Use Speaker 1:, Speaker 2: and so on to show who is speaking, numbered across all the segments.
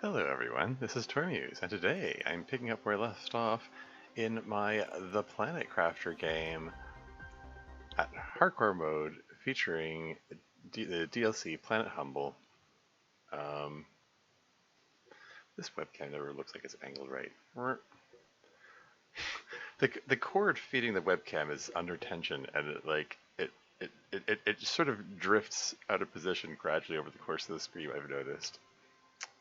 Speaker 1: Hello everyone, this is Tormuse, and today I'm picking up where I left off in my The Planet Crafter game at hardcore mode featuring the DLC Planet Humble. This webcam never looks like it's angled right. The cord feeding the webcam is under tension, and it sort of drifts out of position gradually over the course of the stream, I've noticed.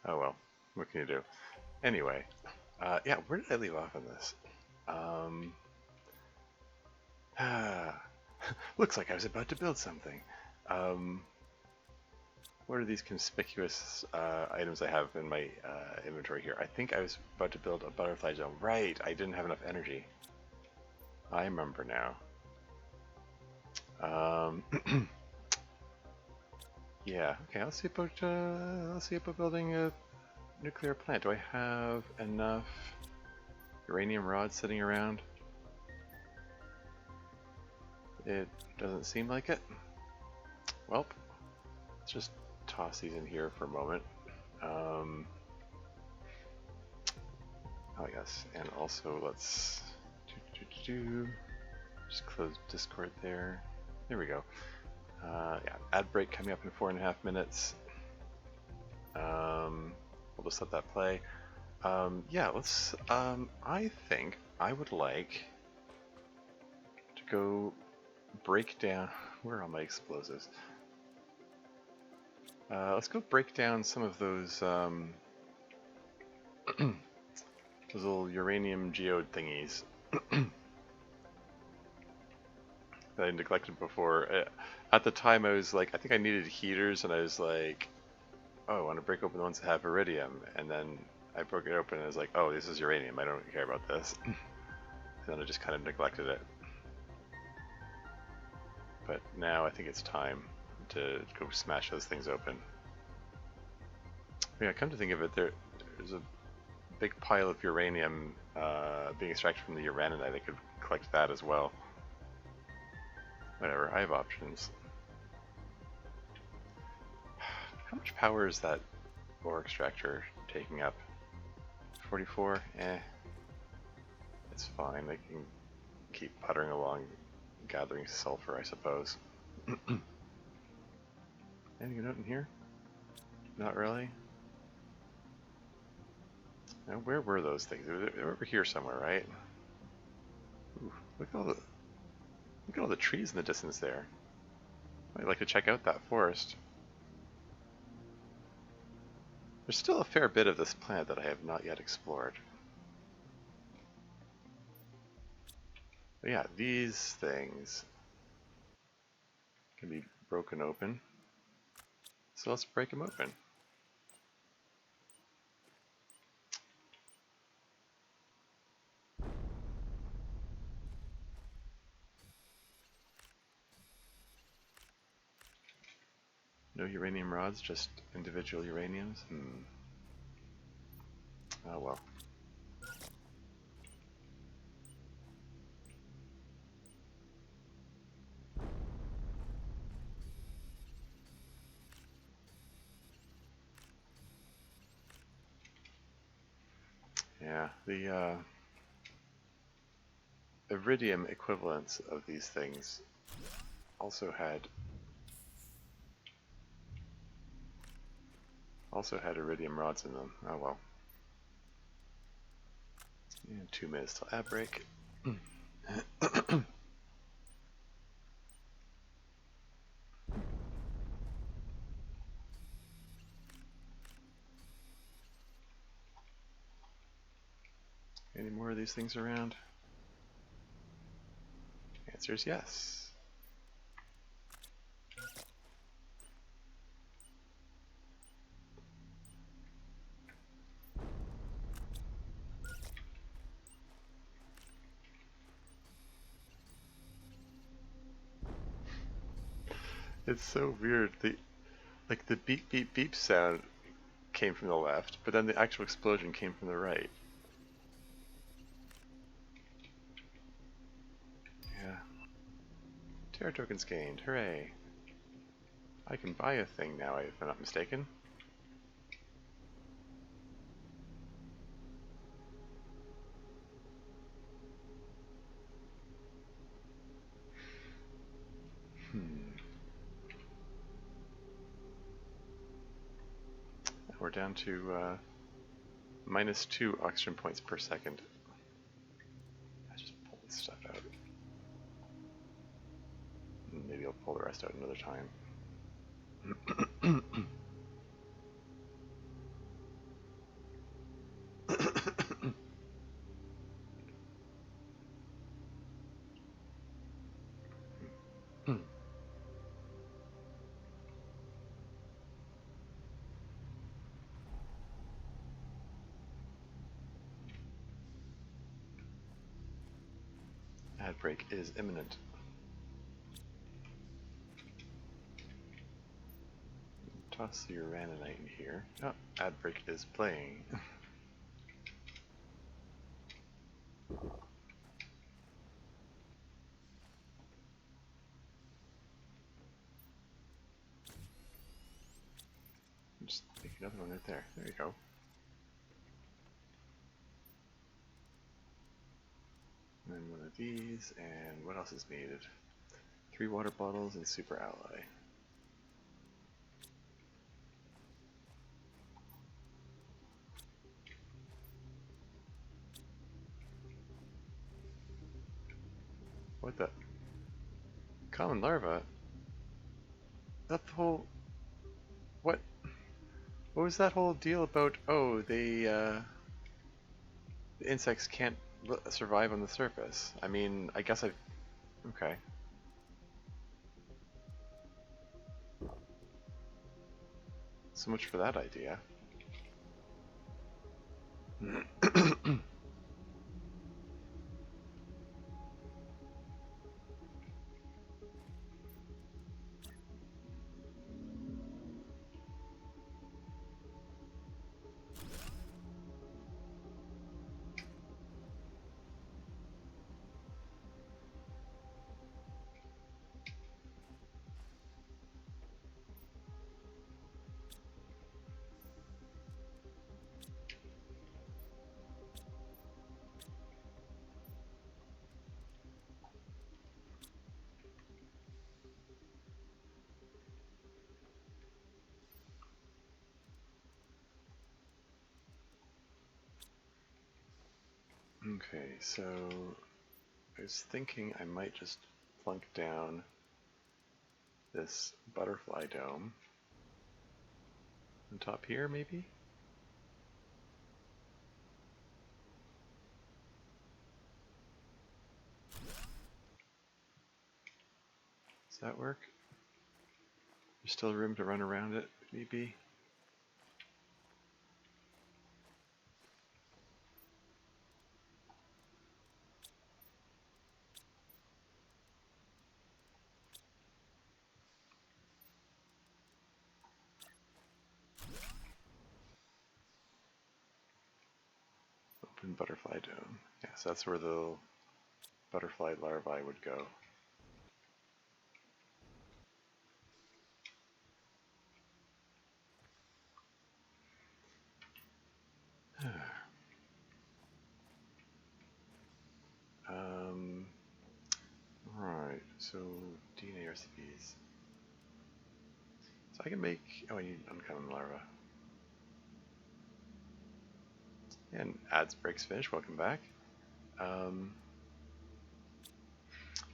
Speaker 1: Oh well, what can you do? Anyway, yeah, where did I leave off on this? Looks like I was about to build something. What are these conspicuous items I have in my inventory here? I think I was about to build a butterfly zone. Right, I didn't have enough energy. I remember now. Yeah, okay, let's see about building a nuclear plant. Do I have enough uranium rods sitting around? It doesn't seem like it. Well, let's just toss these in here for a moment. Oh yes, and also let's just close Discord there. There we go. Yeah, ad break coming up in 4.5 minutes. We'll just let that play. Yeah, let's. I think I would like to go break down. Where are all my explosives? Let's go break down some of those those little uranium geode thingies that I neglected before. At the time, I was like, I think I needed heaters, and I was like, oh, I want to break open the ones that have iridium, and then I broke it open, and I was like, oh, this is uranium. I don't care about this. And then I just kind of neglected it. But now I think it's time to go smash those things open. Yeah, come to think of it, there's a big pile of uranium being extracted from the uraninite. I could collect that as well. Whatever, I have options. How much power is that ore extractor taking up? 44? Eh. It's fine, I can keep puttering along gathering sulfur, I suppose. Anything note in here? Not really? Now, where were those things? They were over here somewhere, right? Ooh, look at all the trees in the distance there. I'd like to check out that forest. There's still a fair bit of this planet that I have not yet explored. But yeah, these things can be broken open. So let's break them open. No uranium rods, just individual uraniums? Oh well. Yeah, the iridium equivalents of these things also had iridium rods in them. Oh well. And 2 minutes till ad break. Any more of these things around? Answer is yes. It's so weird. The beep beep beep sound came from the left, but then the actual explosion came from the right. Yeah. Terra tokens gained. Hooray. I can buy a thing now, if I'm not mistaken. we're down to -2 oxygen points per second. I just pull this stuff out. Maybe I'll pull the rest out another time. Ad break is imminent. Toss your Ranonite in here. Oh, ad break is playing. Just make another one right there. There you go. And then one of these, and what else is needed? 3 water bottles and super ally. What the? Common larva? That the whole... What? What was that whole deal about, oh, the insects can't survive on the surface? I mean, I guess I've... Okay. So much for that idea. Okay, so I was thinking I might just plunk down this butterfly dome on top here, maybe? Does that work? There's still room to run around it, maybe? Open butterfly dome. Yes, that's where the butterfly larvae would go. Right, so DNA recipes. So I can make, oh, I need uncommon larva. And ads breaks finish, welcome back.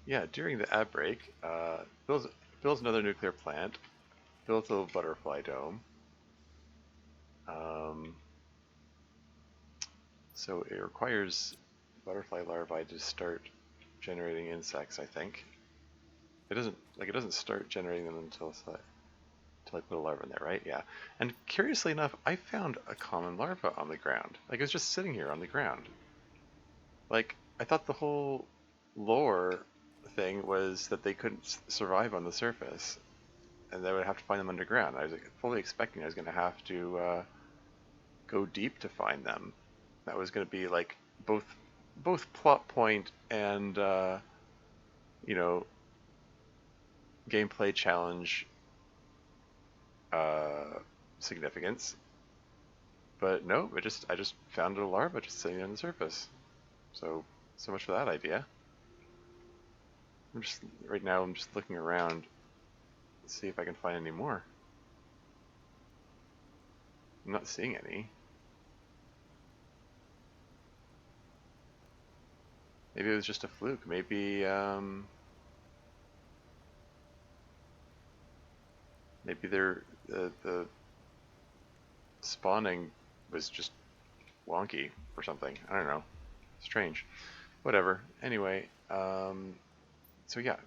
Speaker 1: Yeah, during the ad break, builds another nuclear plant, builds a little butterfly dome. So it requires butterfly larvae to start generating insects, I think. It doesn't start generating them until I put a larva in there, right? Yeah. And curiously enough, I found a common larva on the ground. Like, it was just sitting here on the ground. Like, I thought the whole lore thing was that they couldn't survive on the surface, and they would have to find them underground. I was fully expecting I was going to have to go deep to find them. That was going to be like both plot point and you know, gameplay challenge significance. But no, I just found a larva just sitting on the surface. So much for that idea. Right now I'm just looking around to see if I can find any more. I'm not seeing any. Maybe it was just a fluke. Maybe maybe the spawning was just wonky or something. I don't know. Strange. Whatever. Anyway, so yeah,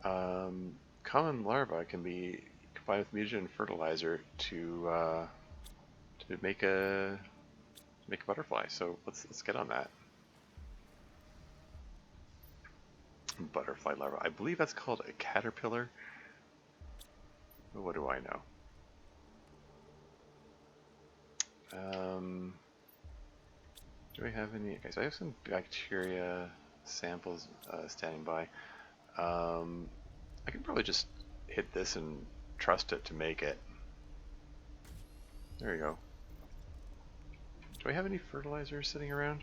Speaker 1: common larva can be combined with mutagen fertilizer to make a butterfly. So let's get on that. Butterfly larva. I believe that's called a caterpillar. What do I know? Do I have any? Okay, so I have some bacteria samples standing by. I can probably just hit this and trust it to make it. There you go. Do I have any fertilizer sitting around?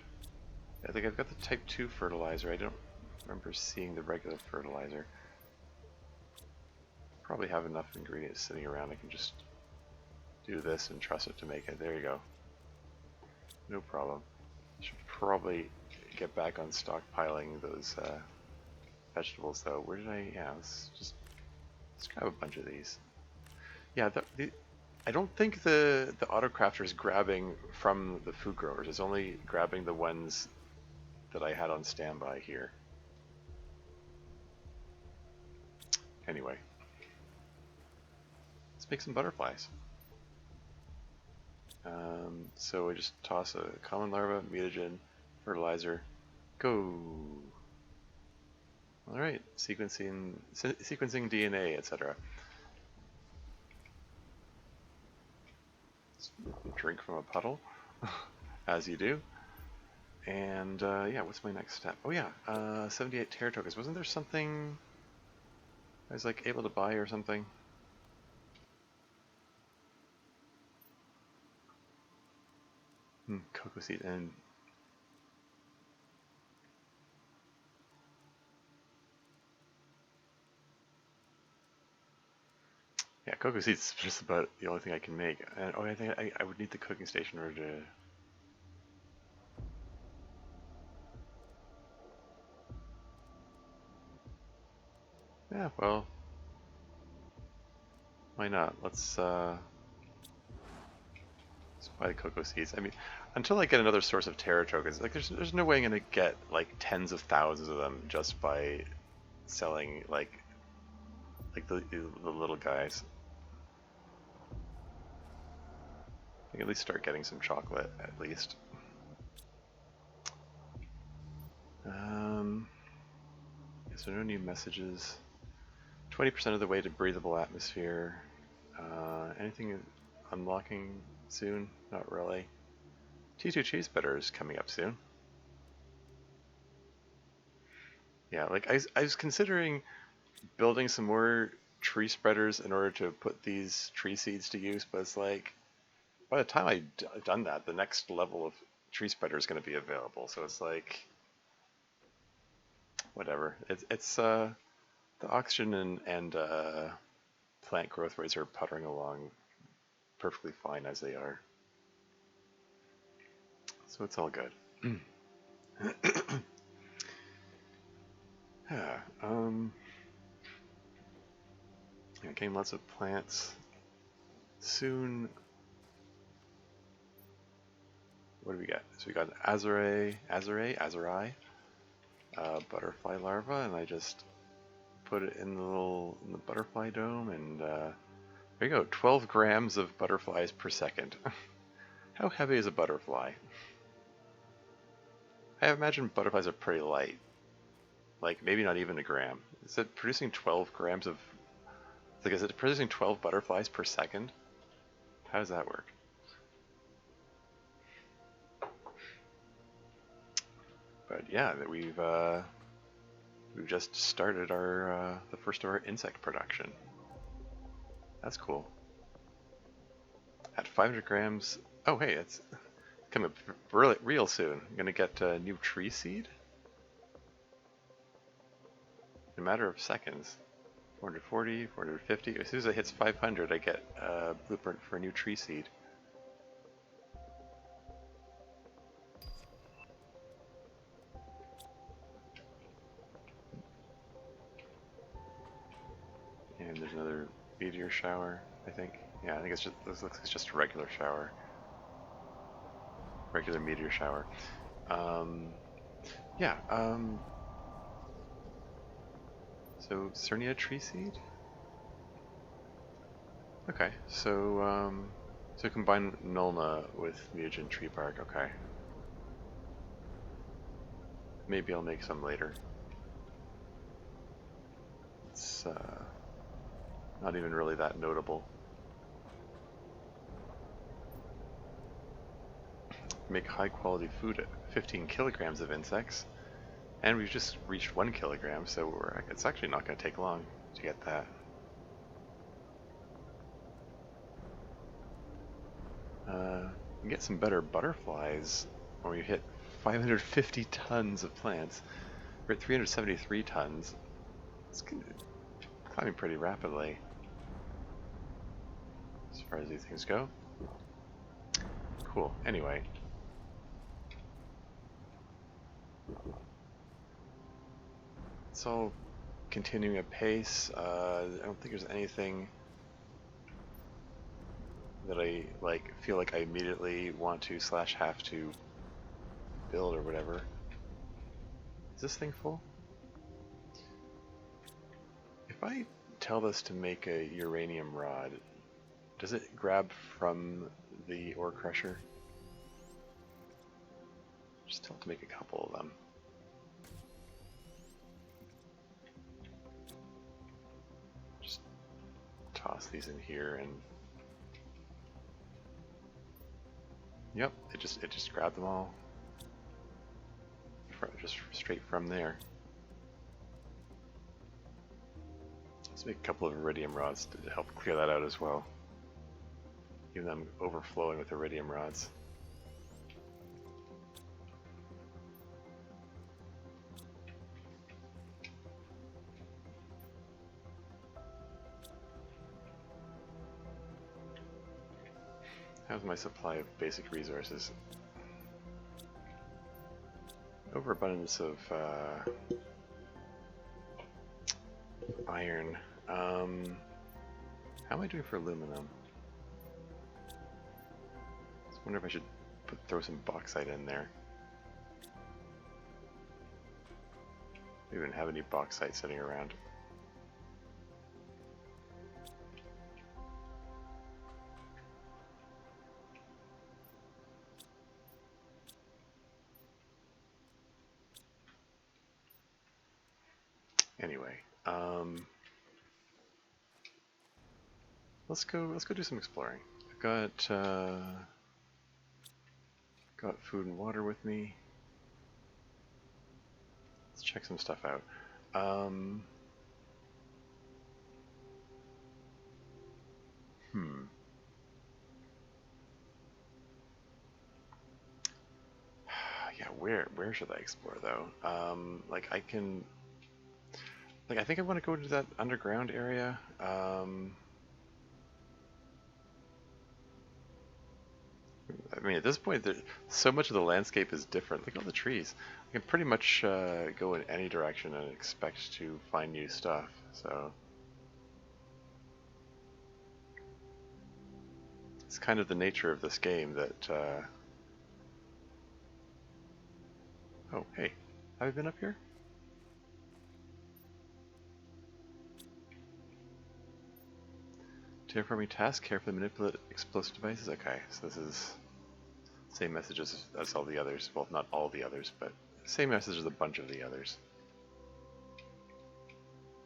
Speaker 1: I think I've got the type 2 fertilizer. I don't remember seeing the regular fertilizer. Probably have enough ingredients sitting around. I can just do this and trust it to make it. There you go. No problem. Should probably get back on stockpiling those vegetables though. Where did I? Yeah, let's grab a bunch of these. Yeah, I don't think the autocrafter is grabbing from the food growers. It's only grabbing the ones that I had on standby here. Anyway, let's make some butterflies. So we just toss a common larva, mutagen, fertilizer, go. All right, sequencing DNA, etc. Drink from a puddle, as you do. And yeah, what's my next step? Oh yeah, 78 terra tokens. Wasn't there something I was like able to buy or something? Cocoa seed and yeah, cocoa seeds is just about the only thing I can make. And oh, I think I would need the cooking station in order to. Yeah, well, why not? Let's buy the cocoa seeds. I mean, until I get another source of terra tokens, like there's no way I'm gonna get like tens of thousands of them just by selling like the little guys. I can at least start getting some chocolate at least. So no new messages. 20% of the way to breathable atmosphere. Anything unlocking soon? Not really. T2 cheese butter is coming up soon. Yeah, like I was considering building some more tree spreaders in order to put these tree seeds to use, but it's like by the time I've done that, the next level of tree spreader is going to be available. So it's like whatever. It's the oxygen and plant growth rates are puttering along perfectly fine as they are. So it's all good. Yeah, getting lots of plants. Soon, what do we got? So we got an azurei, butterfly larva, and I just put it in the butterfly dome, and there you go, 12 grams of butterflies per second. How heavy is a butterfly? I imagine butterflies are pretty light. Like, maybe not even a gram. Is it producing 12 grams of... Like, is it producing 12 butterflies per second? How does that work? But yeah, that we've just started our the first of our insect production. That's cool. At 500 grams... Oh, hey, it's coming up real soon. I'm gonna get a new tree seed in a matter of seconds. 440, 450. As soon as it hits 500, I get a blueprint for a new tree seed. And there's another meteor shower, I think. Yeah, I think it's just, this looks like it's just a regular shower. Regular meteor shower. Yeah, so Cernia tree seed? Okay, so combine Nulna with mutagen tree bark, okay. Maybe I'll make some later. It's not even really that notable. Make high quality food at 15 kilograms of insects. And we've just reached 1 kilogram, so it's actually not going to take long to get that. You get some better butterflies when we hit 550 tons of plants. We're at 373 tons. It's climbing pretty rapidly as far as these things go. Cool. Anyway. It's all continuing at pace. I don't think there's anything that I feel like I immediately want to / have to build or whatever. Is this thing full? If I tell this to make a uranium rod, does it grab from the ore crusher? Just tell it to make a couple of them. Just toss these in here and yep, it just grabbed them all. Just straight from there. Let's make a couple of iridium rods to help clear that out as well. Even though I'm overflowing with iridium rods. How's my supply of basic resources? Overabundance of iron. How am I doing for aluminum? I wonder if I should throw some bauxite in there. We don't have any bauxite sitting around. Anyway, let's go do some exploring. I've got food and water with me. Let's check some stuff out. Yeah, where should I explore though? Like I can, I think I want to go to that underground area. I mean, at this point, so much of the landscape is different. Look at all the trees. I can pretty much go in any direction and expect to find new stuff. So it's kind of the nature of this game that. Oh, hey, have I been up here? Terraforming task, carefully manipulate explosive devices. Okay, so this is same message as all the others. Well, not all the others, but same message as a bunch of the others.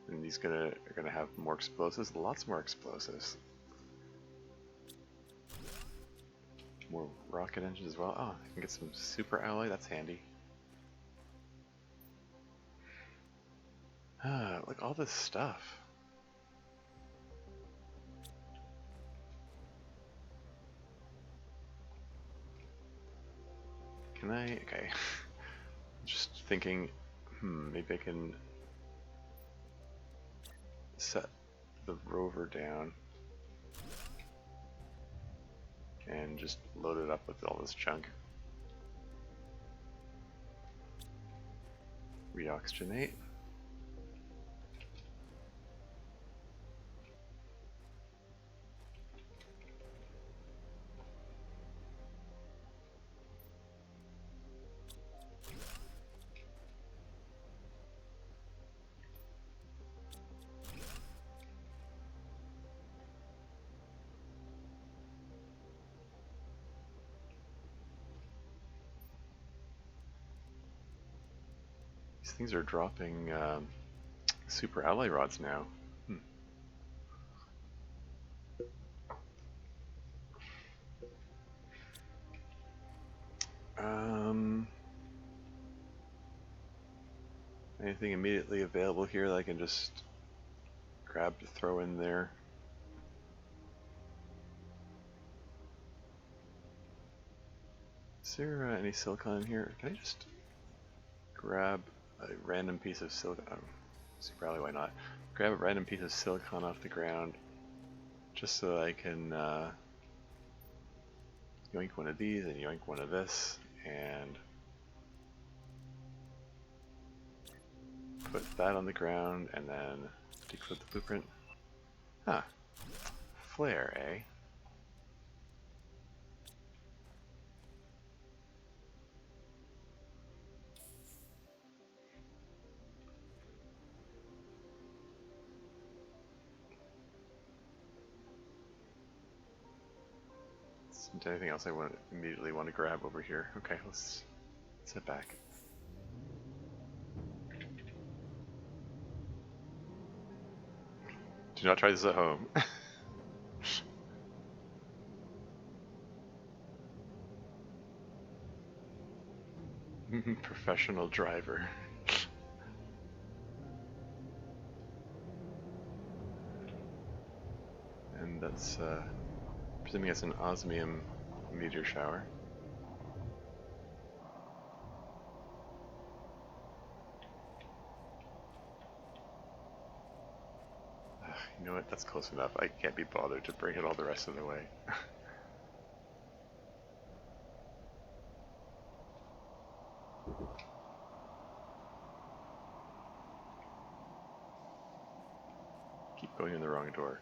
Speaker 1: And these are gonna have more explosives, lots more explosives. More rocket engines as well. Oh, I can get some super alloy. That's handy. Ah, look all this stuff. Can I? Okay. Just thinking, maybe I can set the rover down and just load it up with all this junk. Reoxygenate. These things are dropping super ally rods now. Anything immediately available here that I can just grab to throw in there? Is there any silicon in here? Can I just grab a random piece of silicon? Oh, super ally, why not? Grab a random piece of silicon off the ground just so that I can yoink one of these and yoink one of this and put that on the ground and then decode the blueprint. Huh. Flare, eh? Isn't anything else I immediately want to grab over here? Okay, let's sit back. Do not try this at home. Professional driver. And that's presuming it's an osmium meteor shower. You know what, that's close enough. I can't be bothered to bring it all the rest of the way. Keep going in the wrong door.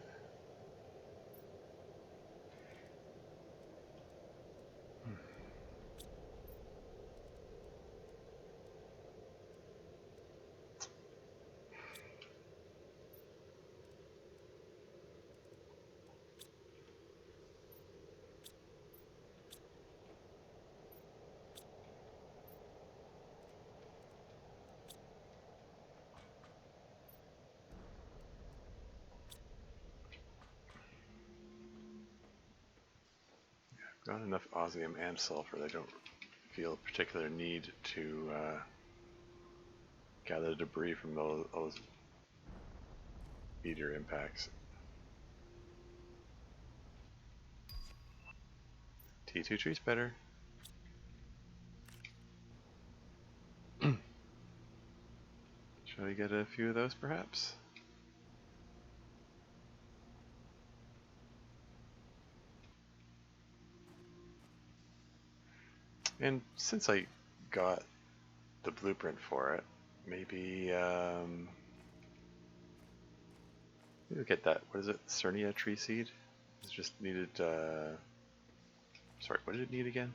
Speaker 1: Got enough osmium and sulfur that I don't feel a particular need to gather debris from all those meteor impacts. T2 tree's better. Shall we get a few of those perhaps? And since I got the blueprint for it, maybe we'll get that. What is it? Cernia tree seed? It just needed. Sorry, what did it need again?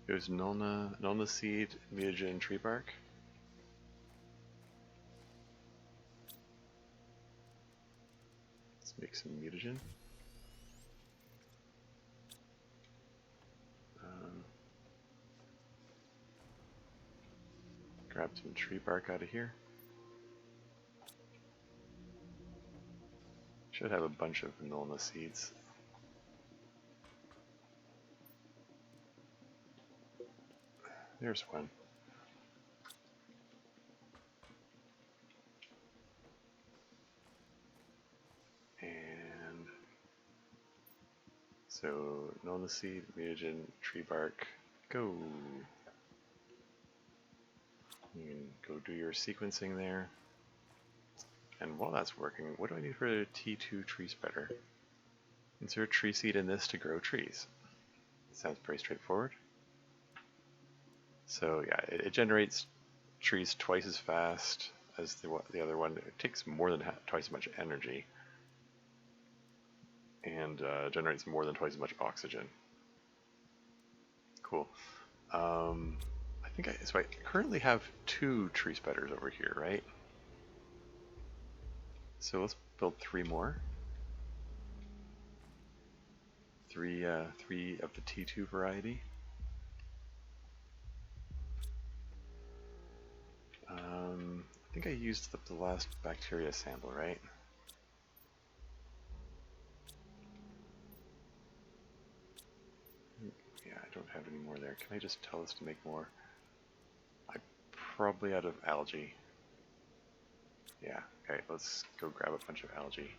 Speaker 1: It was Nulna seed, mutagen, tree bark. Let's make some mutagen. Grab some tree bark out of here. Should have a bunch of Nulna seeds. There's one. And so Nulna seed, mutagen, tree bark, go. You can go do your sequencing there. And while that's working, what do I need for a T2 tree spreader? Insert tree seed in this to grow trees. Sounds pretty straightforward. So yeah, it generates trees twice as fast as the other one. It takes more than twice as much energy, and generates more than twice as much oxygen. Cool. I think so I currently have 2 tree spreaders over here, right? So let's build 3 more. 3 of the T2 variety. I think I used the last bacteria sample, right? Yeah, I don't have any more there. Can I just tell this to make more? I'm probably out of algae. Yeah, okay, let's go grab a bunch of algae.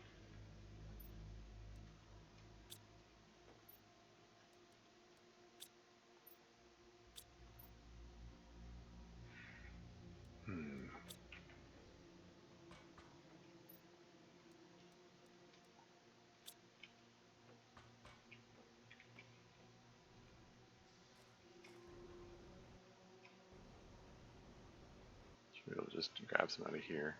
Speaker 1: Should be able to just grab some out of here.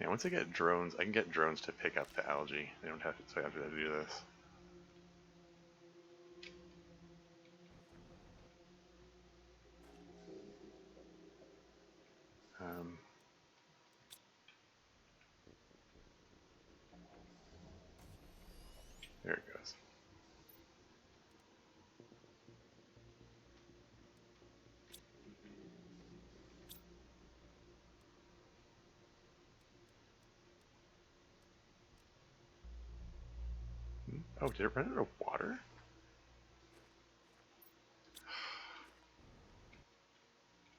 Speaker 1: Yeah, once I get drones, I can get drones to pick up the algae. They don't have to, so I have to do this. There it goes. Oh, did it run out of water?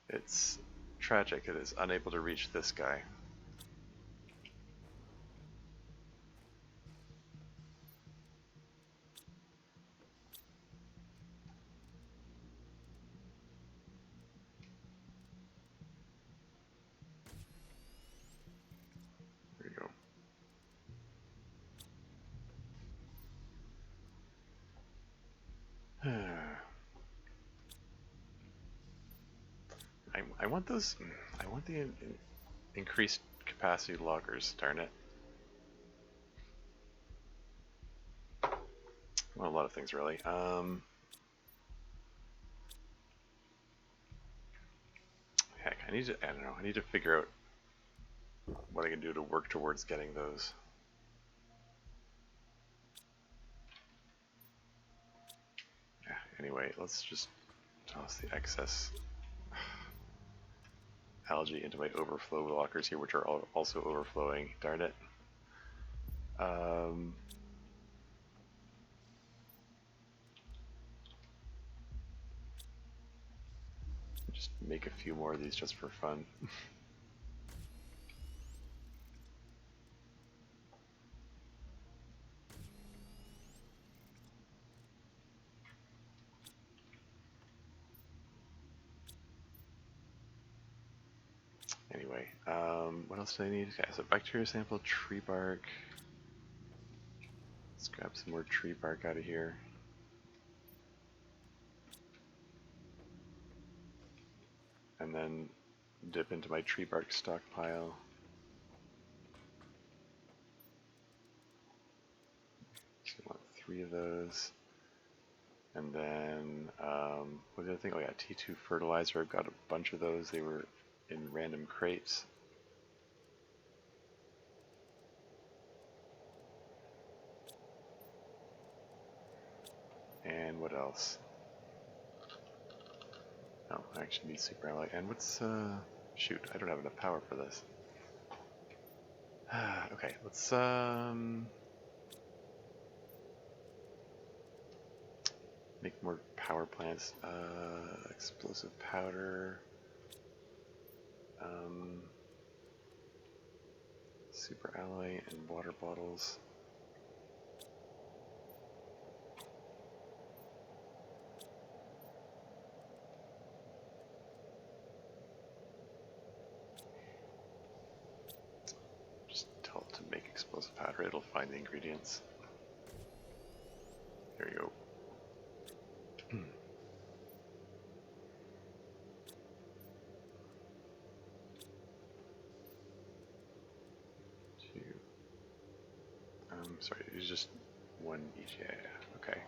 Speaker 1: It's tragic. It is unable to reach this guy. There you go. I want those. I want the increased capacity loggers. Darn it. Well, a lot of things really. Heck, I need to. I don't know. I need to figure out what I can do to work towards getting those. Yeah. Anyway, let's just toss the excess algae into my overflow lockers here, which are also overflowing. Darn it. Just make a few more of these just for fun. Anyway, what else do I need? Okay, so bacteria sample, tree bark. Let's grab some more tree bark out of here. And then dip into my tree bark stockpile. So I want 3 of those. And then, what's the other thing? Oh yeah, T2 fertilizer. I've got a bunch of those. They were in random crates. And what else? Oh, I actually need super alloy. And what's, shoot, I don't have enough power for this. Okay, let's Make more power plants. Explosive powder. Super alloy and water bottles. Just tell it to make explosive powder. It'll find the ingredients. There you go. Sorry, it's just one each. Yeah, okay.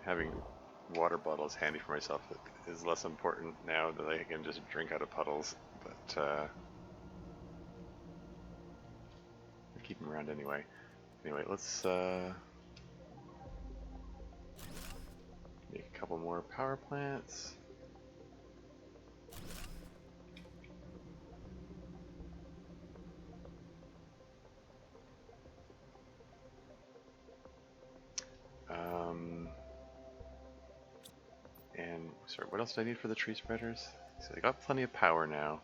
Speaker 1: Having water bottles handy for myself is less important now that I can just drink out of puddles, but I keep them around anyway. Anyway, let's make a couple more power plants. And sorry, what else do I need for the tree spreaders? So I got plenty of power now.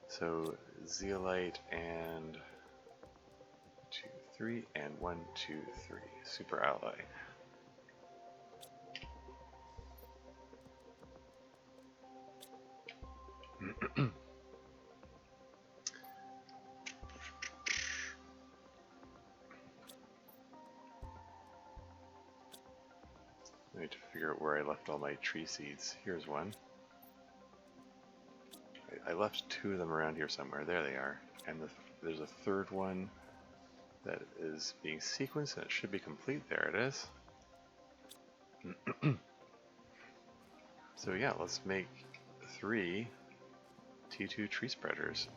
Speaker 1: So zeolite and 2, 3, and 1, 2, 3. Super alloy. I need to figure out where I left all my tree seeds. Here's one. I left 2 of them around here somewhere. There they are. And there's a third one that is being sequenced, and it should be complete. There it is. So yeah, let's make 3 T2 tree spreaders.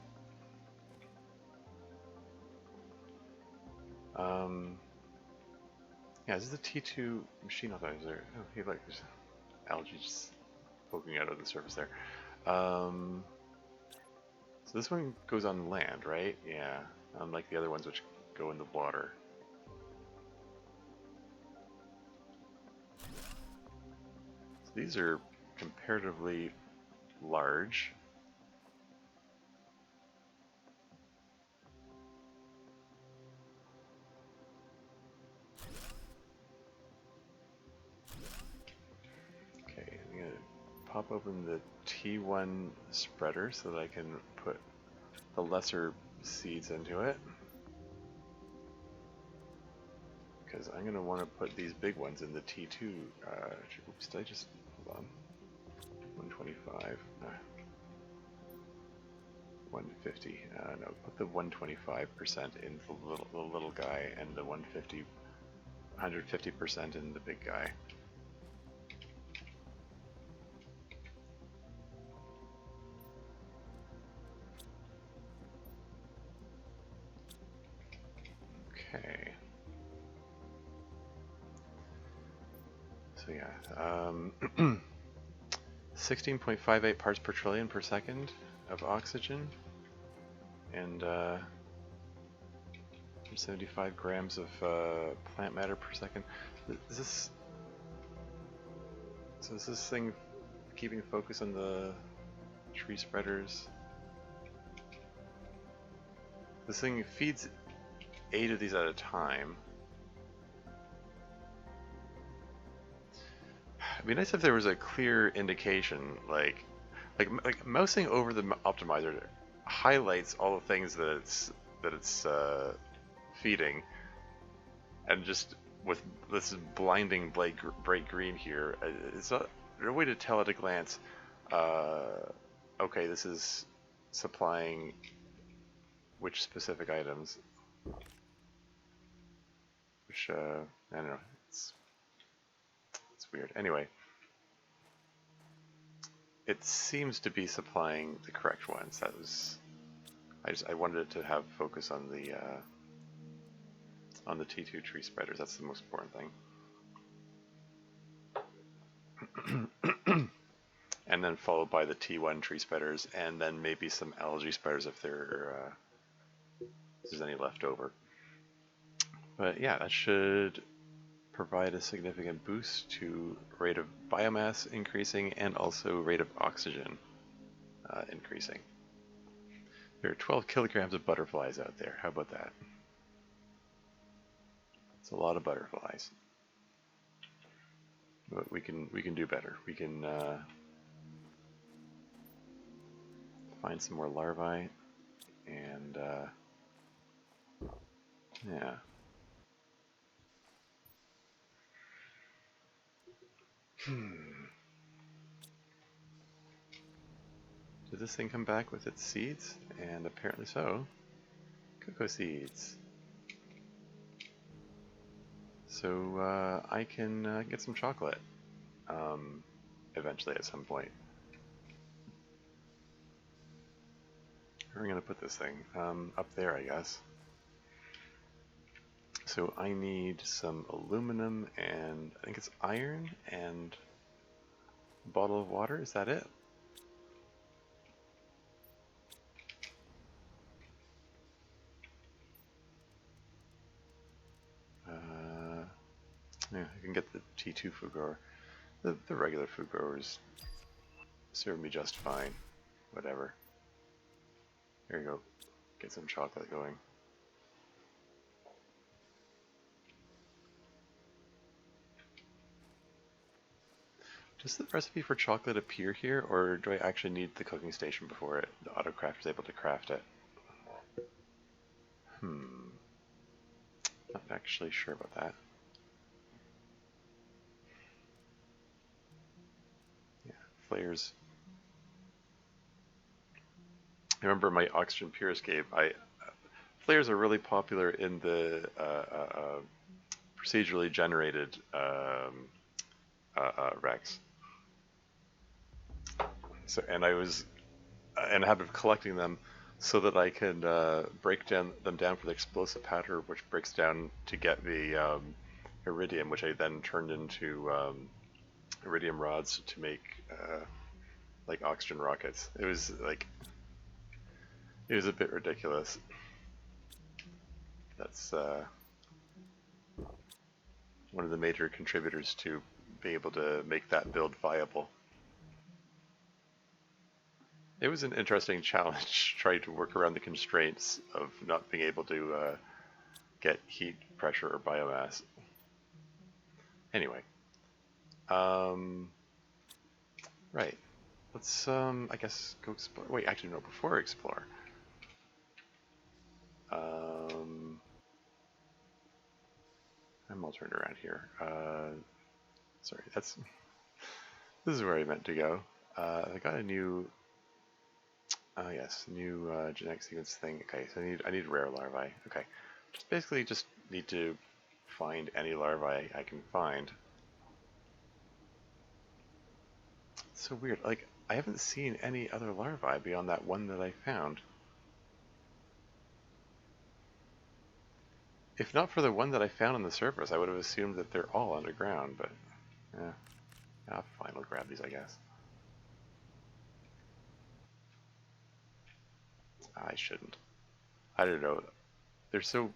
Speaker 1: Yeah, this is the T2 machine optimizer. Oh, hey, look, there's algae just poking out of the surface there. So this one goes on land, right? Yeah, unlike the other ones which go in the water. So these are comparatively large. Okay, I'm gonna pop open the T1 spreader so that I can put the lesser seeds into it. Because I'm going to want to put these big ones in the T2. Oops, did I just, hold on. 125. 150. No, put the 125% in the little guy and the 150% in the big guy. Okay. So yeah, 16.58 parts per trillion per second of oxygen, and 75 grams of plant matter per second. Is this, so is this thing keeping focus on the tree spreaders? This thing feeds 8 of these at a time. It'd be nice if there was a clear indication, like mousing over the optimizer highlights all the things that it's feeding, and just with this blinding bright green here, it's not a way to tell at a glance. Okay, this is supplying which specific items. Which I don't know. It's weird. Anyway, it seems to be supplying the correct ones. That was I wanted it to have focus on the T2 tree spreaders. That's the most important thing. And then followed by the T1 tree spreaders, and then maybe some algae spreaders if there's any left over. But yeah, that should provide a significant boost to rate of biomass increasing and also rate of oxygen increasing. There are 12 kilograms of butterflies out there. How about that? It's a lot of butterflies. But we can do better. We can find some more larvae and yeah. Did this thing come back with its seeds? And apparently so. Cocoa seeds. So I can get some chocolate eventually at some point. Where are we going to put this thing? Up there, I guess. So I need some aluminum and I think it's iron and a bottle of water. Is that it? Yeah, I can get the T2 food grower. The regular food growers serve me just fine. Whatever. Here you go. Get some chocolate going. Does the recipe for chocolate appear here, or do I actually need the cooking station before the autocraft is able to craft it? Not actually sure about that. Yeah, flares. I remember my Oxygen Purist game. Flares are really popular in the procedurally generated Rex. So, and I was in the habit of collecting them so that I could break them down for the explosive powder, which breaks down to get the iridium, which I then turned into iridium rods to make like oxygen rockets. It was a bit ridiculous. That's one of the major contributors to be able to make that build viable. It was an interesting challenge trying to work around the constraints of not being able to get heat, pressure, or biomass. Anyway, right. Let's I guess go explore. Wait, actually no. Before I explore, I'm all turned around here. Sorry, this is where I meant to go. I got a new. Yes, new genetic sequence thing. Okay, so I need rare larvae. Okay, basically just need to find any larvae I can find. It's so weird. Like I haven't seen any other larvae beyond that one that I found. If not for the one that I found on the surface, I would have assumed that they're all underground. But yeah, fine. I'll grab these, I guess. I shouldn't. I don't know. They're so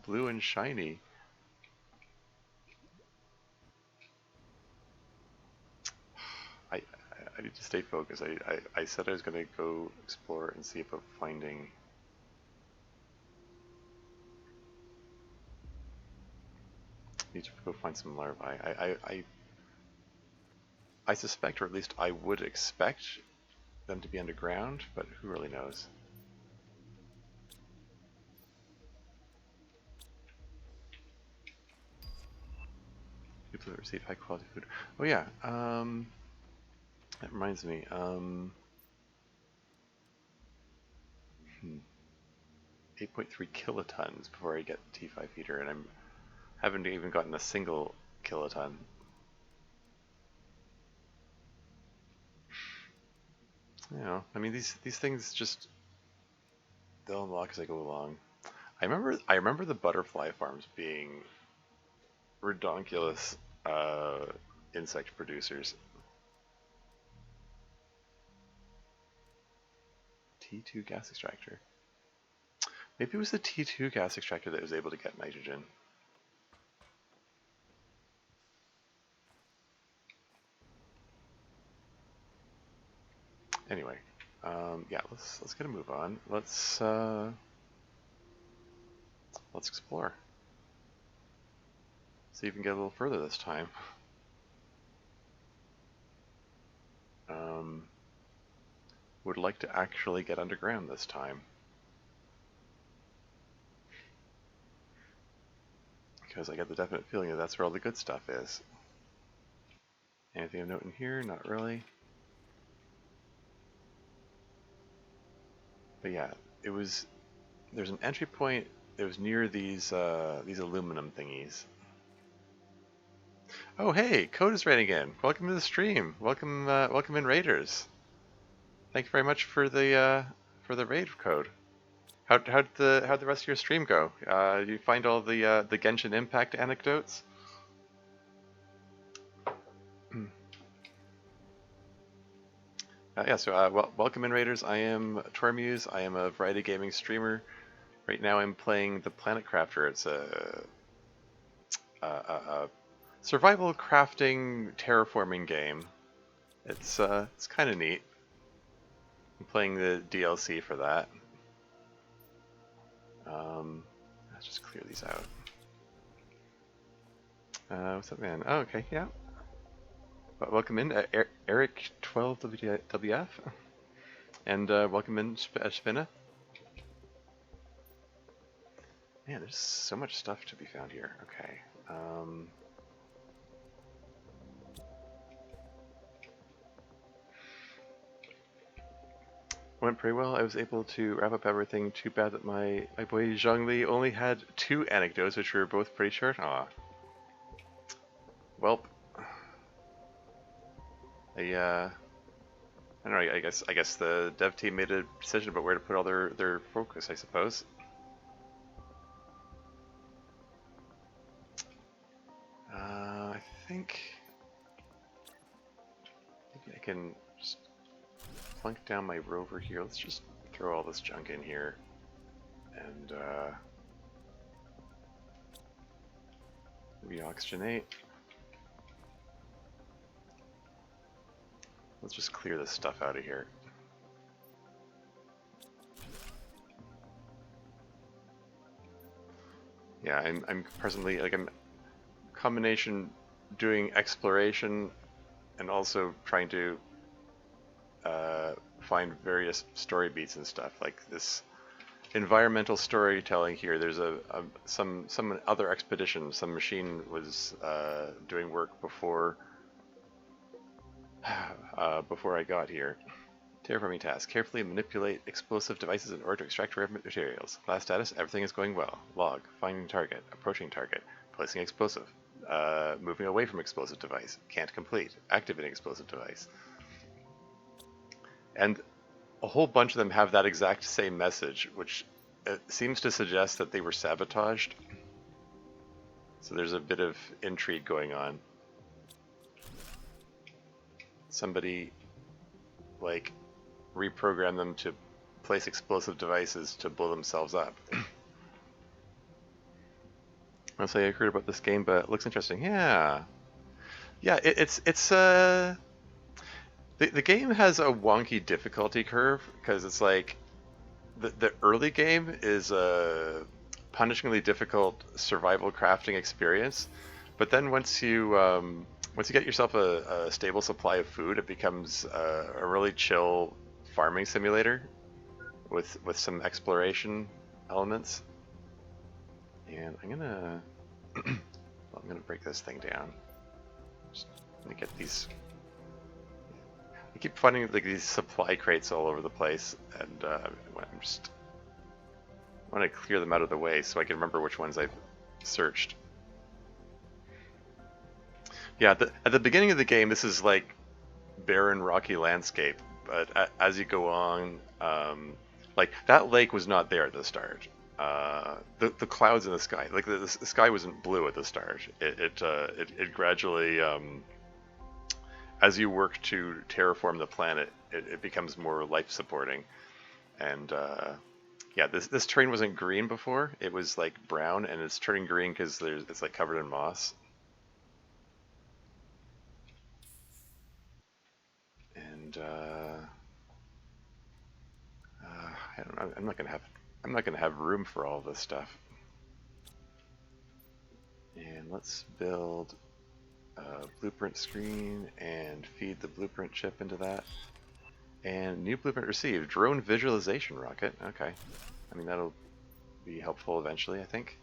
Speaker 1: blue and shiny. I need to stay focused. I said I was going to go explore and see about finding. Need to go find some larvae. I suspect, or at least I would expect, them to be underground, but who really knows? People that receive high quality food. Oh yeah. That reminds me. 8.3 kilotons before I get the T5 feeder, and I haven't even gotten a single kiloton. You know, I mean these things just they'll unlock as I go along. I remember the butterfly farms being redonkulous insect producers. T2 gas extractor. Maybe it was the T2 gas extractor that was able to get nitrogen. Anyway, yeah, let's get a move on. Let's explore. See if we can get a little further this time. Would like to actually get underground this time. Because I get the definite feeling that that's where all the good stuff is. Anything of note in here? Not really. But yeah, there's an entry point. It was near these aluminum thingies. Oh hey, Code is raiding again. Welcome to the stream. Welcome in raiders. Thank you very much for the raid, Code. How'd the rest of your stream go? You find all the Genshin Impact anecdotes? Yeah, so welcome in raiders. I am Tormuse. I am a variety gaming streamer. Right now I'm playing the Planet Crafter. It's a survival crafting terraforming game. It's kind of neat. I'm playing the DLC for that. Let's just clear these out. What's up, man? Oh, okay, yeah. Welcome in, Eric12WF, and welcome in, Spinna. Man, there's so much stuff to be found here. Okay. Went pretty well. I was able to wrap up everything. Too bad that my boy Zhongli only had 2 anecdotes, which were both pretty short. Aw. Welp. I don't know. I guess the dev team made a decision about where to put all their focus, I suppose. I think maybe I can just plunk down my rover here. Let's just throw all this junk in here, and reoxygenate. Let's just clear this stuff out of here. Yeah, I'm presently I'm combination doing exploration and also trying to find various story beats and stuff, like this environmental storytelling here. There's some other expedition, some machine was doing work before before I got here. Terraforming task. Carefully manipulate explosive devices in order to extract rare materials. Last status, everything is going well. Log. Finding target. Approaching target. Placing explosive. Moving away from explosive device. Can't complete. Activating explosive device. And a whole bunch of them have that exact same message, which seems to suggest that they were sabotaged. So there's a bit of intrigue going on. Somebody, like, reprogrammed them to place explosive devices to blow themselves up. I'll say I heard about this game, but it looks interesting. Yeah, it's the game has a wonky difficulty curve, because it's like the early game is a punishingly difficult survival crafting experience, but then once you get yourself a stable supply of food, it becomes a really chill farming simulator with some exploration elements. And I'm gonna break this thing down. Just gonna get these. I keep finding like these supply crates all over the place, and I'm just want to clear them out of the way so I can remember which ones I've searched. Yeah, at the beginning of the game, this is like barren, rocky landscape, but as you go on, Like that lake was not there at the start. The clouds in the sky, like the sky wasn't blue at the start. It gradually, as you work to terraform the planet, it becomes more life supporting. And yeah, this terrain wasn't green before. It was like brown, and it's turning green because it's like covered in moss. And I don't know, I'm not gonna have room for all this stuff. And let's build a blueprint screen and feed the blueprint chip into that. And new blueprint received, drone visualization rocket. Okay, I mean that'll be helpful eventually, I think.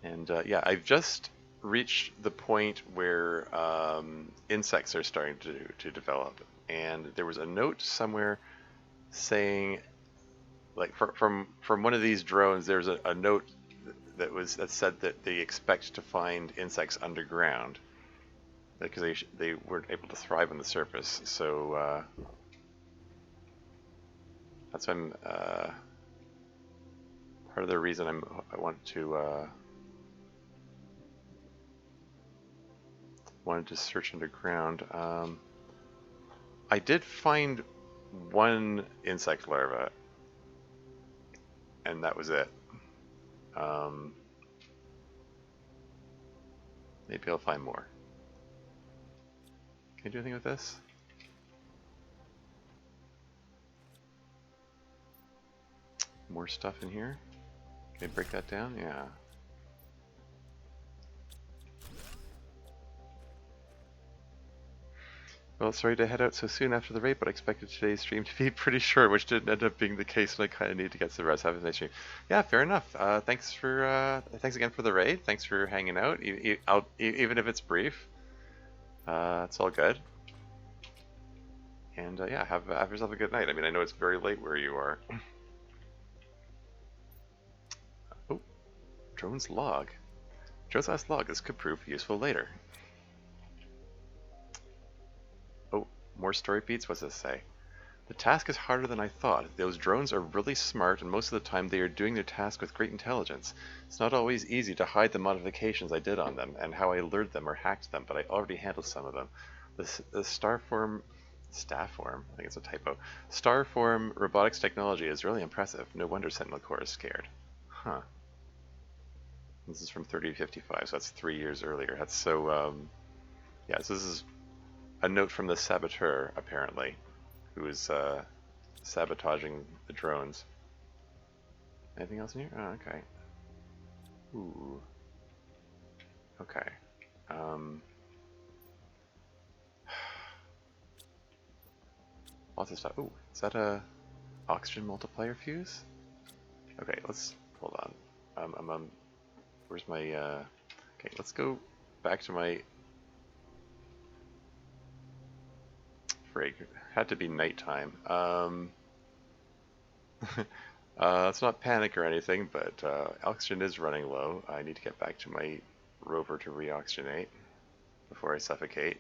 Speaker 1: And yeah, I've just reached the point where insects are starting to develop. And there was a note somewhere saying, like from one of these drones, there's a note that said that they expect to find insects underground because they weren't able to thrive on the surface. So that's why I'm part of the reason I want to wanted to search underground. I did find one insect larva, and that was it. Maybe I'll find more. Can I do anything with this? More stuff in here? Can I break that down? Yeah. Well, sorry to head out so soon after the raid, but I expected today's stream to be pretty short, which didn't end up being the case, and I kind of need to get to the rest. Have a nice stream. Yeah, fair enough. Thanks again for the raid. Thanks for hanging out, even if it's brief. It's all good. And yeah, have yourself a good night. I mean, I know it's very late where you are. Oh, drone's log. Drone's last log. This could prove useful later. Oh, more story beats? What's this say? The task is harder than I thought. Those drones are really smart, and most of the time they are doing their task with great intelligence. It's not always easy to hide the modifications I did on them, and how I lured them or hacked them, but I already handled some of them. The Starform, I think it's a typo. Starform robotics technology is really impressive. No wonder Sentinel Corps is scared. Huh. This is from 3055, so that's 3 years earlier. That's so, yeah, so this is a note from the saboteur, apparently, who is sabotaging the drones. Anything else in here? Oh, okay. Ooh. Okay. Lots of stuff. Ooh, is that a oxygen multiplier fuse? Okay, let's hold on. Where's my? Okay, let's go back to my. Frig, had to be nighttime. Let's not panic or anything, but oxygen is running low. I need to get back to my rover to reoxygenate before I suffocate.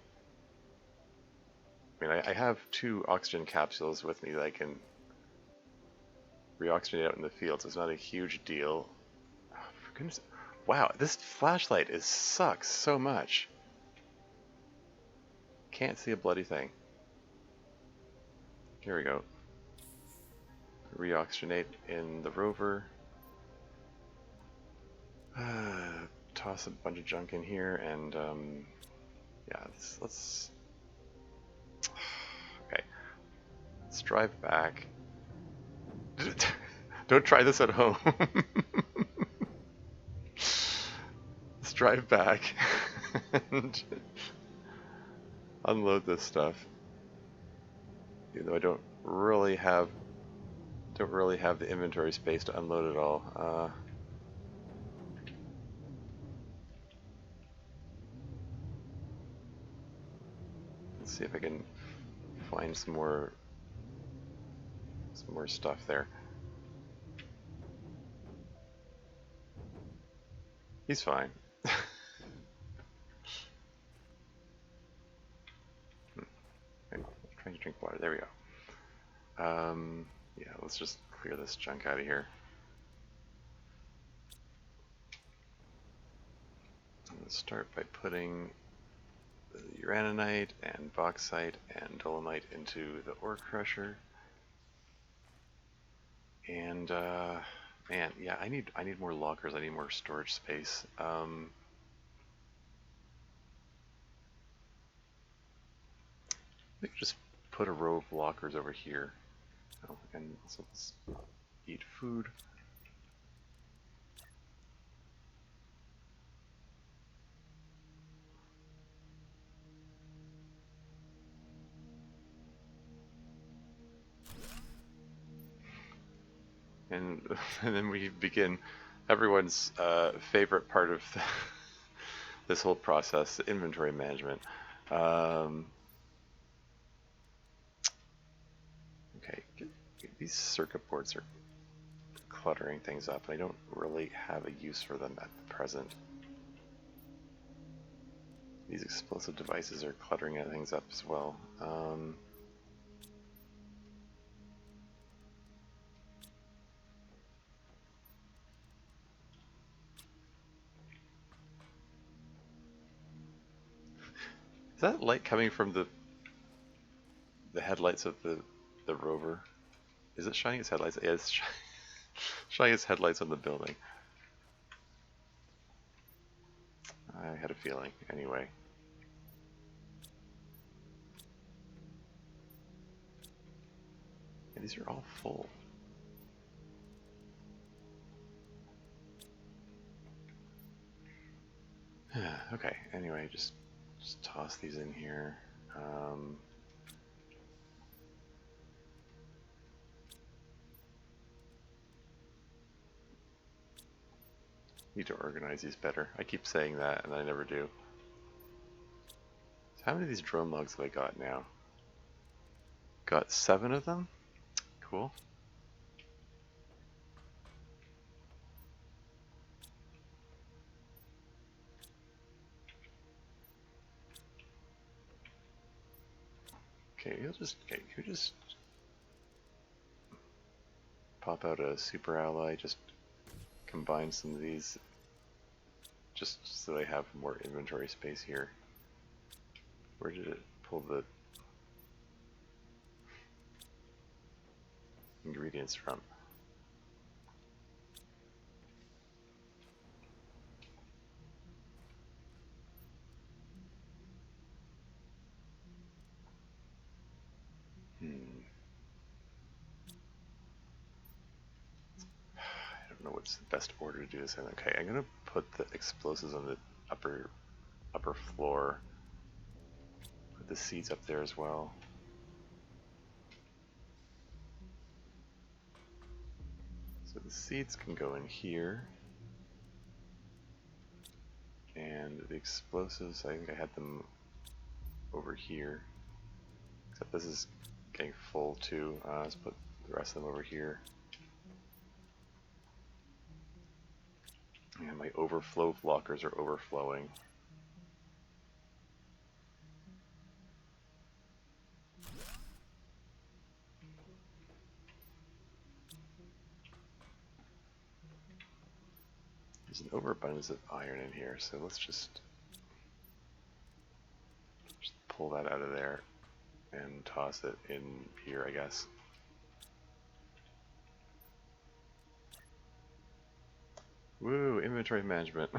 Speaker 1: I mean, I have 2 oxygen capsules with me that I can reoxygenate out in the field, so it's not a huge deal. Oh, for goodness. Wow, this flashlight sucks so much. Can't see a bloody thing. Here we go. Reoxygenate in the rover. Toss a bunch of junk in here, and yeah, let's okay. Let's drive back. Don't try this at home. Let's drive back and unload this stuff. Even though I don't really have the inventory space to unload it all. Let's see if I can find some more stuff there. He's fine. trying to drink water. There we go. Yeah, let's just clear this junk out of here. Let's start by putting uraninite and bauxite and dolomite into the ore crusher. And man, yeah, I need more lockers. I need more storage space. We could just put a row of lockers over here. Oh, and so let's eat food. And, and then we begin everyone's favorite part of this whole process, inventory management. Okay, these circuit boards are cluttering things up. I don't really have a use for them at the present. These explosive devices are cluttering things up as well. Is that light coming from the headlights of the rover? Is it shining its headlights? Yeah, it's shining its headlights on the building. I had a feeling. Anyway. Yeah, these are all full. Okay, anyway, just toss these in here. Need to organize these better. I keep saying that and I never do. So how many of these drone logs have I got now? Got 7 of them? Cool. Okay, can you just pop out a super ally, just combine some of these just so I have more inventory space here. Where did it pull the ingredients from? I don't know what's the best order to do this in. Okay, I'm gonna put the explosives on the upper floor. Put the seeds up there as well. So the seeds can go in here. And the explosives, I think I had them over here. Except this is getting full too. Let's put the rest of them over here. And my overflow lockers are overflowing. There's an overabundance of iron in here, so let's just pull that out of there and toss it in here, I guess. Woo, inventory management.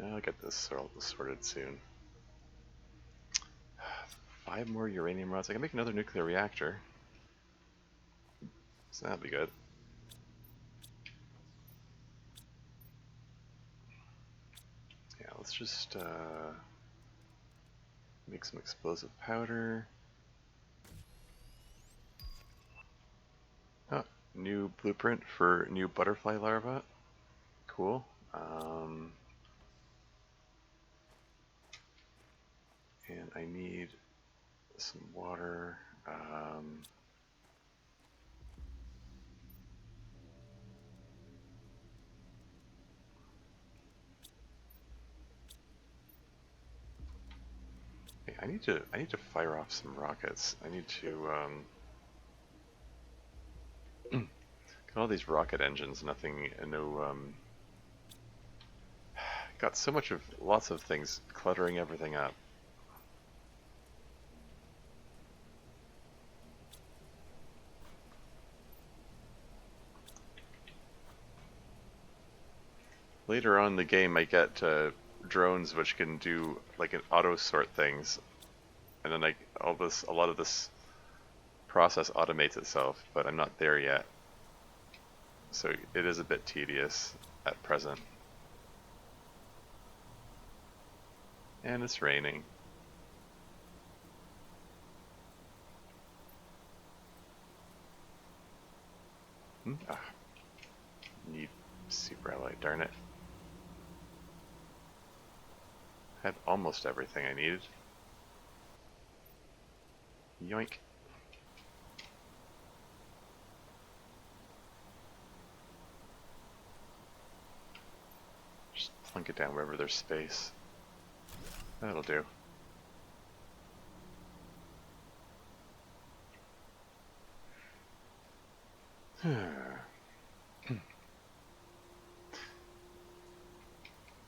Speaker 1: I'll get this sorted soon. 5 more uranium rods. I can make another nuclear reactor. So that'll be good. Yeah, let's just make some explosive powder. Oh, new blueprint for new butterfly larva. Cool. And I need some water. Hey, I need to fire off some rockets. I need to got all these rocket engines. Nothing. No. Got so much of lots of things cluttering everything up. Later on in the game, I get drones which can do like an auto sort things, and then a lot of this process automates itself, but I'm not there yet, so it is a bit tedious at present. And it's raining. Need super ally, darn it. Had almost everything I needed. Yoink. Just plunk it down wherever there's space. That'll do.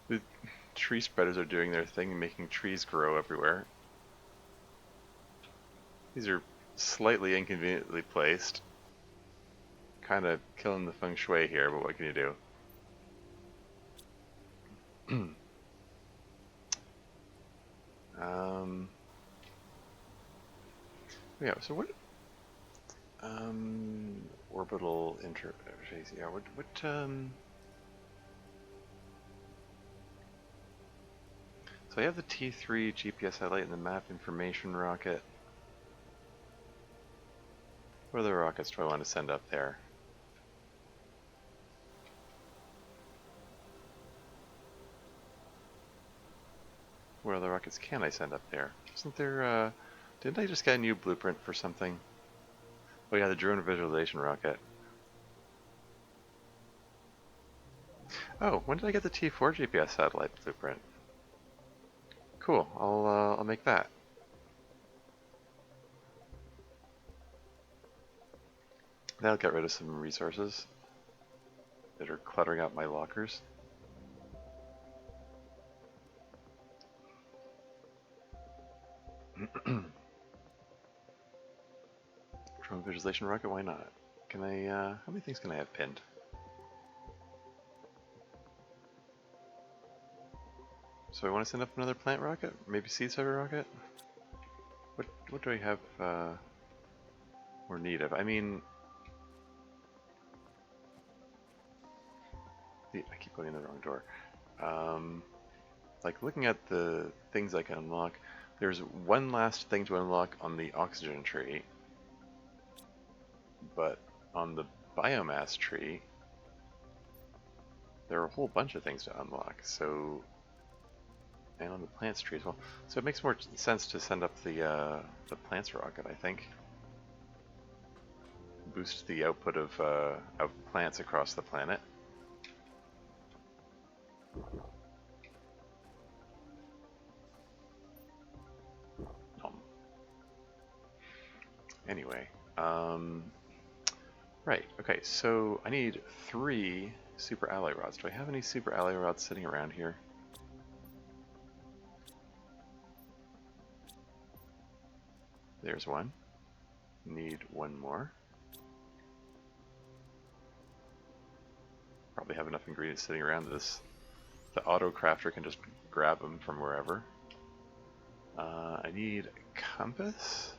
Speaker 1: The tree spreaders are doing their thing and making trees grow everywhere. These are slightly inconveniently placed. Kind of killing the feng shui here, but what can you do? Yeah, so what orbital interface, yeah, what so I have the T3 GPS satellite and the map information rocket. What other rockets do I want to send up there? What other rockets can I send up there? Isn't there, didn't I just get a new blueprint for something? Oh yeah, the drone visualization rocket. Oh, when did I get the T4 GPS satellite blueprint? Cool, I'll make that. That'll get rid of some resources that are cluttering up my lockers. Drone visualization rocket, why not? Can I, how many things can I have pinned? So I want to send up another plant rocket? Maybe seed starter rocket? What do I have, more need of? I mean, I keep going in the wrong door. Like looking at the things I can unlock, there's one last thing to unlock on the oxygen tree, but on the biomass tree, there are a whole bunch of things to unlock. So, and on the plants tree as well. So it makes more sense to send up the plants rocket, I think. Boost the output of plants across the planet. Anyway, right, okay, so I need 3 super alloy rods. Do I have any super alloy rods sitting around here? There's one. Need one more. Probably have enough ingredients sitting around this. The auto crafter can just grab them from wherever. I need a compass.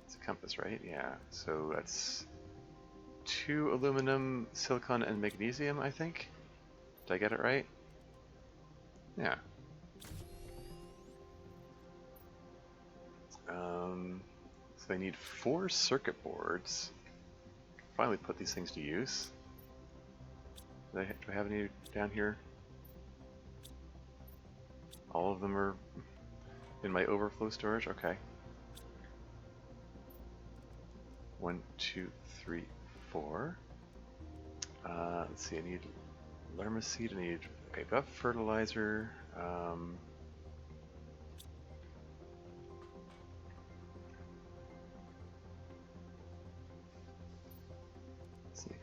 Speaker 1: It's a compass, right? Yeah. So that's 2 aluminum, silicon, and magnesium, I think. Did I get it right? Yeah. So I need 4 circuit boards. Finally put these things to use. Do I have any down here? All of them are in my overflow storage? Okay. 1, 2, 3, 4. Let's see, I need Lerma seed, I need, okay, got fertilizer.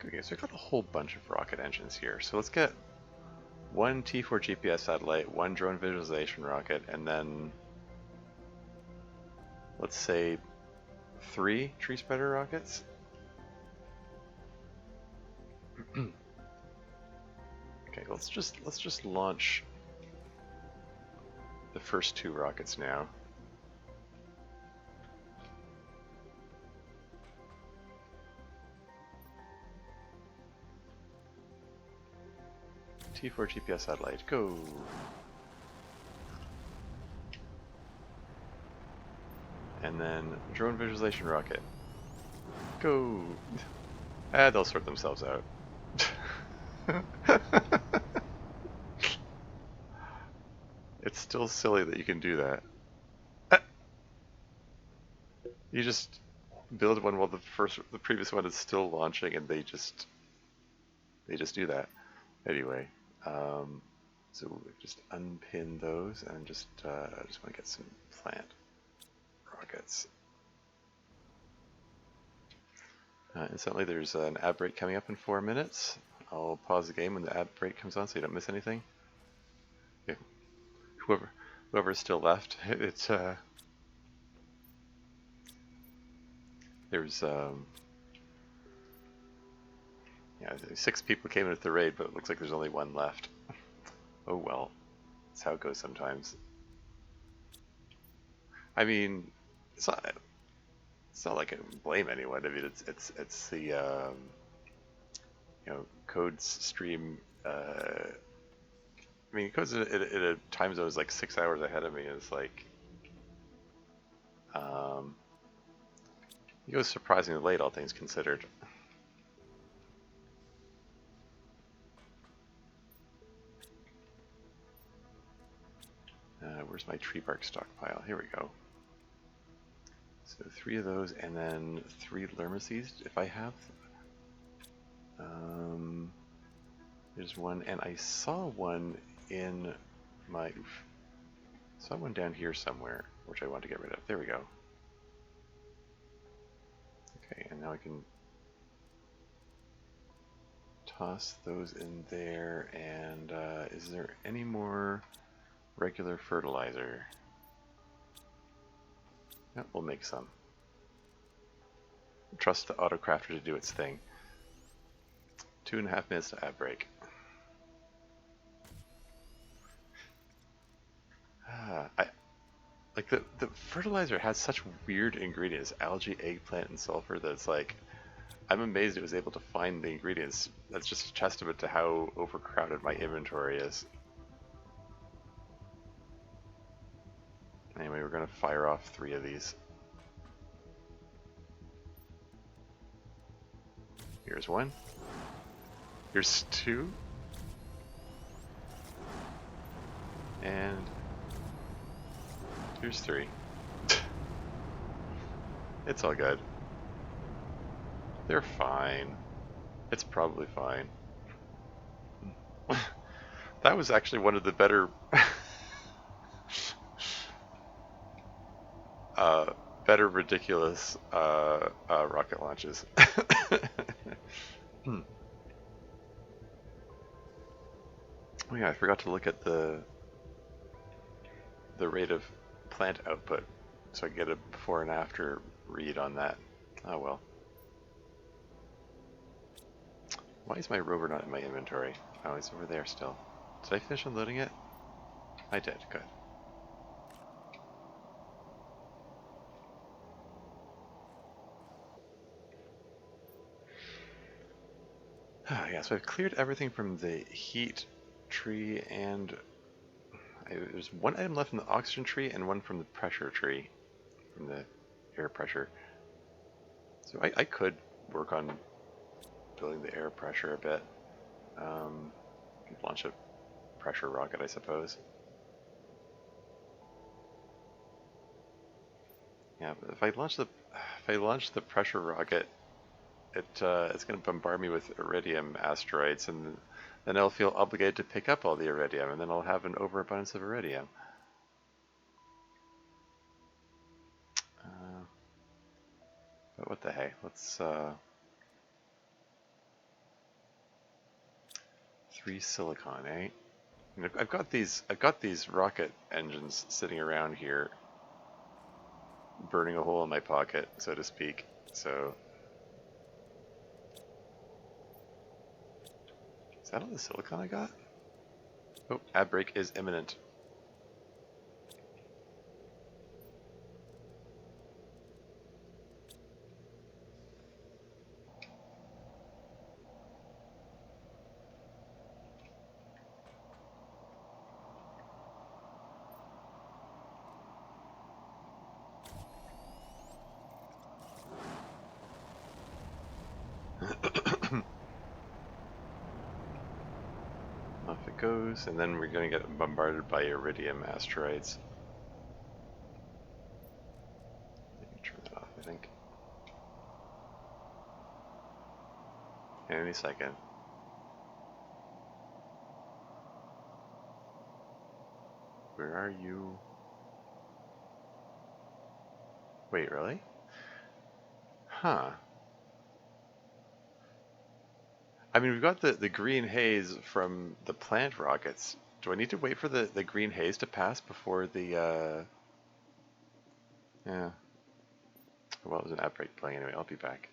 Speaker 1: Okay, so I got a whole bunch of rocket engines here. So let's get one T4 GPS satellite, one drone visualization rocket, and then let's say 3 tree spreader rockets. Okay, let's just launch the first 2 rockets now. T4 GPS satellite, go! And then drone visualization rocket, go! They'll sort themselves out. It's still silly that you can do that. You just build one while the previous one is still launching, and they just do that. Anyway, so just unpin those, and just want to get some plant rockets. Incidentally, there's an ad break coming up in 4 minutes. I'll pause the game when the ad break comes on, so you don't miss anything. Okay. Whoever's still left, it's there's yeah, 6 people came in at the raid, but it looks like there's only 1 left. Oh well, that's how it goes sometimes. I mean, it's not like I blame anyone. I mean, it's the you know, Code's stream. I mean, Code's in a time zone is like 6 hours ahead of me. It's like he goes surprisingly late, all things considered. Where's my tree bark stockpile? Here we go. So 3 of those, and then 3 Lermacies, if I have. There's 1, and I saw 1 in my. Saw 1 down here somewhere, which I want to get rid of. There we go. Okay, and now I can toss those in there. And is there any more regular fertilizer? Yep, we'll make some. Trust the autocrafter to do its thing. 2.5 minutes to ad break. Like the fertilizer has such weird ingredients, algae, eggplant, and sulfur, that it's like, I'm amazed it was able to find the ingredients. That's just a testament to how overcrowded my inventory is. Anyway, we're going to fire off 3 of these. Here's 1. Here's 2. And here's 3. It's all good. They're fine. It's probably fine. That was actually one of the better better ridiculous rocket launches. Oh yeah, I forgot to look at the rate of plant output, so I get a before and after read on that. Oh well. Why is my rover not in my inventory? Oh, it's over there still. Did I finish unloading it? I did, good. Yeah, so I've cleared everything from the heat tree, and there's 1 item left in the oxygen tree and 1 from the pressure tree, from the air pressure. So I could work on building the air pressure a bit. Launch a pressure rocket, I suppose. Yeah, but if I launch the if I launch the pressure rocket, it's going to bombard me with iridium asteroids, and then I'll feel obligated to pick up all the iridium, and then I'll have an overabundance of iridium. But what the hey? Let's 3 silicon, eh? And I've got these rocket engines sitting around here, burning a hole in my pocket, so to speak. So, is that all the silicon I got? Oh, ad break is imminent. Off it goes, and then we're gonna get bombarded by iridium asteroids. Turn that off, I think. Any second. Where are you? Wait, really? Huh. I mean, we've got the green haze from the plant rockets. Do I need to wait for the green haze to pass before the, yeah. Well, it was an outbreak playing anyway. I'll be back.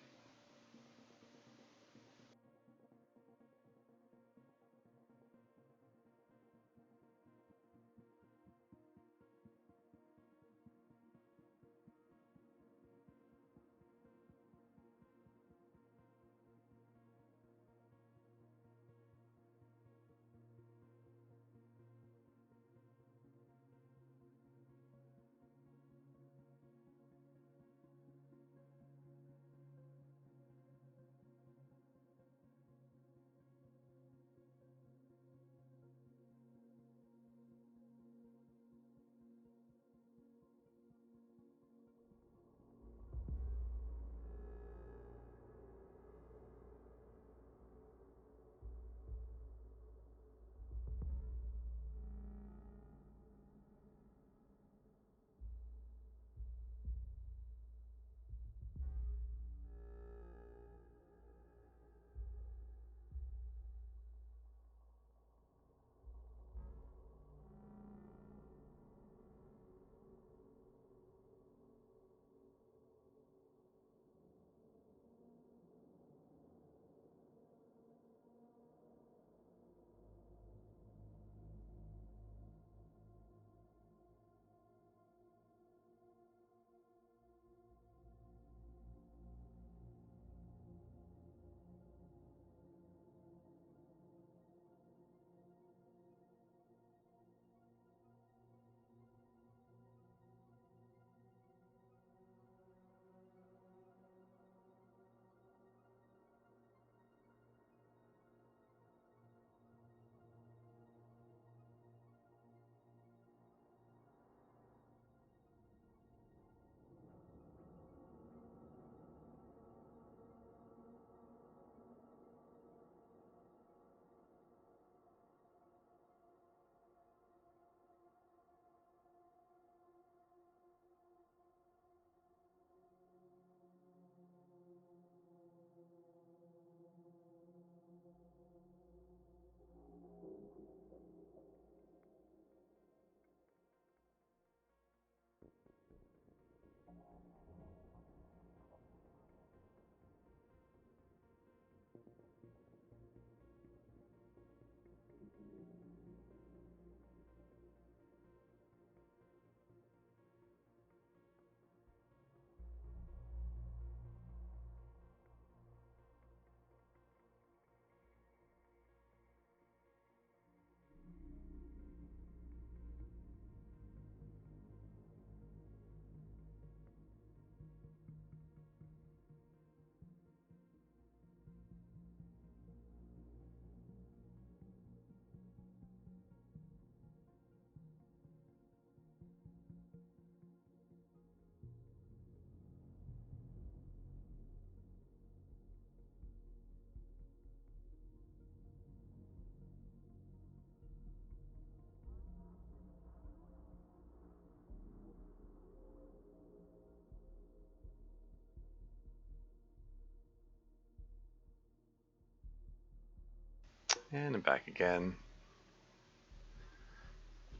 Speaker 1: And I'm back again.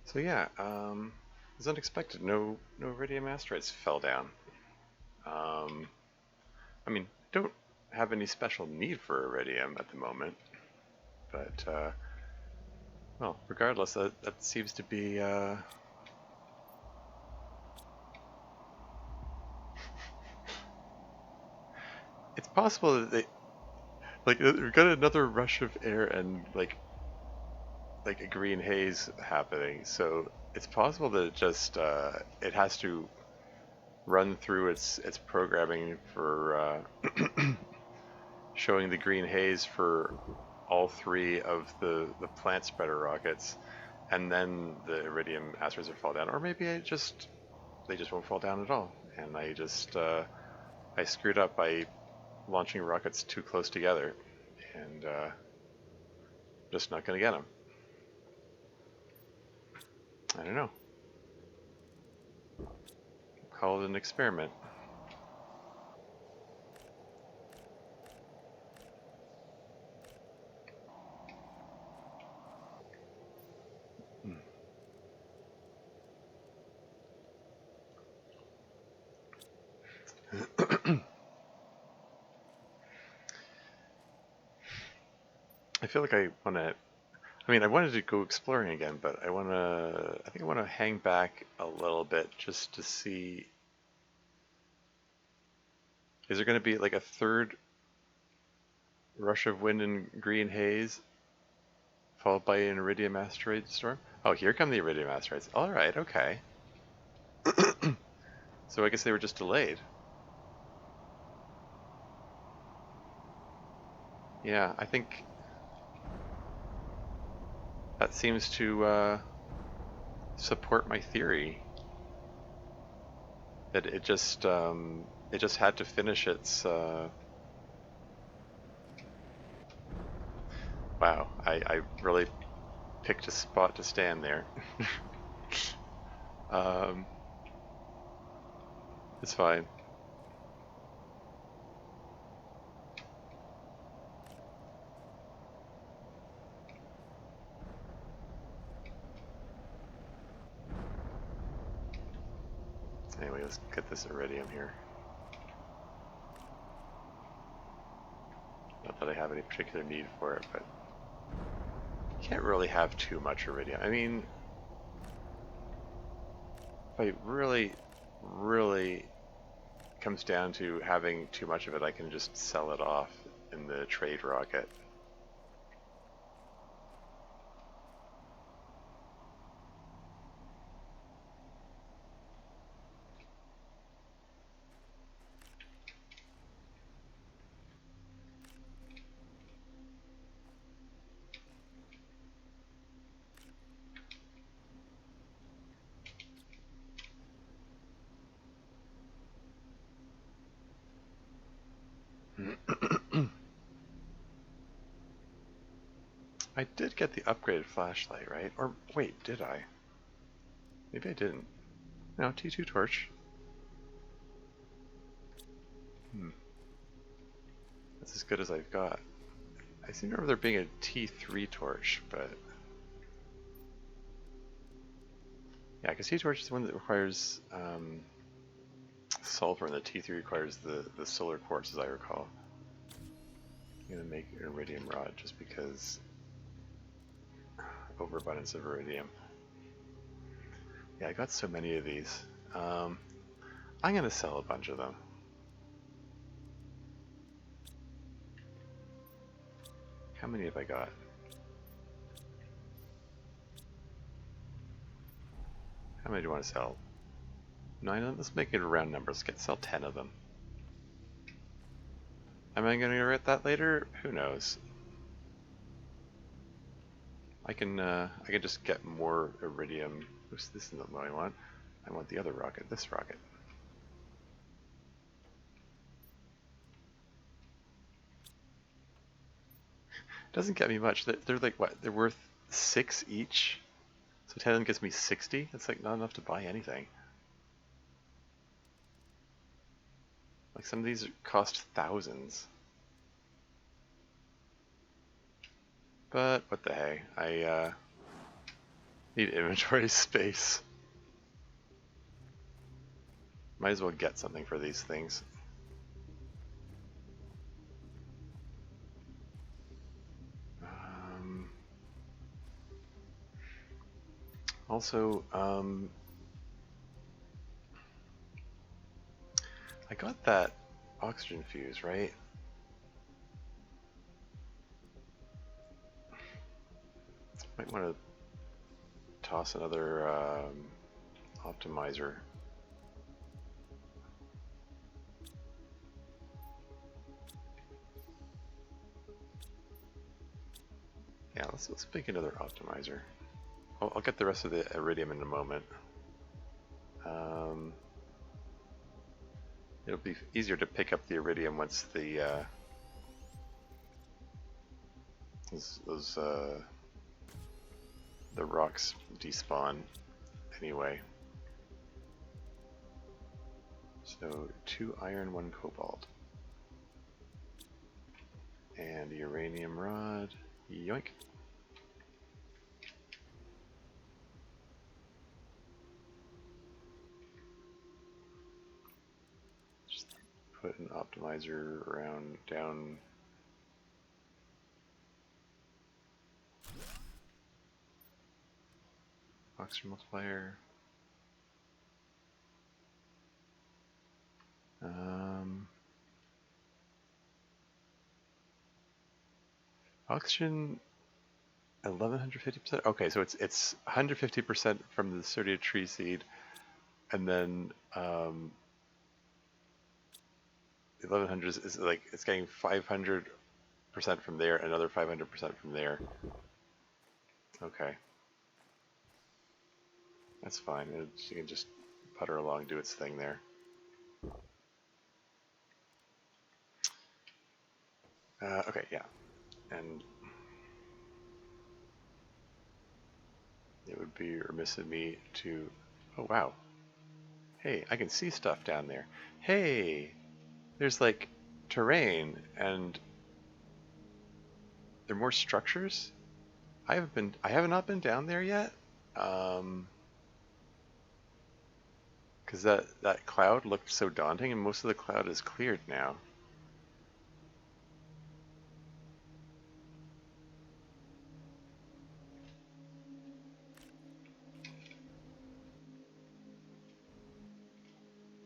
Speaker 1: So yeah, it was unexpected. No iridium asteroids fell down. I mean, don't have any special need for iridium at the moment, but well, regardless, that seems to be it's possible that they we got another rush of air and like a green haze happening. So it's possible that it just it has to run through its programming for showing the green haze for all three of the plant spreader rockets, and then the iridium asteroids will fall down. Or maybe they just won't fall down at all, and I screwed up by launching rockets too close together, and just not gonna get them. I don't know. Call it an experiment. I feel like I want to. I mean, I wanted to go exploring again, but I want to. I think I want to hang back a little bit just to see. Is there going to be like a third rush of wind and green haze, followed by an iridium asteroid storm? Oh, here come the iridium asteroids. All right, okay. So I guess they were just delayed. Yeah, I think that seems to support my theory that it just had to finish its. Wow, I really picked a spot to stand there. um, it's fine. Anyway, let's get this iridium here. Not that I have any particular need for it, but you can't really have too much iridium. I mean, if I really comes down to having too much of it, I can just sell it off in the trade rocket. I did get the upgraded flashlight, right? Or wait, did I? Maybe I didn't. No, T2 torch. That's as good as I've got. I seem to remember there being a T3 torch, but yeah, because T-torch is the one that requires sulfur, and the T3 requires the solar quartz, as I recall. I'm gonna make an iridium rod just because overabundance of iridium. Yeah, I got so many of these. I'm gonna sell a bunch of them. How many have I got? How many do you want to sell? 9 of them? Let's make it a round number. Let's sell 10 of them. Am I going to regret that later? Who knows? I can just get more iridium. Oops, this isn't what I want. I want the other rocket. This rocket. Doesn't get me much. They're like what? They're worth 6 each. So 10 of them gets me 60. That's like not enough to buy anything. Like some of these cost thousands. But what the hey, I need inventory space. Might as well get something for these things. Also, I got that oxygen fuse, right? Might want to toss another optimizer. Yeah, let's pick another optimizer. I'll get the rest of the iridium in a moment. It'll be easier to pick up the iridium once the the rocks despawn. Anyway, so 2 iron, 1 cobalt, and uranium rod. Yoink. Put an optimizer around down. Oxygen multiplier. Oxygen 1150%. Okay, so it's 150% from the Cerdia tree seed, and then 1100 is like it's getting 500% from there, another 500% from there. Okay, that's fine. She can just putter along, do its thing there. Okay, yeah, and it would be remiss of me to. Oh wow! Hey, I can see stuff down there. Hey, there's like terrain, and there are more structures. I have not been down there yet. Because that cloud looked so daunting, and most of the cloud is cleared now.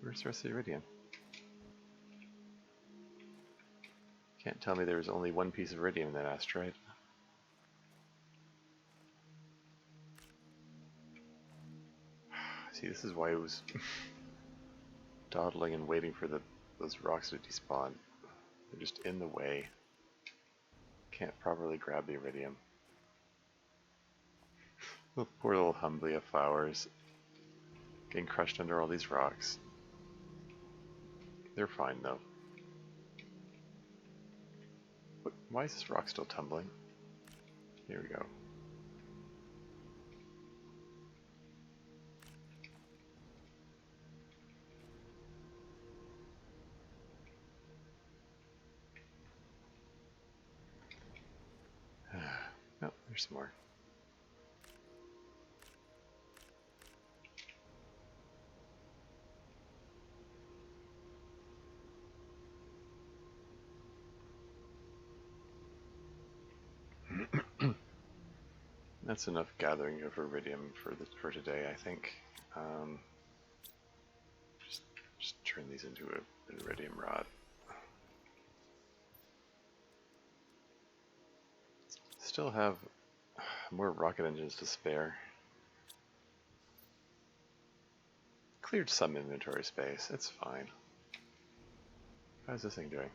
Speaker 1: Where's the rest of the iridium? Can't tell me there was only one piece of iridium in that asteroid. See, this is why it was dawdling and waiting for those rocks to despawn. They're just in the way. Can't properly grab the iridium. The poor little Humblia flowers getting crushed under all these rocks. They're fine though. What, why is this rock still tumbling? Here we go. Oh, there's some more. That's enough gathering of iridium for today, I think. Just turn these into an iridium rod. Still have more rocket engines to spare. Cleared some inventory space. It's fine. How's this thing doing?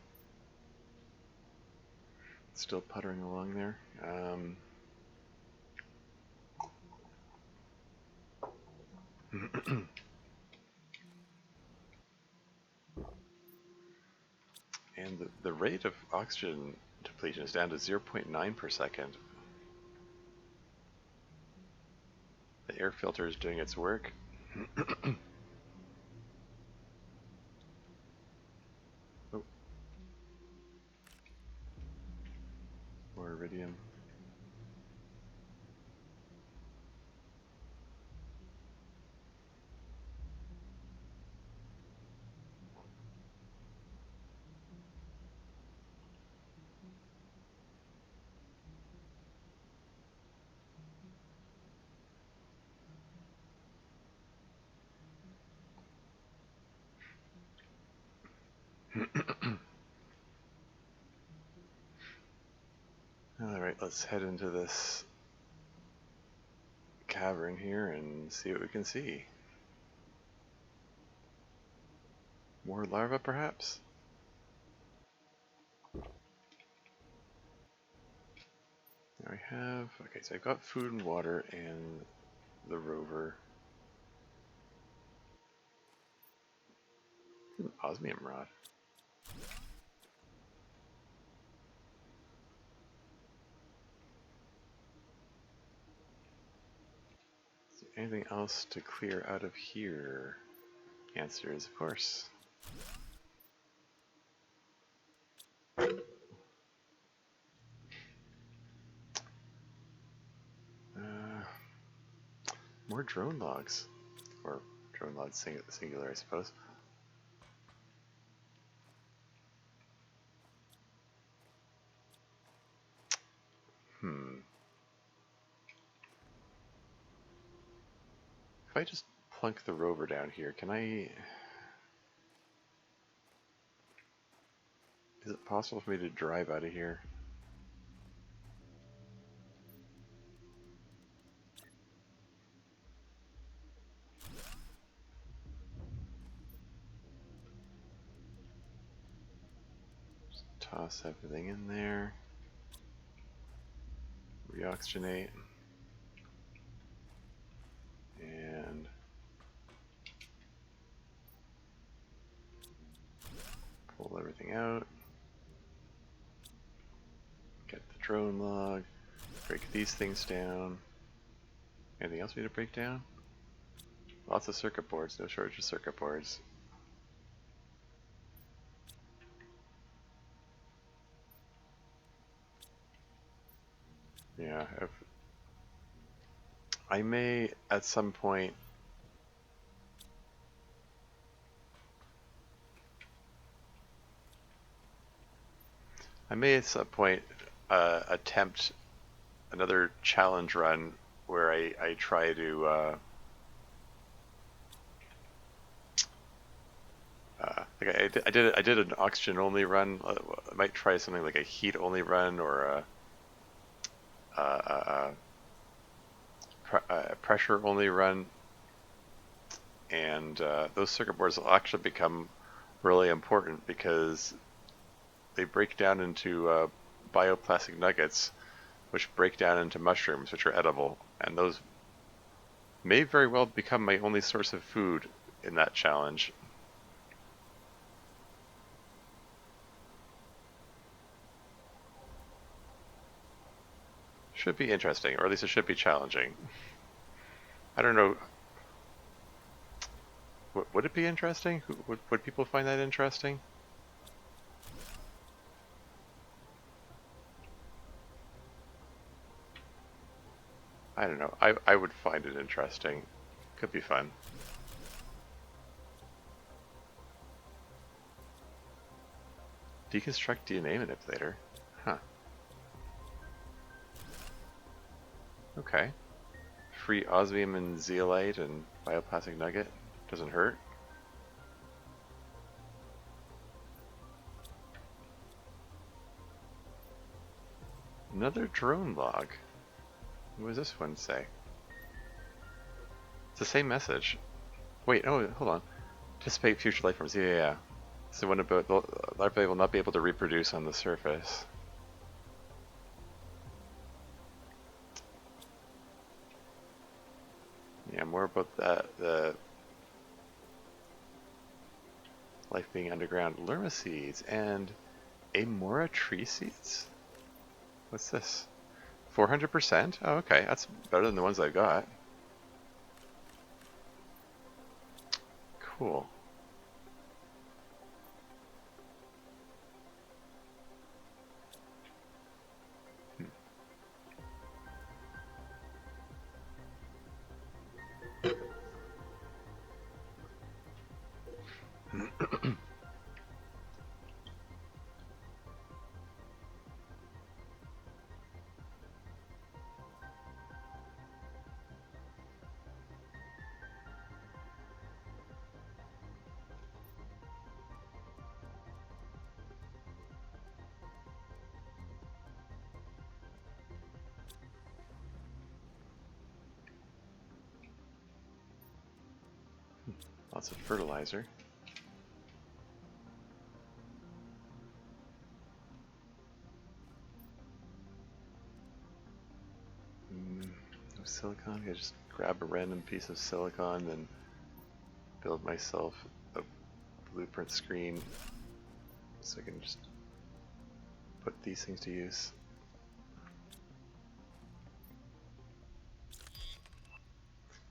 Speaker 1: Still puttering along there. And the rate of oxygen depletion is down to 0.9 per second. The air filter is doing its work. Oh. More iridium. Alright, let's head into this cavern here and see what we can see. More larvae, perhaps? Now we have... Okay, so I've got food and water and the rover. Osmium rod. Is there anything else to clear out of here? The answer is, of course. More drone logs. Or drone logs singular, I suppose. If I just plunk the rover down here, can I... Is it possible for me to drive out of here? Just toss everything in there. Reoxygenate. And... pull everything out. Get the drone log. Break these things down. Anything else we need to break down? Lots of circuit boards, no shortage of circuit boards. Yeah, I may at some point attempt another challenge run where I try to like I did an oxygen only run. I might try something like a heat only run or a pressure only run, and those circuit boards will actually become really important because they break down into bioplastic nuggets, which break down into mushrooms, which are edible, and those may very well become my only source of food in that challenge. Should be interesting, or at least it should be challenging. I don't know. Would it be interesting? Would people find that interesting? I don't know. I would find it interesting. Could be fun. Deconstruct DNA manipulator. Huh. Okay. Free osmium and zeolite and bioplastic nugget. Doesn't hurt. Another drone log. What does this one say? It's the same message. Wait, oh, hold on. Anticipate future life forms. Yeah. So one about the larvae will not be able to reproduce on the surface. Yeah, more about that. The life being underground. Lerma seeds and Amora tree seeds. What's this? 400%? Oh, okay. That's better than the ones I got. Cool. Lots of fertilizer. No silicon. I just grab a random piece of silicon and build myself a blueprint screen so I can just put these things to use.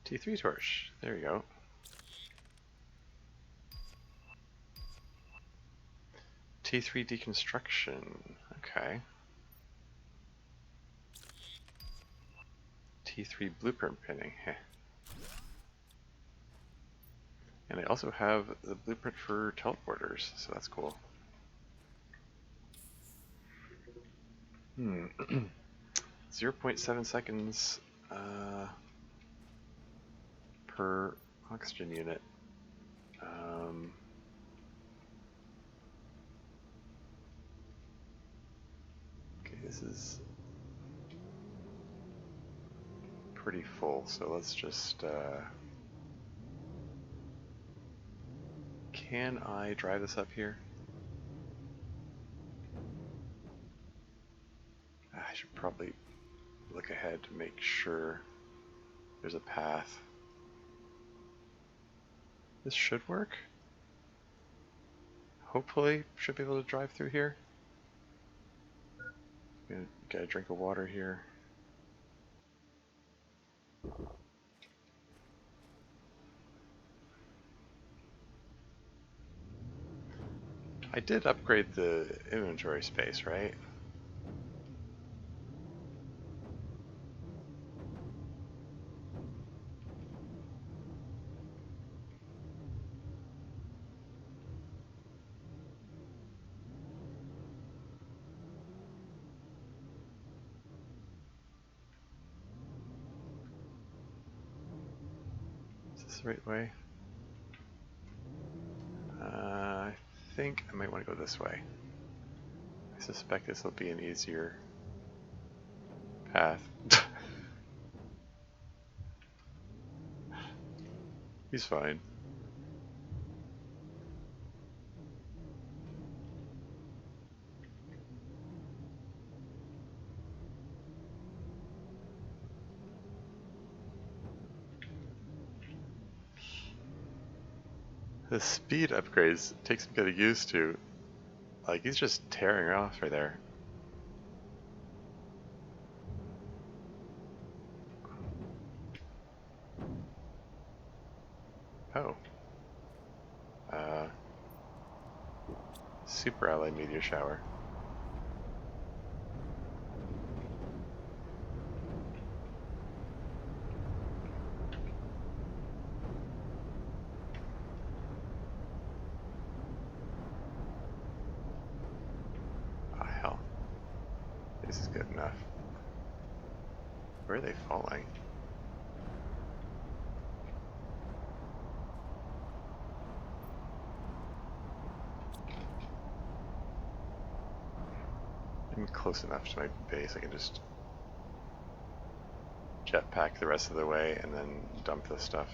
Speaker 1: T3 torch. There you go. T3 deconstruction. Okay. T3 blueprint pinning. Heh. And I also have the blueprint for teleporters, so that's cool. 0.7 seconds per oxygen unit. Okay, this is pretty full, so let's just can I drive this up here? I should probably look ahead to make sure there's a path. This should work. Hopefully, should be able to drive through here. Get a drink of water here. I did upgrade the inventory space, right? Is this the right way? I think I might want to go this way. I suspect this will be an easier path. He's fine. The speed upgrades take some getting used to. Like, he's just tearing off right there. Oh. Super ally meteor shower. Ah, hell. This is good enough. Where are they falling? I'm close enough to my base, I can just jetpack the rest of the way and then dump this stuff.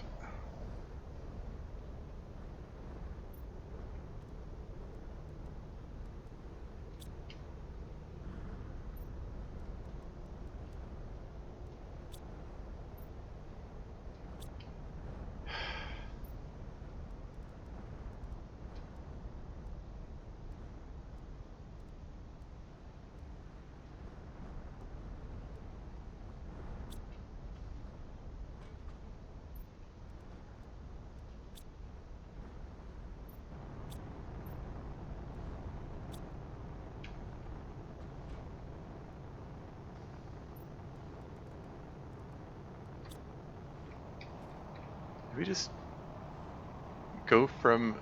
Speaker 1: Did we just go from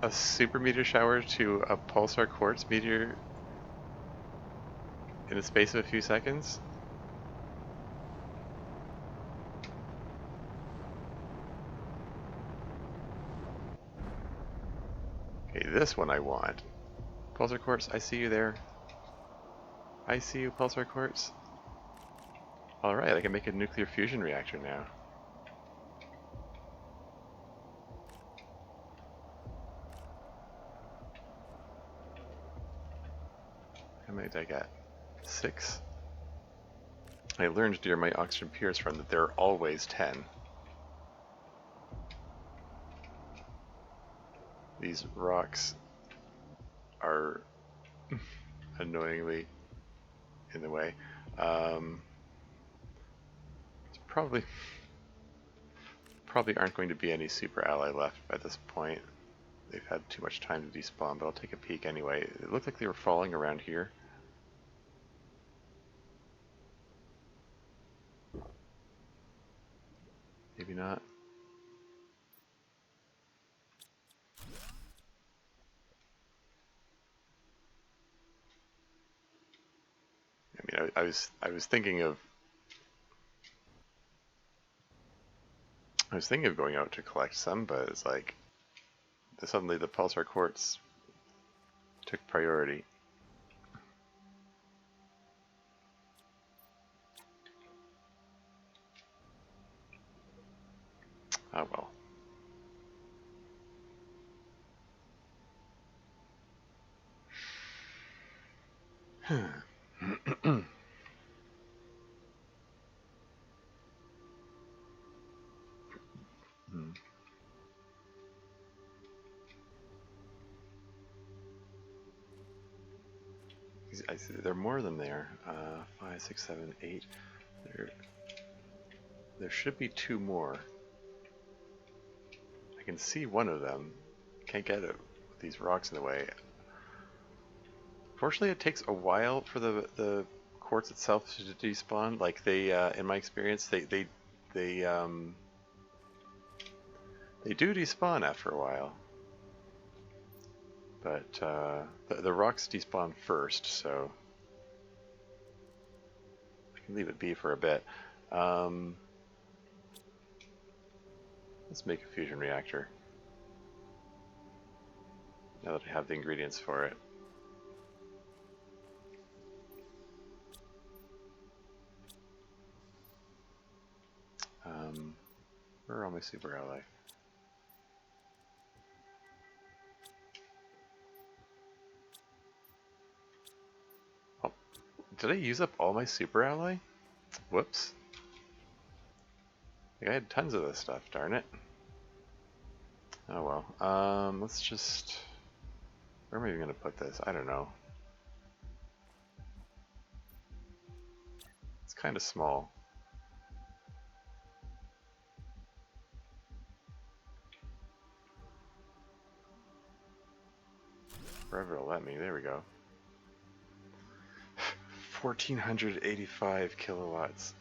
Speaker 1: a super meteor shower to a pulsar quartz meteor in the space of a few seconds? Okay, this one I want. Pulsar quartz, I see you there. I see you, pulsar quartz. Alright, I can make a nuclear fusion reactor now. How many did I get? 6? I learned during my Oxygen Pierce run that there are always 10. These rocks are annoyingly in the way. It's probably aren't going to be any super ally left by this point. They've had too much time to despawn, but I'll take a peek anyway. It looked like they were falling around here. Maybe not. I mean, I was thinking of going out to collect some, but it's like suddenly the pulsar quartz took priority. Oh well. I see there are more of them there. 5, 6, 7, 8. There should be 2 more. I can see one of them. Can't get it with these rocks in the way. Fortunately, it takes a while for the quartz itself to despawn. Like they, in my experience, they do despawn after a while. But the rocks despawn first, so I can leave it be for a bit. Let's make a fusion reactor. Now that I have the ingredients for it. Where are all my super ally? Oh, did I use up all my super ally? Whoops. Like I had tons of this stuff, darn it. Oh well. Let's just... Where am I even going to put this? I don't know. It's kind of small. Wherever it'll let me. There we go. 1485 kilowatts.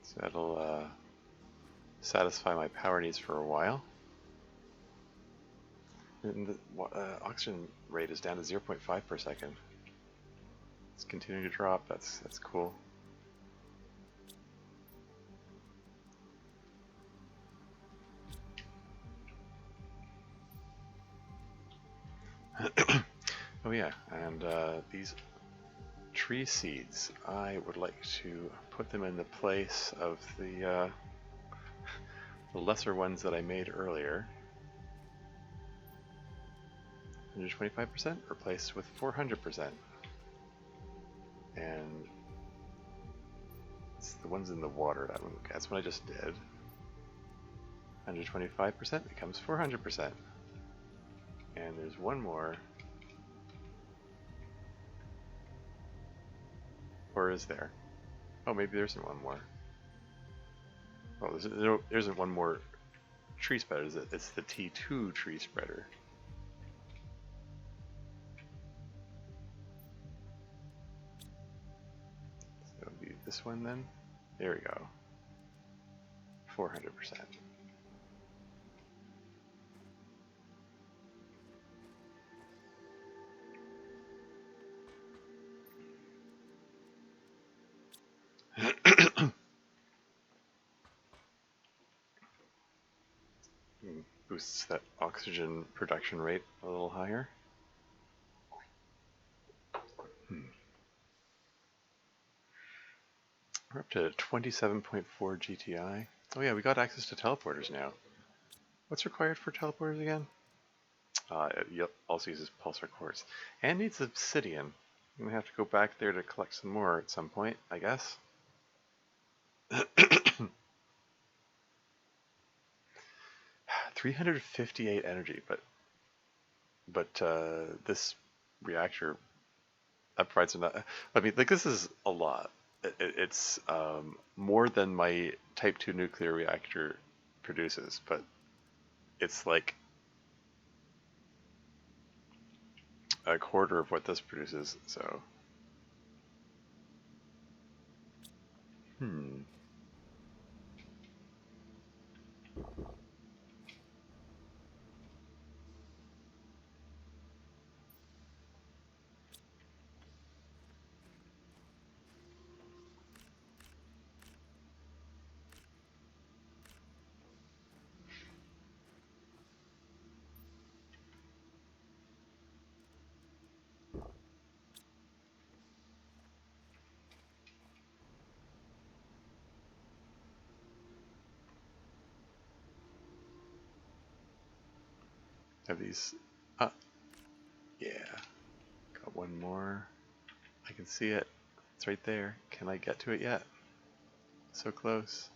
Speaker 1: So that'll satisfy my power needs for a while. And the oxygen rate is down to 0.5 per second. It's continuing to drop. That's cool. Oh yeah, and these tree seeds, I would like to put them in the place of the lesser ones that I made earlier. 125% replaced with 400%. And it's the ones in the water, that's what I just did. 125% becomes 400%. And there's one more. Or is there? Oh, maybe there isn't one more. Oh, there isn't one more tree spreader, is it? It's the T2 tree spreader. So it'll be this one then. There we go. 400%. Boosts that oxygen production rate a little higher. We're up to 27.4 GTI. Oh yeah, we got access to teleporters now. What's required for teleporters again? It also uses pulsar quartz. And needs obsidian. I'm gonna have to go back there to collect some more at some point, I guess. 358 energy, but this reactor that provides enough. I mean, like this is a lot. It's more than my Type 2 nuclear reactor produces, but it's like a quarter of what this produces. So, hmm. Have these? Uh, yeah. Got one more. I can see it. It's right there. Can I get to it yet? So close.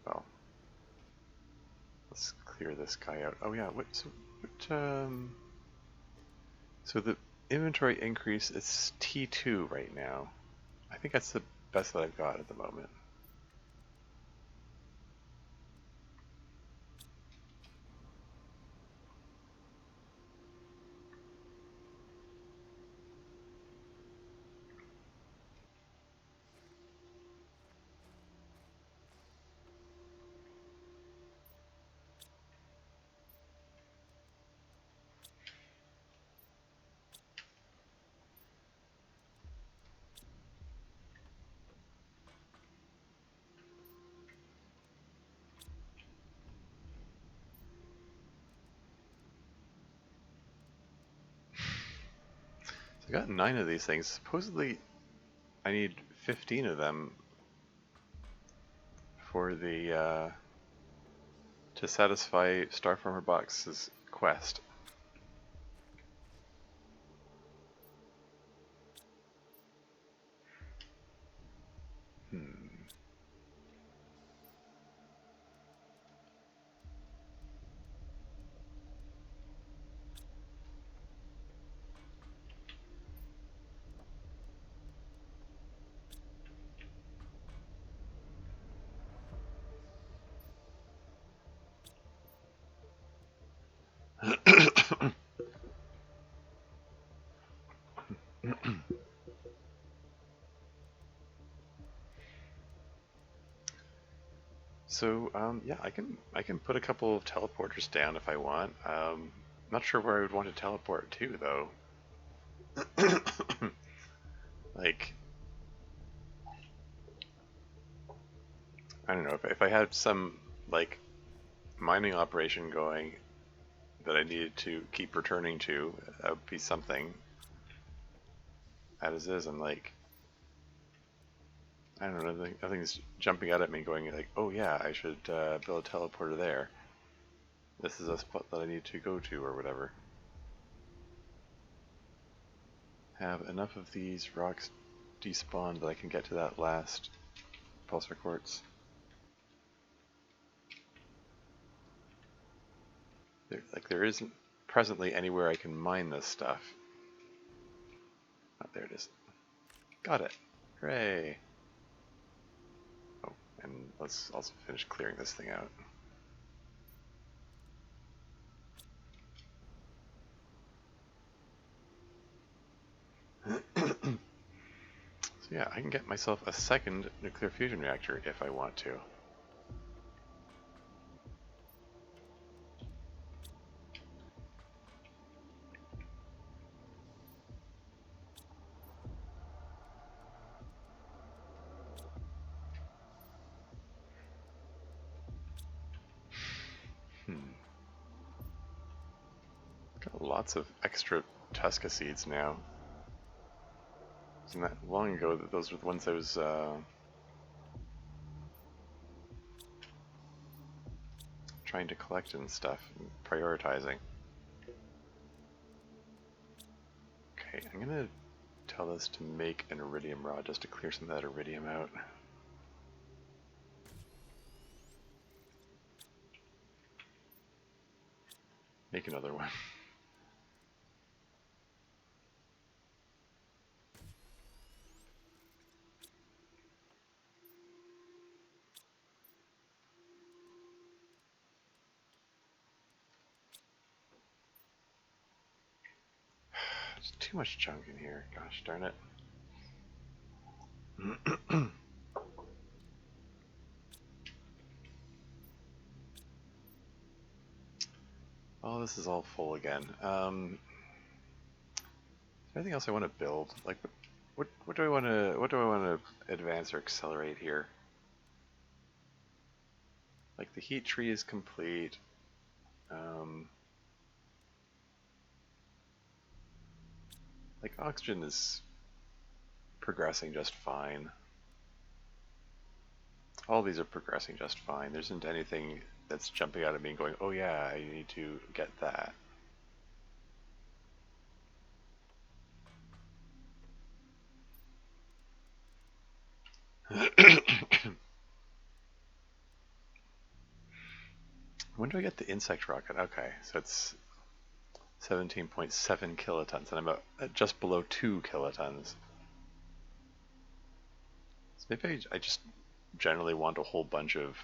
Speaker 1: Well, let's clear this guy out. Oh yeah. So the inventory increase is T2 right now. I think that's the best that I've got at the moment. So I got 9 of these things. Supposedly I need 15 of them for the to satisfy Starfarmer Box's quest. Hmm. So yeah, I can put a couple of teleporters down if I want. Not sure where I would want to teleport to though. Like I don't know if I had some like mining operation going that I needed to keep returning to, that would be something. As is, I'm like I don't know, nothing's jumping out at me going like, oh yeah, I should build a teleporter there. This is a spot that I need to go to or whatever. Have enough of these rocks despawned that I can get to that last pulsar quartz. There isn't presently anywhere I can mine this stuff. Oh, there it is. Got it. Hooray! Oh, and let's also finish clearing this thing out. So yeah, I can get myself a second nuclear fusion reactor if I want to. Hmm. Got lots of extra Tusca seeds now. Not long ago, that those were the ones I was trying to collect and stuff, and prioritizing. Okay, I'm gonna tell this to make an iridium rod just to clear some of that iridium out. Make another one. There's too much junk in here. Gosh darn it. Oh, this is all full again. Is there anything else I want to build? Like, what do I want to advance or accelerate here? Like the heat tree is complete. Like oxygen is progressing just fine. All these are progressing just fine. There isn't anything that's jumping out at me and going, oh yeah, I need to get that. When do I get the insect rocket? Okay, so it's 17.7 kilotons, and I'm at just below 2 kilotons. So maybe I just generally want a whole bunch of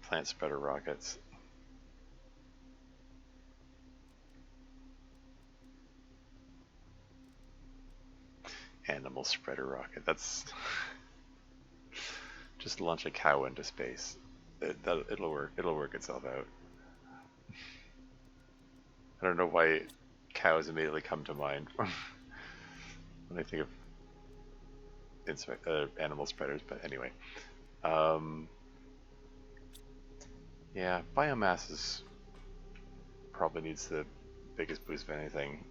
Speaker 1: plant spreader rockets. Animal spreader rocket. That's just launch a cow into space. It'll work. It'll work itself out. I don't know why cows immediately come to mind when I think of animal spreaders, but anyway. Yeah, biomass probably needs the biggest boost of anything.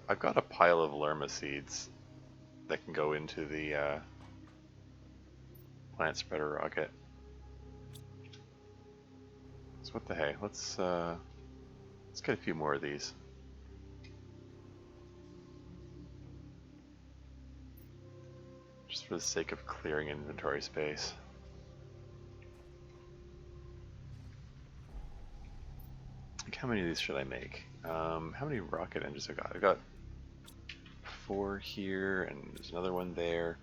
Speaker 1: I've got a pile of lerma seeds that can go into the plant spreader rocket. So what the hey? Let's get a few more of these. Just for the sake of clearing inventory space. Like how many of these should I make? How many rocket engines I got? I got 4 here, and there's another one there.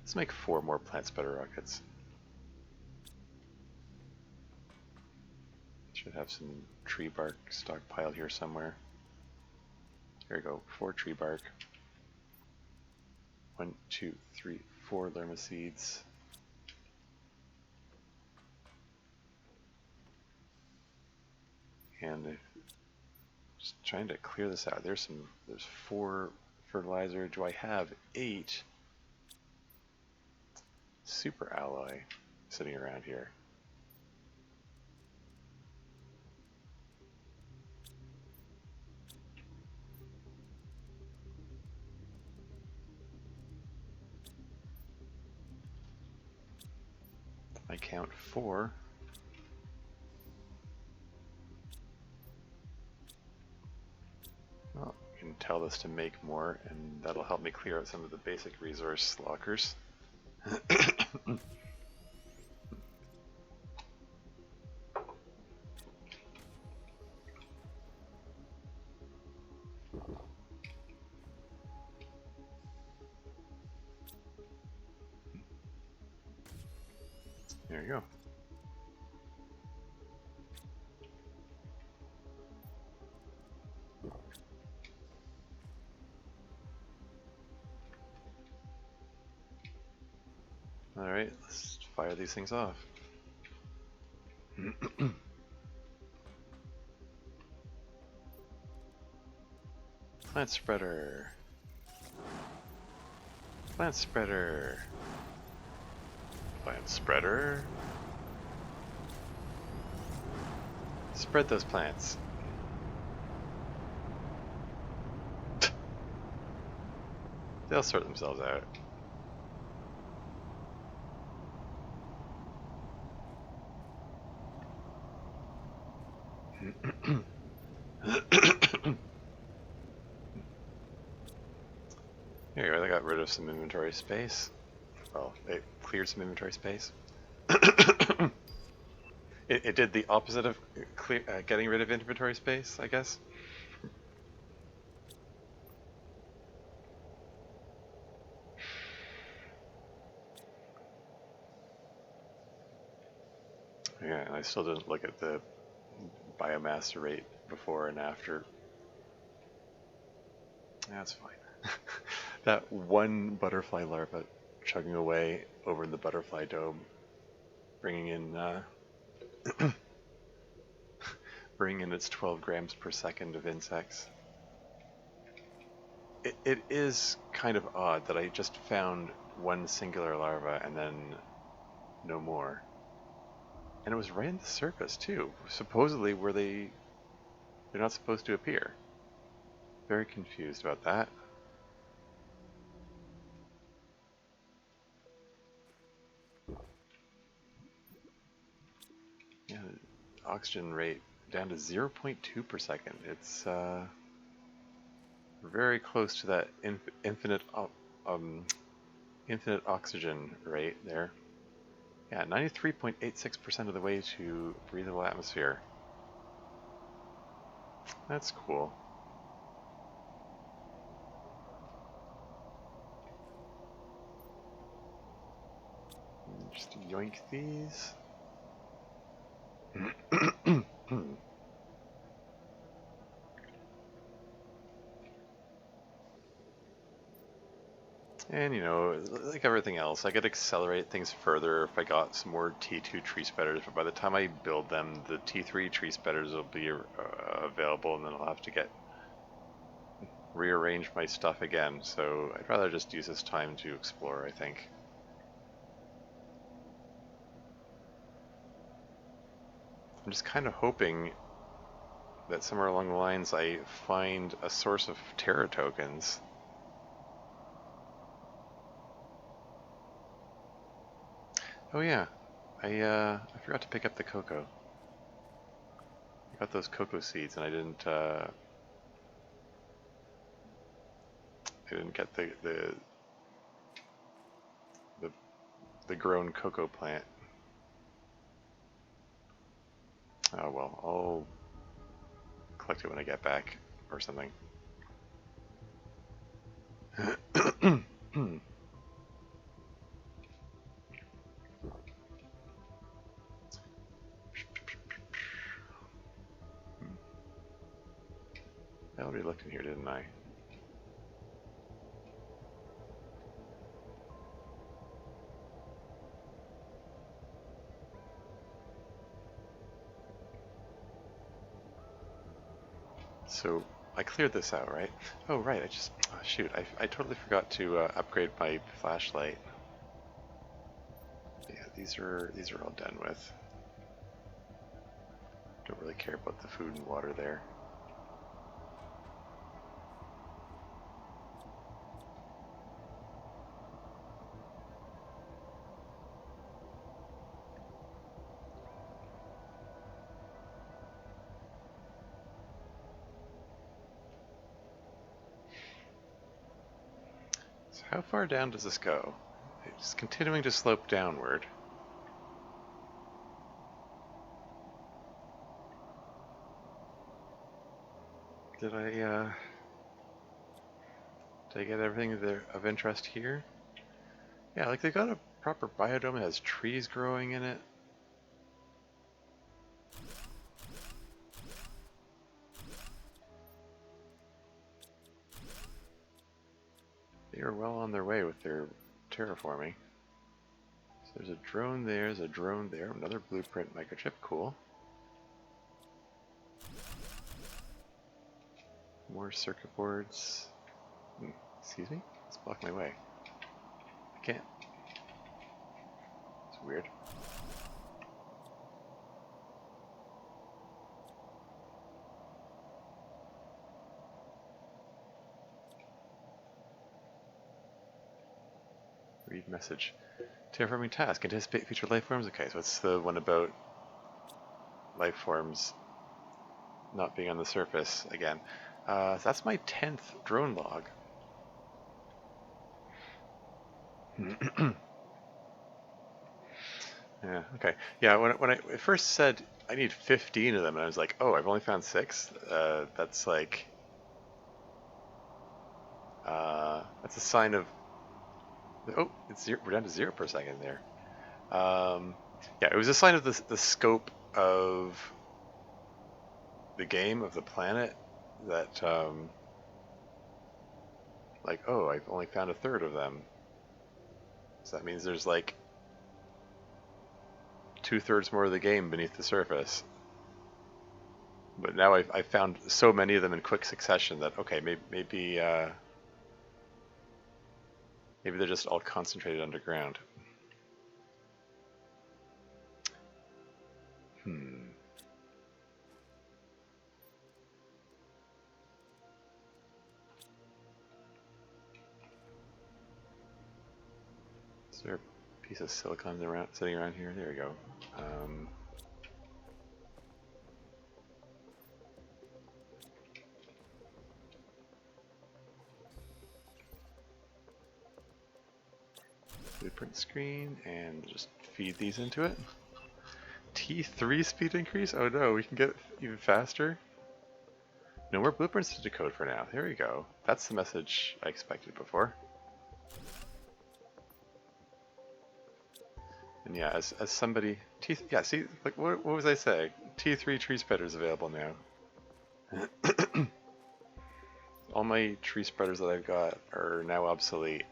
Speaker 1: Let's make 4 more plant spreader rockets. Should have some tree bark stockpiled here somewhere. Here we go, 4 tree bark. 1, 2, 3, 4 lerma seeds. And just trying to clear this out. There's 4 fertilizer. Do I have 8 super alloy sitting around here? I count 4. Well, you can tell this to make more, and that'll help me clear out some of the basic resource lockers. There you go. Alright, let's fire these things off. Plant spreader. Plant spreader. Plant spreader. Spread those plants. They'll sort themselves out. Here, I got rid of some inventory space. Well, it cleared some inventory space. It did the opposite of getting rid of inventory space, I guess. Yeah, and I still didn't look at the biomass rate before and after. That's fine. That one butterfly larva chugging away over in the butterfly dome, bringing in bringing in its 12 grams per second of insects. It is kind of odd that I just found one singular larva and then no more. And it was right in the surface too. Supposedly where they're not supposed to appear. Very confused about that. Yeah, oxygen rate down to 0.2 per second. It's very close to that infinite oxygen rate there. Yeah, 93.86% of the way to breathable atmosphere. That's cool. Just yoink these. And you know, like everything else, I could accelerate things further if I got some more T2 tree spreaders, but by the time I build them, the T3 tree spreaders will be available, and then I'll have to rearrange my stuff again, so I'd rather just use this time to explore, I think. I'm just kind of hoping that somewhere along the lines I find a source of Terra tokens. Oh yeah, I forgot to pick up the cocoa. I got those cocoa seeds and I didn't get the grown cocoa plant. Oh well, I'll collect it when I get back or something. I already looked in here, didn't I? So I cleared this out, right? Oh right, oh, shoot, I totally forgot to upgrade my flashlight. Yeah, these are all done with. Don't really care about the food and water there. So how far down does this go? It's continuing to slope downward. Did I get everything there of interest here? Yeah, like they got a proper biodome that has trees growing in it. They are well on their way with their terraforming. So there's a drone there's a drone there, another blueprint microchip, cool. More circuit boards. Excuse me? Let's block my way. I can't. It's weird. Message. Terraforming task. Anticipate future life forms. Okay, so it's the one about life forms not being on the surface again. So that's my 10th drone log. Yeah, okay. Yeah, when I first said I need 15 of them, and I was like, oh, I've only found 6. That's like, that's a sign of, oh, it's 0, we're down to 0 per second there. Yeah, it was a sign of the scope of the game, of the planet, that, like, oh, I've only found a third of them. So that means there's like 2/3 more of the game beneath the surface. But now I've found so many of them in quick succession that, okay, maybe they're just all concentrated underground. Is there a piece of silicon sitting around here? There we go. Blueprint screen, and just feed these into it. T3 speed increase? Oh no, we can get even faster? No more blueprints to decode for now. There we go. That's the message I expected before. And yeah, as somebody... yeah, see, like, what was I saying? T3 tree spreaders available now. All my tree spreaders that I've got are now obsolete.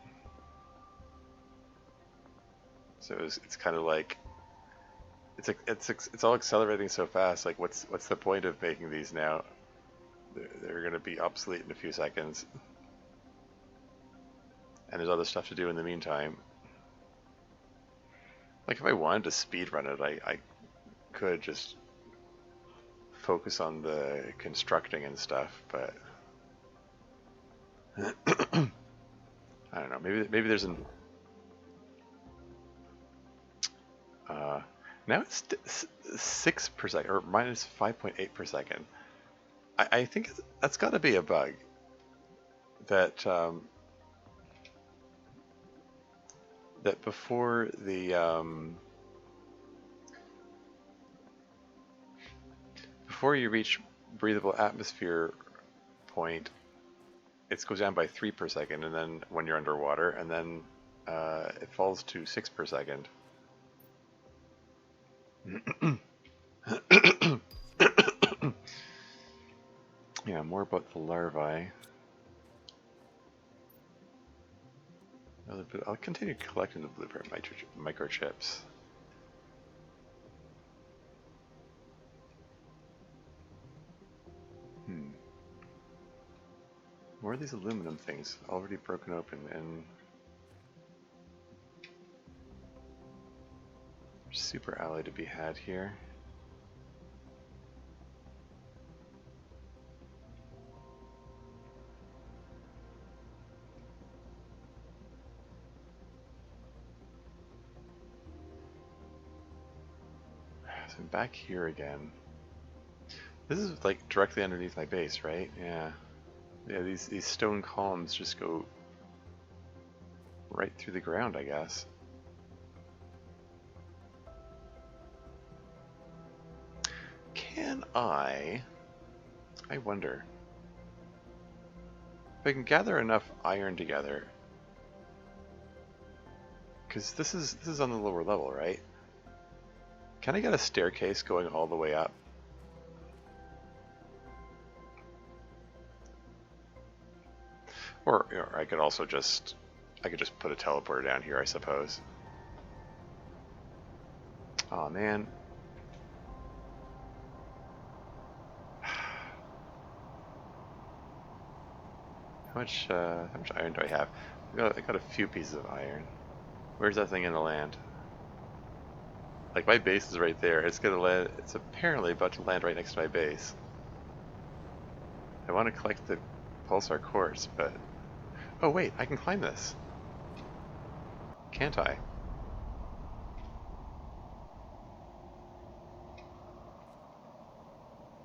Speaker 1: So it's kind of like... It's all accelerating so fast, like what's the point of making these now? They're going to be obsolete in a few seconds. And there's other stuff to do in the meantime. Like if I wanted to speedrun it, I could just focus on the constructing and stuff, but I don't know. Maybe there's an now it's 6 per second or minus 5.8 per second. I think that's got to be a bug that that before you reach breathable atmosphere point, it goes down by 3 per second, and then when you're underwater, and then it falls to 6 per second. Yeah, more about the larvae. I'll continue collecting the blueprint microchips. More of these aluminum things already broken open, and super alloy to be had here. So I'm back here again. This is like directly underneath my base, right? Yeah. Yeah, these stone columns just go right through the ground, I guess. Can I wonder if I can gather enough iron together, because this is on the lower level, right? Can I get a staircase going all the way up? Or I could also just put a teleporter down here, I suppose. Oh man. How much iron do I have? I got a few pieces of iron. Where's that thing gonna land? Like my base is right there. It's gonna land. It's apparently about to land right next to my base. I want to collect the pulsar quartz, but oh wait, I can climb this. can't I?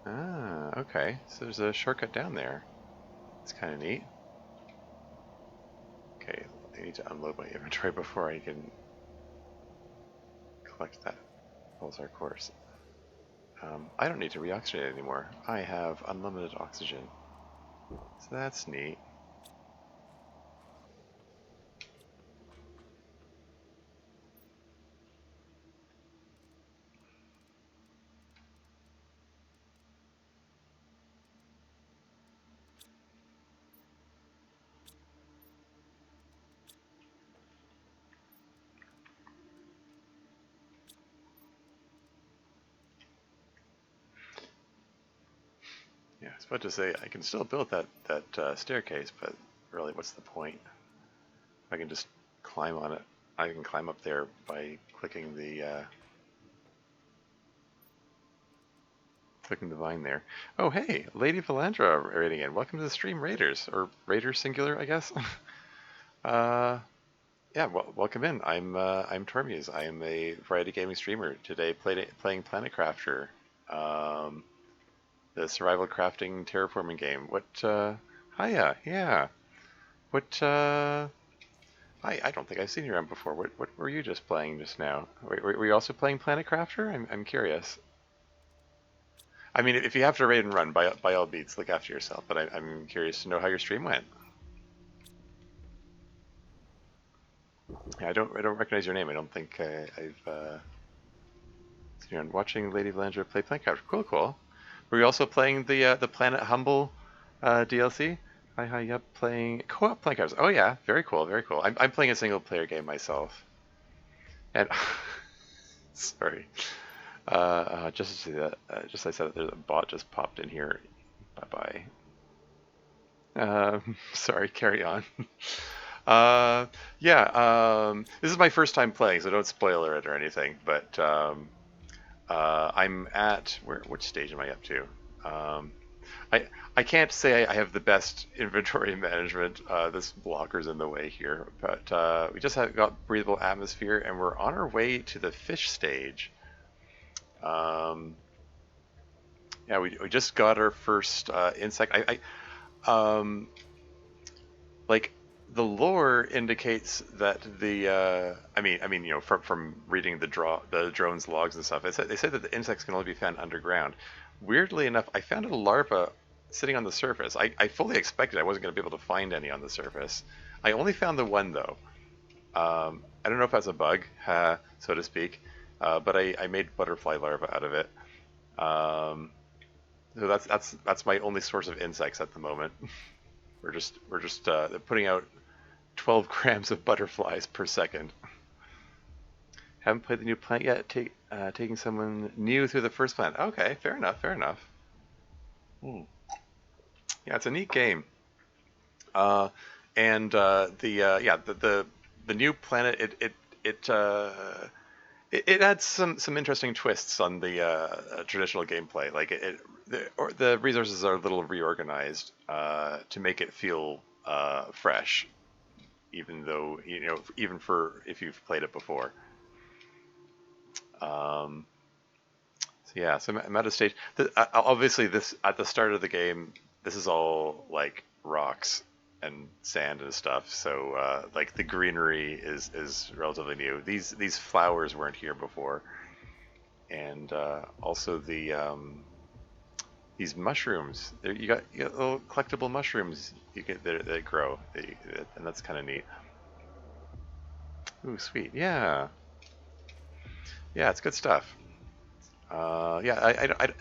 Speaker 1: Ah, okay. So there's a shortcut down there. It's kind of neat. Okay, I need to unload my inventory before I can collect that pulsar course. I don't need to reoxygenate anymore. I have unlimited oxygen. So that's neat. Yeah, I was about to say I can still build that staircase, but really, what's the point? I can just climb on it. I can climb up there by clicking the vine there. Oh, hey, Lady Valandra raiding in. Welcome to the stream, Raiders, or Raiders singular, I guess. uh, yeah, well, welcome in. I'm Tormuse. I am a variety gaming streamer. Today, playing Planet Crafter, the survival crafting terraforming game. What? Hiya, yeah. What? I don't think I've seen you around before. What were you just playing just now? Were you also playing Planet Crafter? I'm curious. I mean, if you have to raid and run, by all means, look after yourself. But I'm curious to know how your stream went. Yeah, I don't recognize your name. I don't think I've seen you around. Watching Lady Valandra play Planet Crafter. Cool, cool. Were you also playing the Planet Humble DLC? Hi, yep, playing co-op Planet Crafter. Oh yeah, very cool, very cool. I'm playing a single player game myself. And sorry. Just to see that, just as I said that, there's a bot just popped in here. Bye bye. Sorry, carry on. Yeah, this is my first time playing, so don't spoiler it or anything. But I'm at which stage am I up to? I I can't say I have the best inventory management. This blocker's in the way here, but we just got breathable atmosphere, and we're on our way to the fish stage. Um, yeah, we just got our first insect. Like the lore indicates that I mean, from reading the drone's logs and stuff, they said that the insects can only be found underground. Weirdly enough, I found a larva sitting on the surface. I fully expected I wasn't going to be able to find any on the surface. I only found the one though. I don't know if that's a bug, so to speak, but I made butterfly larva out of it. Um, so that's my only source of insects at the moment. We're just putting out 12 grams of butterflies per second. Haven't played the new plant yet. Taking someone new through the first plant. Okay, fair enough. Fair enough. Hmm. Yeah, it's a neat game. Uh, and the new planet it adds some interesting twists on the traditional gameplay. Like the resources are a little reorganized to make it feel fresh, even though even for if you've played it before. Um, so yeah, so I'm at a stage. Obviously, this at the start of the game, this is all like rocks and sand and stuff. So like the greenery is relatively new. These flowers weren't here before, and also these mushrooms. You got little collectible mushrooms you get that grow, and that's kind of neat. Ooh, sweet. Yeah, yeah, it's good stuff. Yeah,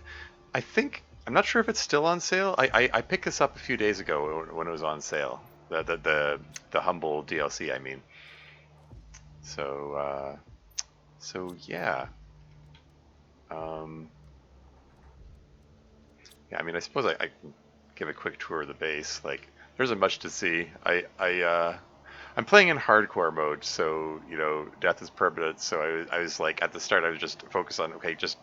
Speaker 1: I think I'm not sure if it's still on sale. I picked this up a few days ago when it was on sale. The humble DLC, I mean. So yeah. Um, yeah, I mean, I suppose I can give a quick tour of the base. Like, there isn't much to see. I'm playing in hardcore mode, so death is permanent. So I was like at the start, I was just focused on okay, just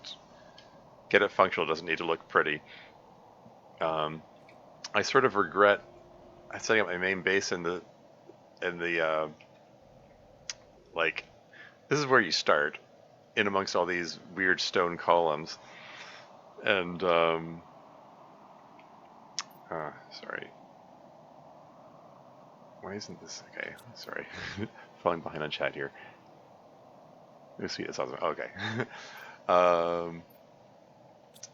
Speaker 1: get it functional. It doesn't need to look pretty. Um, I sort of regret setting up my main base in the Like, this is where you start, in amongst all these weird stone columns. And, sorry. Why isn't this, okay, sorry. Falling behind on chat here. Oh, sweet, that's awesome. Okay.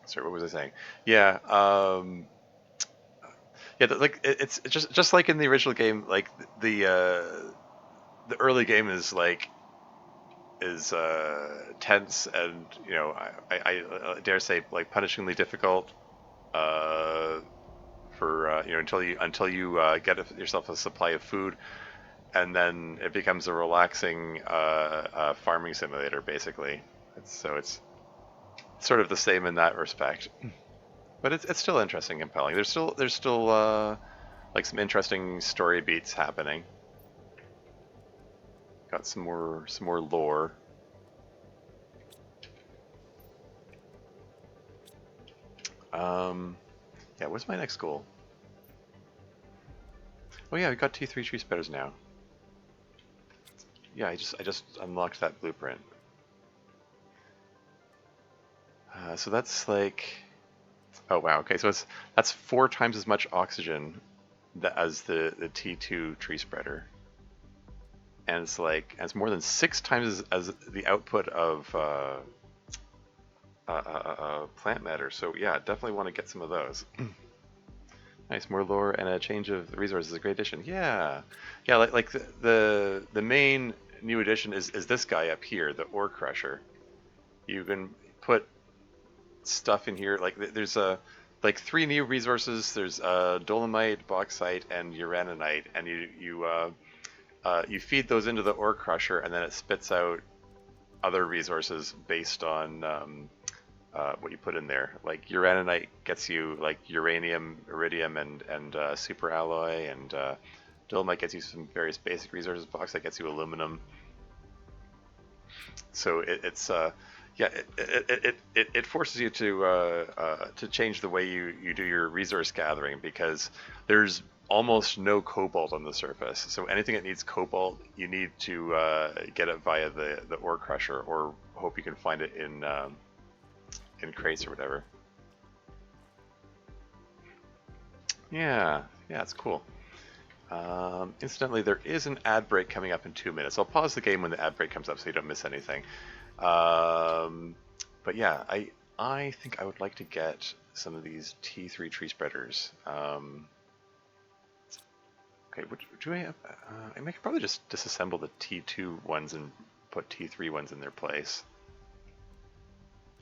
Speaker 1: Sorry, what was I saying? Yeah, yeah, like it's just like in the original game, like the early game is like is tense and I dare say like punishingly difficult for until you get yourself a supply of food, and then it becomes a relaxing farming simulator basically. It's sort of the same in that respect, but it's still interesting and compelling. There's still like some interesting story beats happening. Got some more lore. Yeah, what's my next goal? Oh yeah, we got T3 tree spreaders now. Yeah, I just unlocked that blueprint. So that's like, oh wow, okay, so that's 4 times as much oxygen as the T2 tree spreader, and it's more than 6 times as the output of plant matter. So yeah, definitely want to get some of those. Nice, more lore and a change of resources is a great addition. Yeah, yeah, like the main new addition is this guy up here, the ore crusher. You can put stuff in here. Like there's like 3 new resources. There's dolomite, bauxite, and uraninite, and you feed those into the ore crusher, and then it spits out other resources based on what you put in there. Like uraninite gets you like uranium, iridium, and super alloy, and dolomite gets you some various basic resources. Bauxite gets you aluminum. So it's yeah, it forces you to change the way you do your resource gathering, because there's almost no cobalt on the surface. So anything that needs cobalt, you need to get it via the ore crusher, or hope you can find it in crates or whatever. Yeah, yeah, it's cool. Incidentally, there is an ad break coming up in 2 minutes. I'll pause the game when the ad break comes up so you don't miss anything. But yeah, I think I would like to get some of these T3 tree spreaders. Okay, what do I have? I could probably just disassemble the T2 ones and put T3 ones in their place.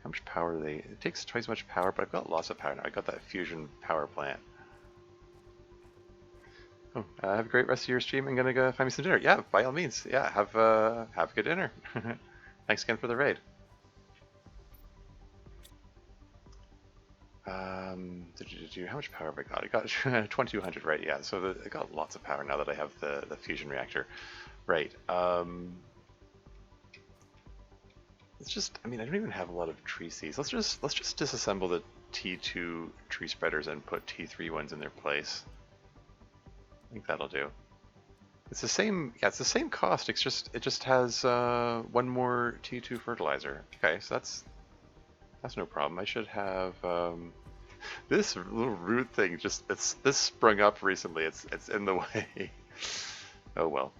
Speaker 1: How much power do they? It takes twice as much power, but I've got lots of power now. I got that fusion power plant. Oh, have a great rest of your stream. I'm gonna go find me some dinner. Yeah, by all means. Yeah, have a good dinner. Thanks again for the raid. How much power have I got? I got 2200, right? Yeah, so I got lots of power now that I have the fusion reactor. Right. Let's just. I mean, I don't even have a lot of tree seeds. Let's just disassemble the T2 tree spreaders and put T3 ones in their place. I think that'll do. It's the same. Yeah, it's the same cost. It just has one more T2 fertilizer. Okay, so that's no problem. I should have this little root thing. This sprung up recently. It's in the way. Oh well.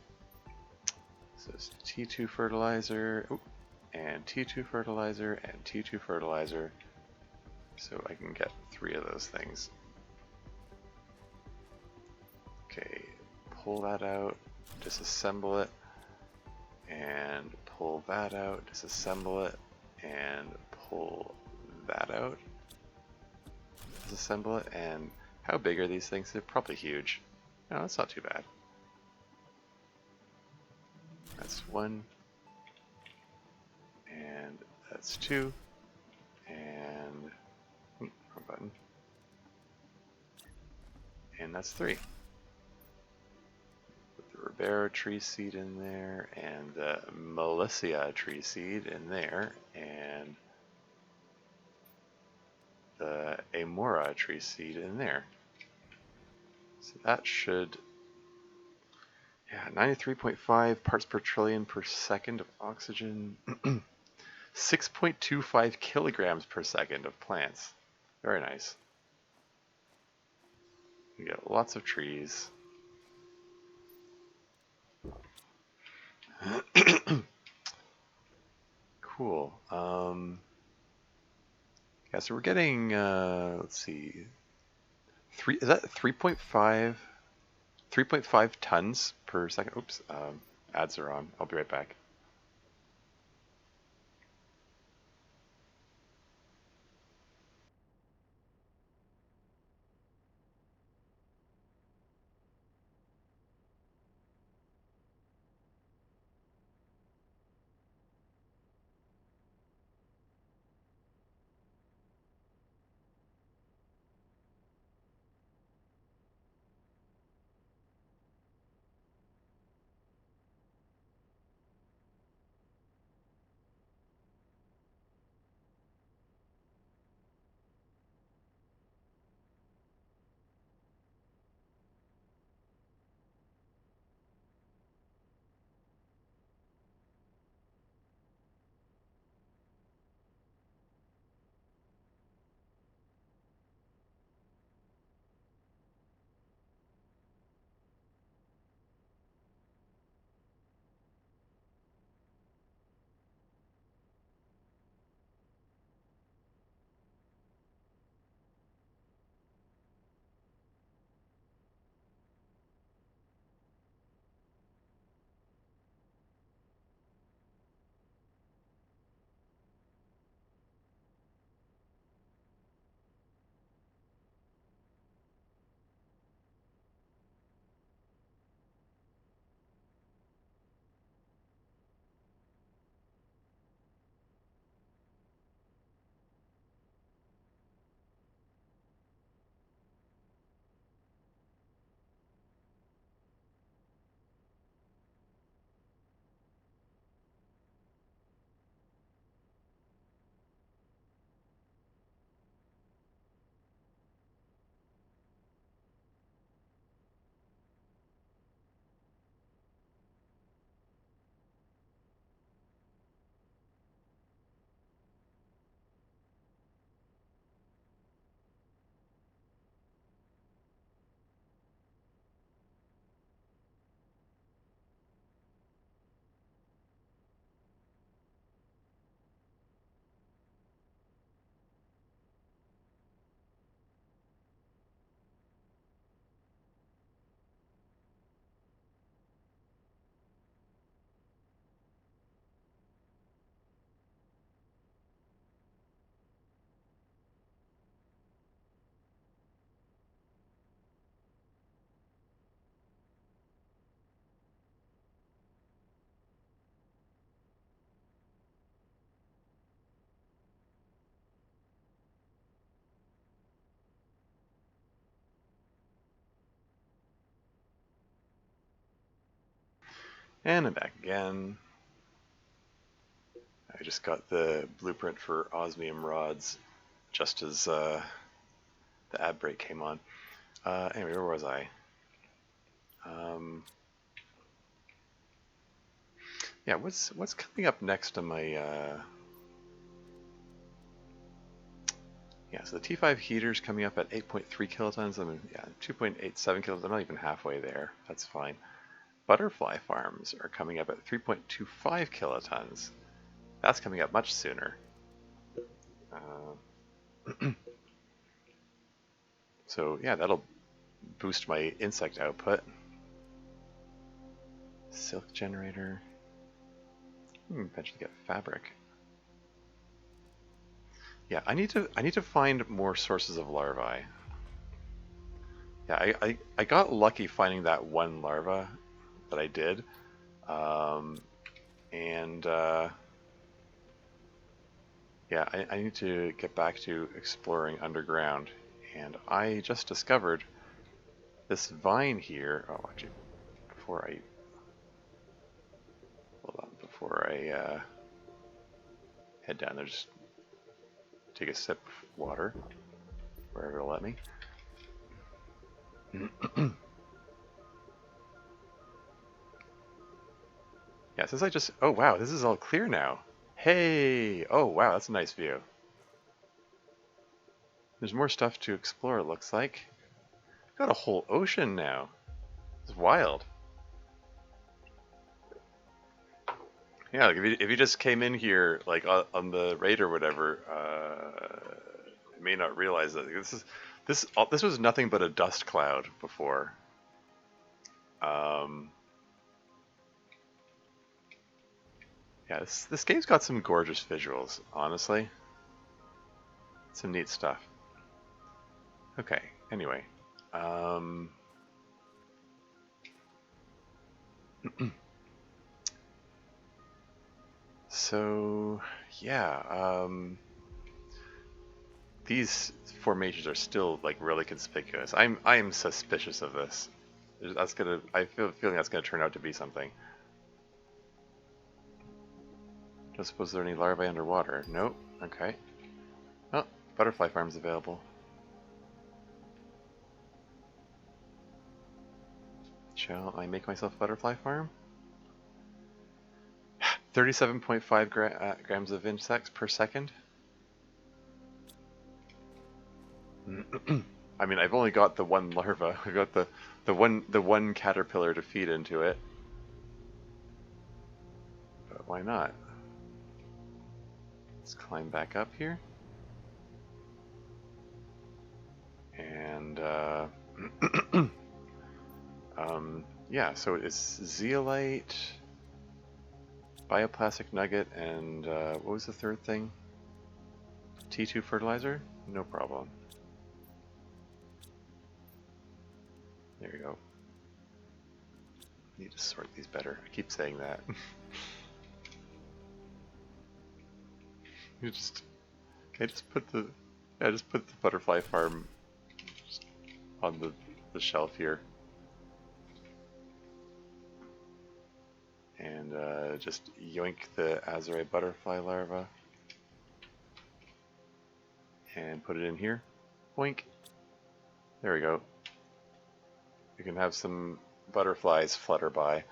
Speaker 1: So it's T2 fertilizer, and T2 fertilizer, and T2 fertilizer. So I can get 3 of those things. Okay, pull that out, disassemble it, and pull that out, disassemble it, and pull that out, disassemble it. And how big are these things? They're probably huge. No, that's not too bad. That's 1, and that's 2, and wrong button, and that's 3. Ribera tree seed in there, and the Melissa tree seed in there, and the Amora tree seed in there. So that should Yeah, 93.5 parts per trillion per second of oxygen. 6.25 kilograms per second of plants. Very nice. You get lots of trees. Cool. Yeah, so we're getting, let's see, is that 3.5 tons per second? Oops, ads are on. I'll be right back. And I'm back again. I just got the blueprint for osmium rods just as the ad break came on. Anyway, where was I? Yeah, what's coming up next on my yeah, so the T5 heater's coming up at 8.3 kilotons. I mean, yeah, 2.87 kilotons. I'm not even halfway there. That's fine. Butterfly farms are coming up at 3.25 kilotons. That's coming up much sooner. So yeah, that'll boost my insect output. Silk generator. Eventually get fabric. Yeah, I need to find more sources of larvae. Yeah, I got lucky finding that one larva that I did, and yeah, I need to get back to exploring underground. And I just discovered this vine here. Oh, actually, before I hold on, before I head down there, just take a sip of water wherever it'll let me. Yeah, since I just... Oh, wow, this is all clear now. Hey! Oh, wow, that's a nice view. There's more stuff to explore, it looks like. Got a whole ocean now. It's wild. Yeah, like if you just came in here, like on the raid or whatever, you may not realize that this was nothing but a dust cloud before. Um, yeah, this game's got some gorgeous visuals, honestly. Some neat stuff. Okay, anyway. So, yeah, these formations are still like really conspicuous. I am suspicious of this. I feel a feeling that's gonna turn out to be something. Don't suppose there are any larvae underwater. Nope. Okay. Oh, butterfly farm's available. Shall I make myself a butterfly farm? 37.5 grams of insects per second. I mean, I've only got the one larva. I've got the one caterpillar to feed into it. But why not? Let's climb back up here. And yeah, so it's zeolite, bioplastic nugget, and what was the third thing? T2 fertilizer? No problem. There we go. Need to sort these better. I keep saying that. Can I just put the butterfly farm on the shelf here. And just yoink the azurite butterfly larva and put it in here. Boink. There we go. You can have some butterflies flutter by.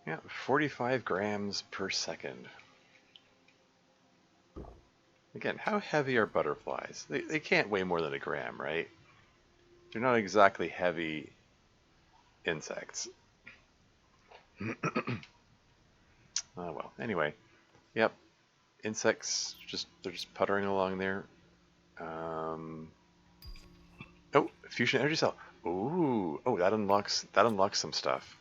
Speaker 1: Yeah, 45 grams per second. Again, how heavy are butterflies? They can't weigh more than a gram, right? They're not exactly heavy insects. Oh well, anyway. Yep. Insects, they're just puttering along there. Oh, fusion energy cell. Ooh, oh, that unlocks some stuff.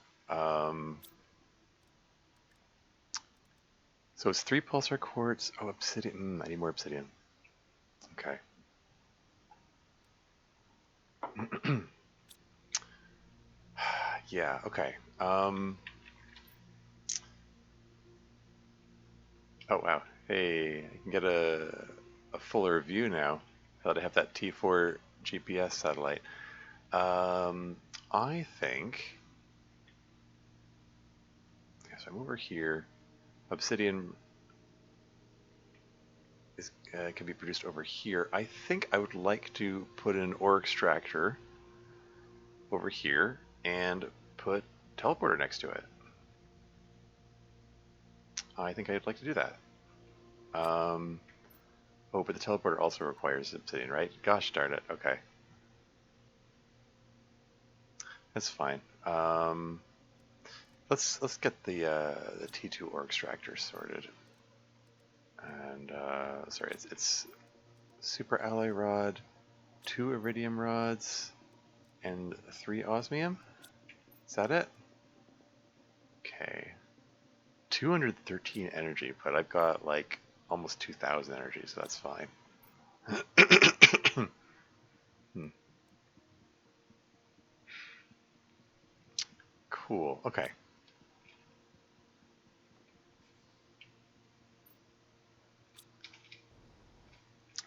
Speaker 1: So it's 3 pulsar quartz. Oh, obsidian. I need more obsidian. Okay. Yeah. Okay. Oh wow. Hey, I can get a fuller view now. Now that I have that T4 GPS satellite. I think. Yeah, so I'm over here. Obsidian can be produced over here. I think I would like to put an ore extractor over here and put teleporter next to it. I think I'd like to do that. Oh, but the teleporter also requires obsidian, right? Gosh darn it. Okay. That's fine. Let's get the T2 ore extractor sorted. And sorry, it's super alloy rod, 2 iridium rods, and 3 osmium. Is that it? Okay. 213 energy, but I've got like almost 2,000 energy, so that's fine. Cool. Okay.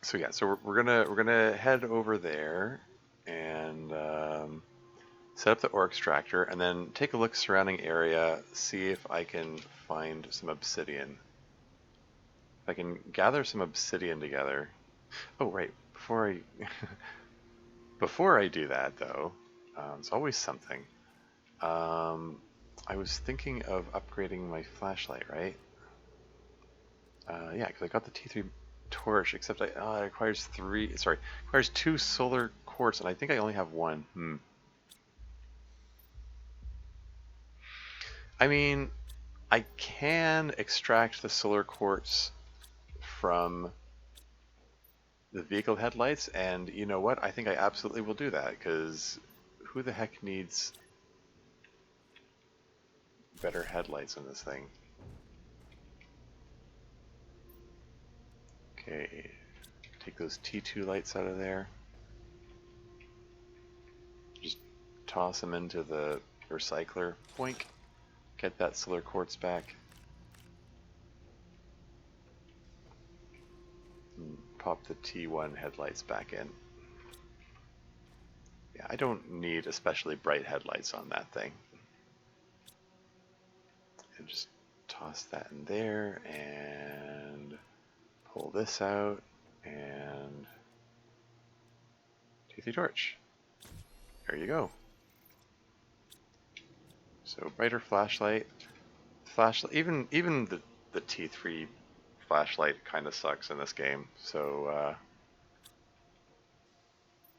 Speaker 1: So yeah, so we're gonna head over there and set up the ore extractor, and then take a look surrounding area, see if I can find some obsidian. If I can gather some obsidian together. Oh right, before I Before I do that, though, it's always something. I was thinking of upgrading my flashlight, right? Yeah, because I got the T3 torch, except it requires requires 2 solar quartz, and I think I only have 1. I mean, I can extract the solar quartz from the vehicle headlights, and you know what? I think I absolutely will do that, because who the heck needs better headlights in this thing? Okay, take those T2 lights out of there. Just toss them into the recycler. Boink. Get that solar quartz back. And pop the T1 headlights back in. Yeah, I don't need especially bright headlights on that thing. And just toss that in there and pull this out and T3 torch. There you go. So brighter flashlight. Even the T3 flashlight kind of sucks in this game. So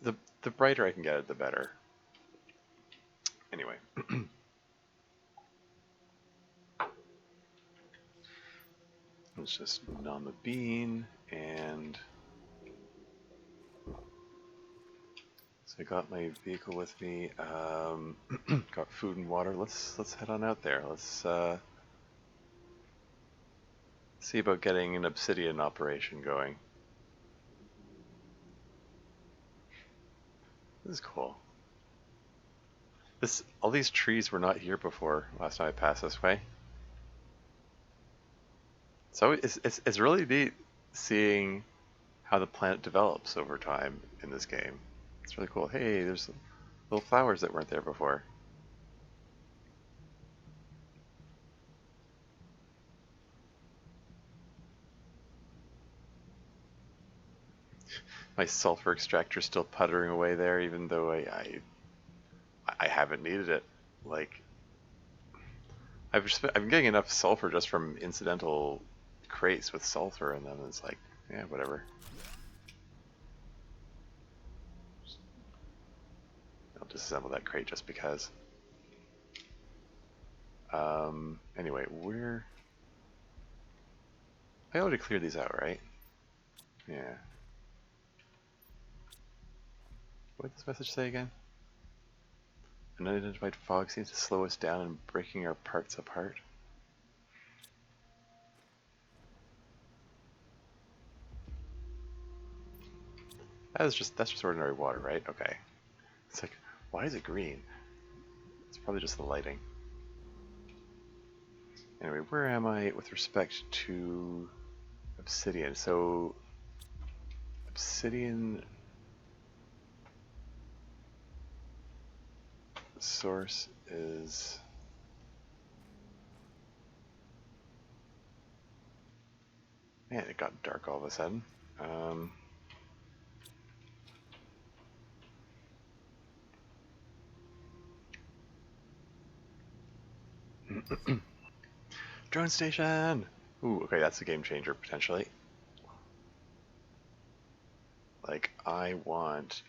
Speaker 1: the brighter I can get it, the better. Anyway. Let's just nom a bean, and so I got my vehicle with me. Got food and water. Let's head on out there. Let's see about getting an obsidian operation going. This is cool. All these trees were not here before last time I passed this way. So it's really neat seeing how the planet develops over time in this game. It's really cool. Hey, there's little flowers that weren't there before. My sulfur extractor still puttering away there, even though I haven't needed it. Like I've been getting enough sulfur just from incidental crates with sulfur, and then it's like, yeah, whatever. I'll disassemble that crate just because. Anyway, I already cleared these out, right? Yeah. What did this message say again? An unidentified fog seems to slow us down in breaking our parts apart. That's just ordinary water, right? Okay. It's like, why is it green? It's probably just the lighting. Anyway, where am I with respect to obsidian? So, obsidian source is... Man, it got dark all of a sudden. Drone station! Ooh, okay, that's a game changer, potentially. Like, I want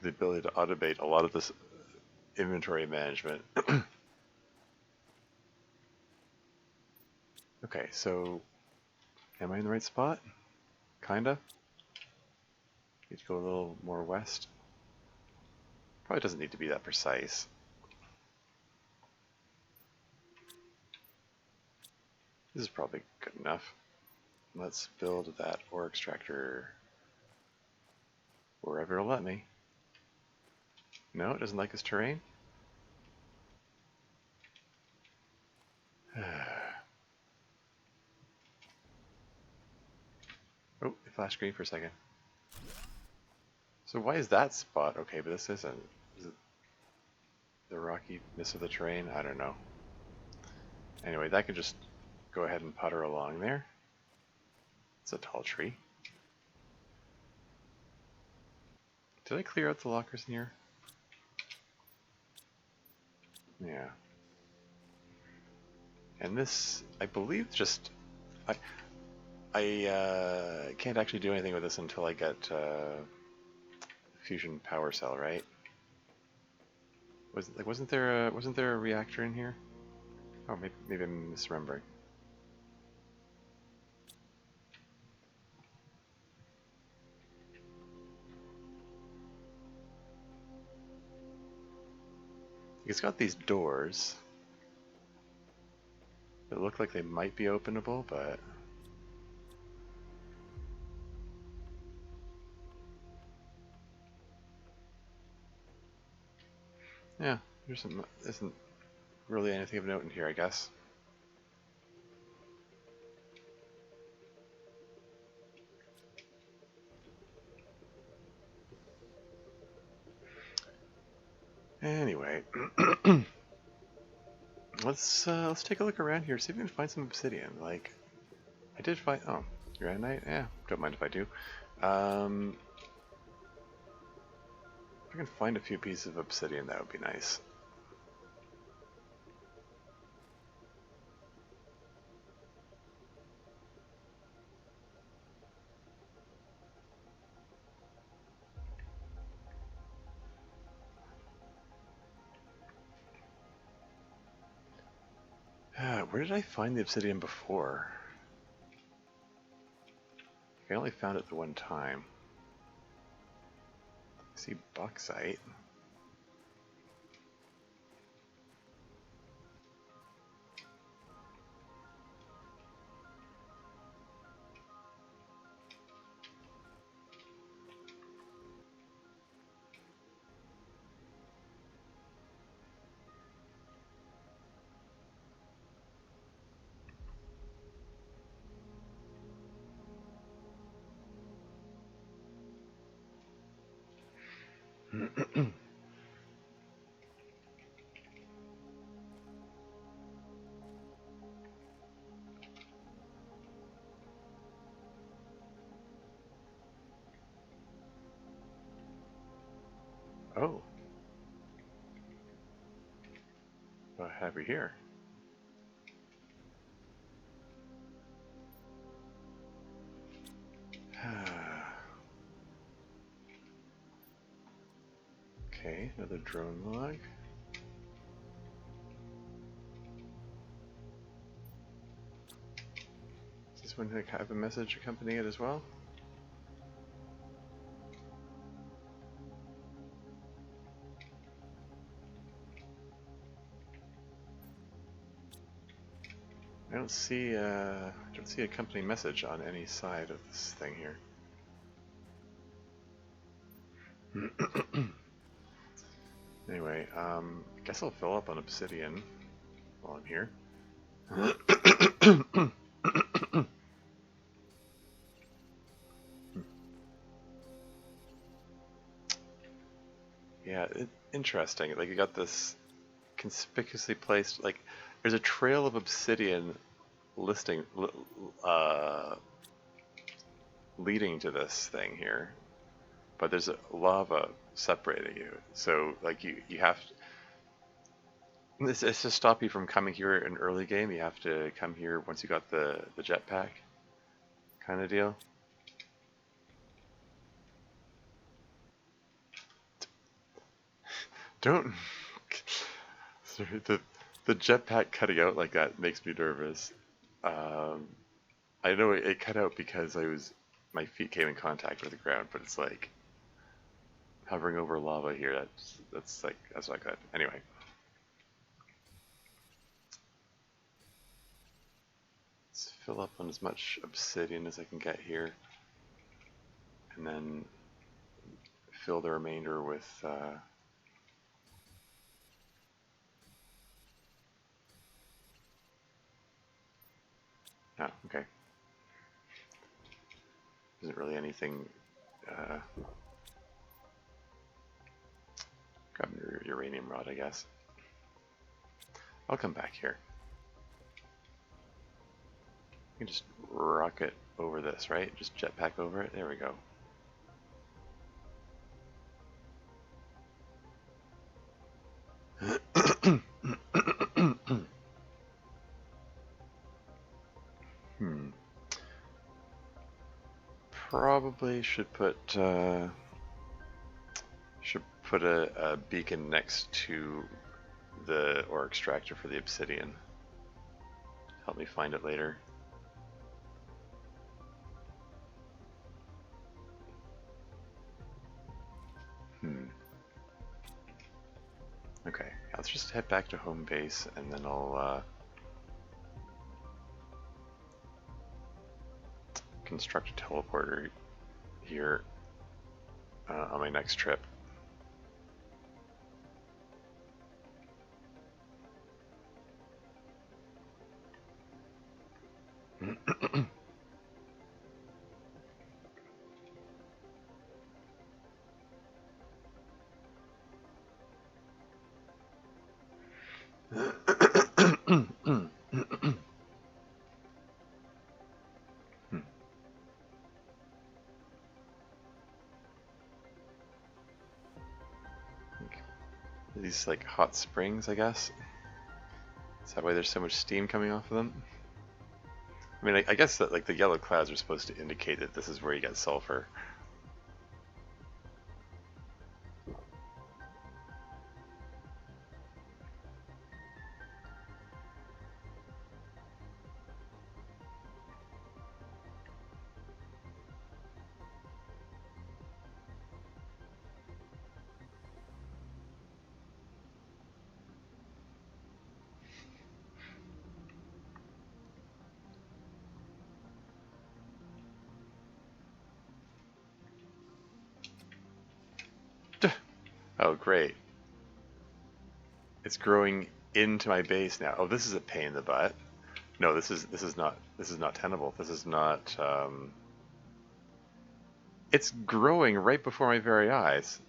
Speaker 1: the ability to automate a lot of this inventory management. Okay, so am I in the right spot? Kinda. Need to go a little more west. Probably doesn't need to be that precise. This is probably good enough. Let's build that ore extractor wherever it'll let me. No, it doesn't like this terrain? Oh, it flashed green for a second. So why is that spot okay, but this isn't? Is it the rockiness of the terrain? I don't know. Anyway, that can just go ahead and putter along there. It's a tall tree. Did I clear out the lockers in here? Yeah. And this, I believe, just I can't actually do anything with this until I get fusion power cell, right? Wasn't there a reactor in here? Oh, maybe I'm misremembering. It's got these doors that look like they might be openable, but yeah, isn't really anything of note in here, I guess. Anyway, let's take a look around here, see if we can find some obsidian. Like, I did find. Oh, granite. Yeah, don't mind if I do. If I can find a few pieces of obsidian, that would be nice. Where did I find the obsidian before? I only found it the one time. I see bauxite. Oh, what have we here? Okay, another drone log. Is this one have a message accompanying it as well? I don't see a company message on any side of this thing here. Anyway, I guess I'll fill up on obsidian while I'm here. Yeah, interesting. Like, you got this conspicuously placed, like, there's a trail of obsidian leading to this thing here, but there's a lava separating you. So, like, you have to, it's to stop you from coming here in early game. You have to come here once you got the jetpack kind of deal. Don't. Sorry, the jetpack cutting out like that makes me nervous. I know it cut out because my feet came in contact with the ground, but it's like hovering over lava here. That's not good. Anyway, let's fill up on as much obsidian as I can get here, and then fill the remainder with. Oh, okay. Isn't really anything. Grab your uranium rod, I guess. I'll come back here. You can just rocket over this, right? Just jetpack over it. There we go. probably should put a beacon next to the ore extractor for the obsidian. Help me find it later. Okay, let's just head back to home base, and then I'll construct a teleporter here on my next trip. These like hot springs, I guess. Is that why there's so much steam coming off of them? I mean, I guess that like the yellow clouds are supposed to indicate that this is where you get sulfur. Oh, great. It's growing into my base now. Oh, this is a pain in the butt. No, this is not tenable. This is not. It's growing right before my very eyes.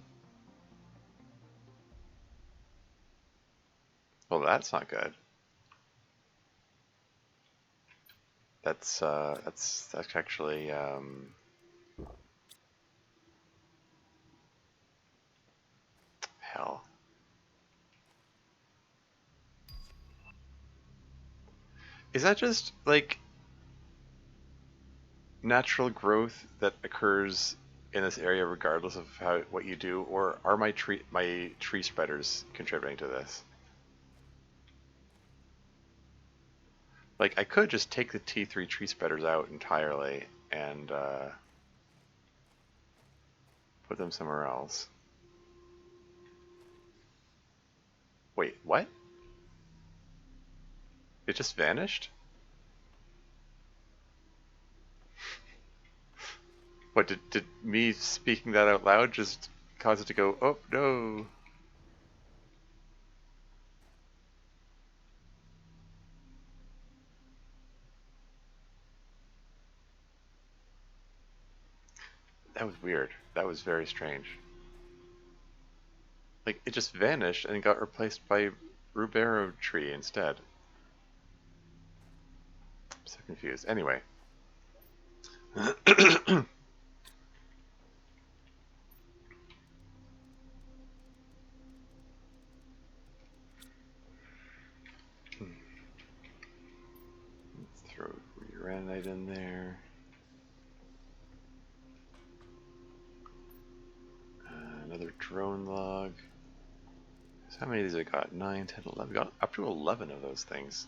Speaker 1: Well, that's not good. That's actually hell. Is that just like natural growth that occurs in this area regardless of what you do, or are my tree spreaders contributing to this? Like, I could just take the T3 tree spreaders out entirely and put them somewhere else. Wait, what? It just vanished? What, did me speaking that out loud just cause it to go, oh no? That was weird. That was very strange. Like, it just vanished and got replaced by Rubero tree instead. I'm so confused. Anyway. Let's throw uranite in there. Another drone log. So how many of these I got? 9, 10, 11. Got up to 11 of those things.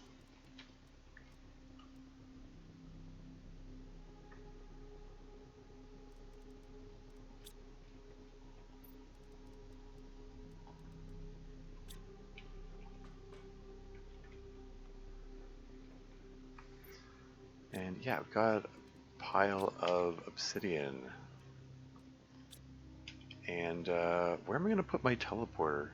Speaker 1: And yeah, I've got a pile of obsidian. And where am I going to put my teleporter?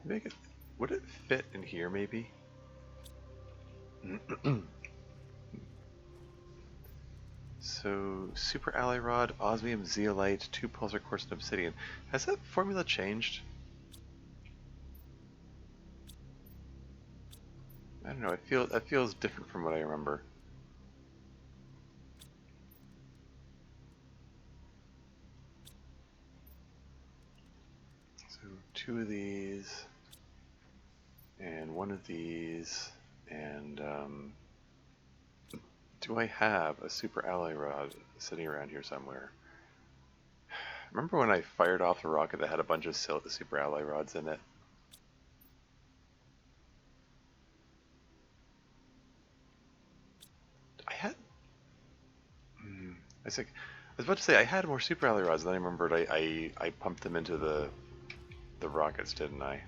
Speaker 1: Maybe would it fit in here, maybe? So, super alloy rod, osmium, zeolite, 2 pulsar quartz, and obsidian. Has that formula changed? I don't know. It feels different from what I remember. So 2 of these, and 1 of these, and do I have a super alloy rod sitting around here somewhere? Remember when I fired off the rocket that had a bunch of super alloy rods in it? I had... I was about to say I had more super alloy rods, and then I remembered I pumped them into the rockets, didn't I?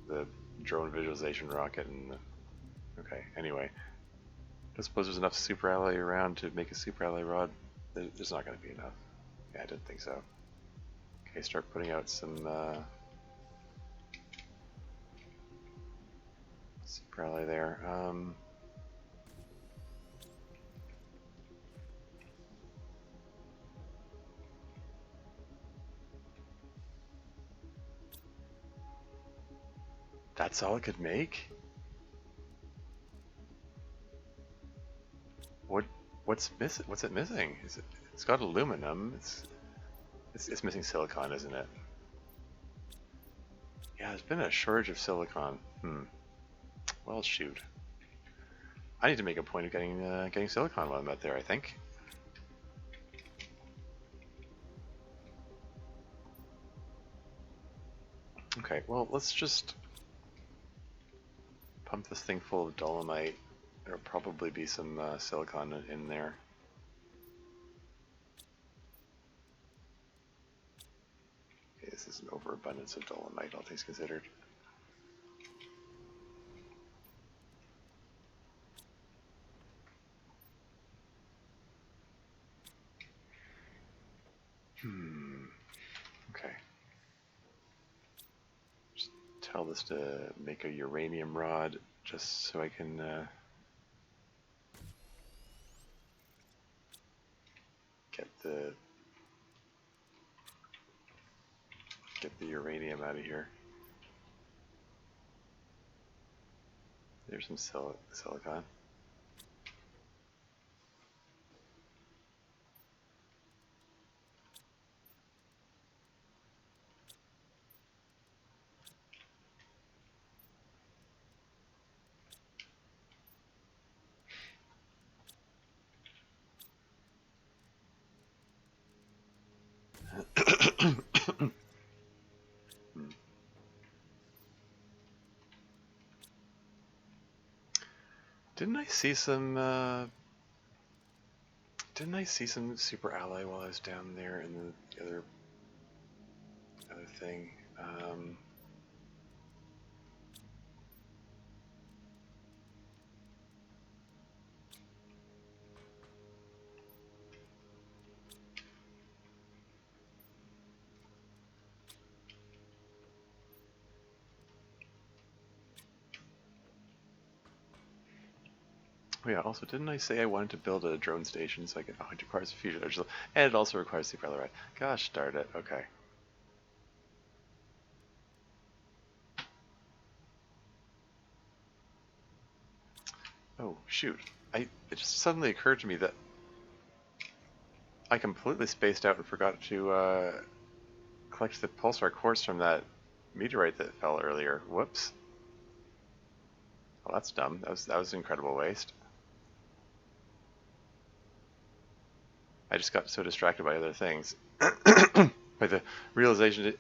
Speaker 1: The drone visualization rocket and okay, anyway. I suppose there's enough super alloy around to make a super alloy rod. There's not going to be enough. Yeah, I didn't think so. Okay, start putting out some super alloy there. That's all it could make? What's missing? What's it missing? It's got aluminum. It's missing silicon, isn't it? Yeah, there's been a shortage of silicon. Well, shoot. I need to make a point of getting silicon while I'm out there, I think. Okay, well, let's just pump this thing full of dolomite. There'll probably be some silicon in there. Okay, this is an overabundance of dolomite, all things considered. Okay. Just tell this to make a uranium rod, just so I can get the uranium out of here. There's some silicon. Didn't I see some? Didn't I see some super alloy while I was down there in the other thing? Oh yeah, also, didn't I say I wanted to build a drone station so I could... Oh, it requires a fusion energy, and it also requires super alloy. Gosh darn it, okay. Oh, shoot. It just suddenly occurred to me that I completely spaced out and forgot to collect the pulsar quartz from that meteorite that fell earlier. Whoops. Well, that's dumb. That was an incredible waste. I just got so distracted by other things. By the realization I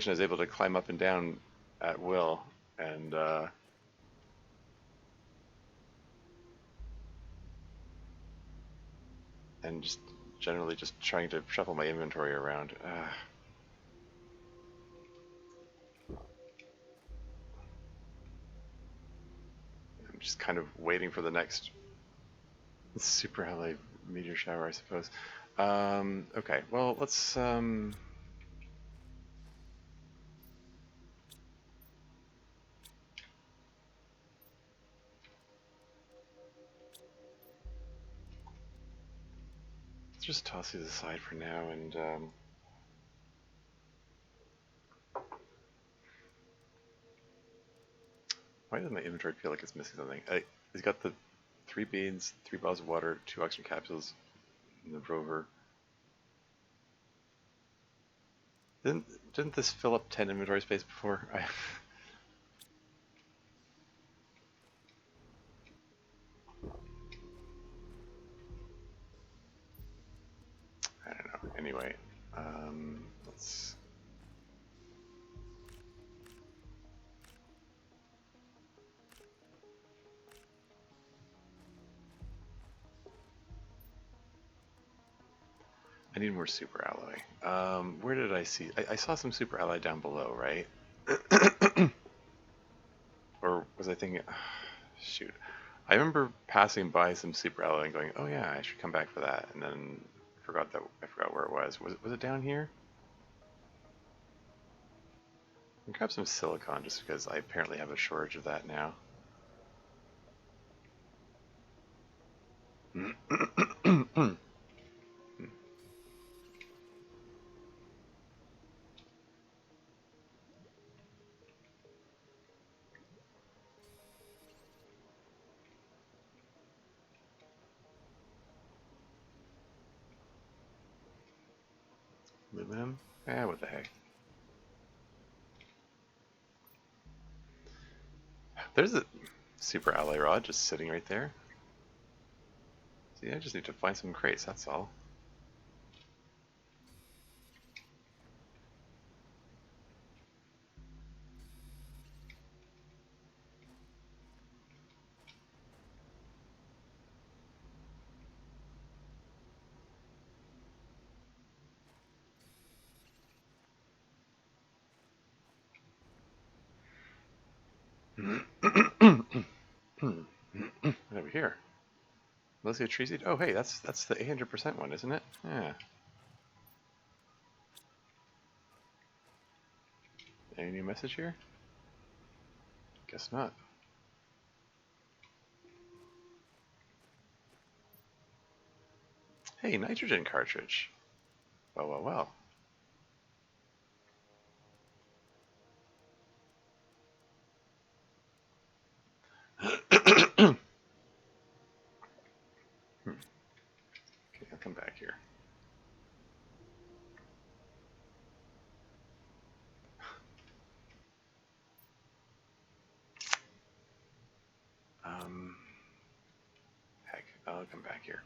Speaker 1: was able to climb up and down at will, and just generally just trying to shuffle my inventory around. I'm just kind of waiting for the next super alloy meteor shower, I suppose. Okay, well, let's just toss these aside for now, and why does my inventory feel like it's missing something? It's got the 3 beans, 3 bottles of water, 2 oxygen capsules, and the rover. Didn't didn't this fill up 10 inventory space before? I don't know. Anyway, let's. I need more super alloy. Where did I see? I saw some super alloy down below, right? Or was I thinking? Shoot. I remember passing by some super alloy and going, "Oh yeah, I should come back for that," and then I forgot where it was. Was it down here? I'll grab some silicon just because I apparently have a shortage of that now. Aluminum? What the heck. There's a super alloy rod just sitting right there. See, I just need to find some crates, that's all. Over here. Mostly a tree seed? Oh hey, that's the 800% one, isn't it? Yeah. Any new message here? Guess not. Hey, nitrogen cartridge. Well, well, well. Okay, I'll come back here. Heck, I'll come back here.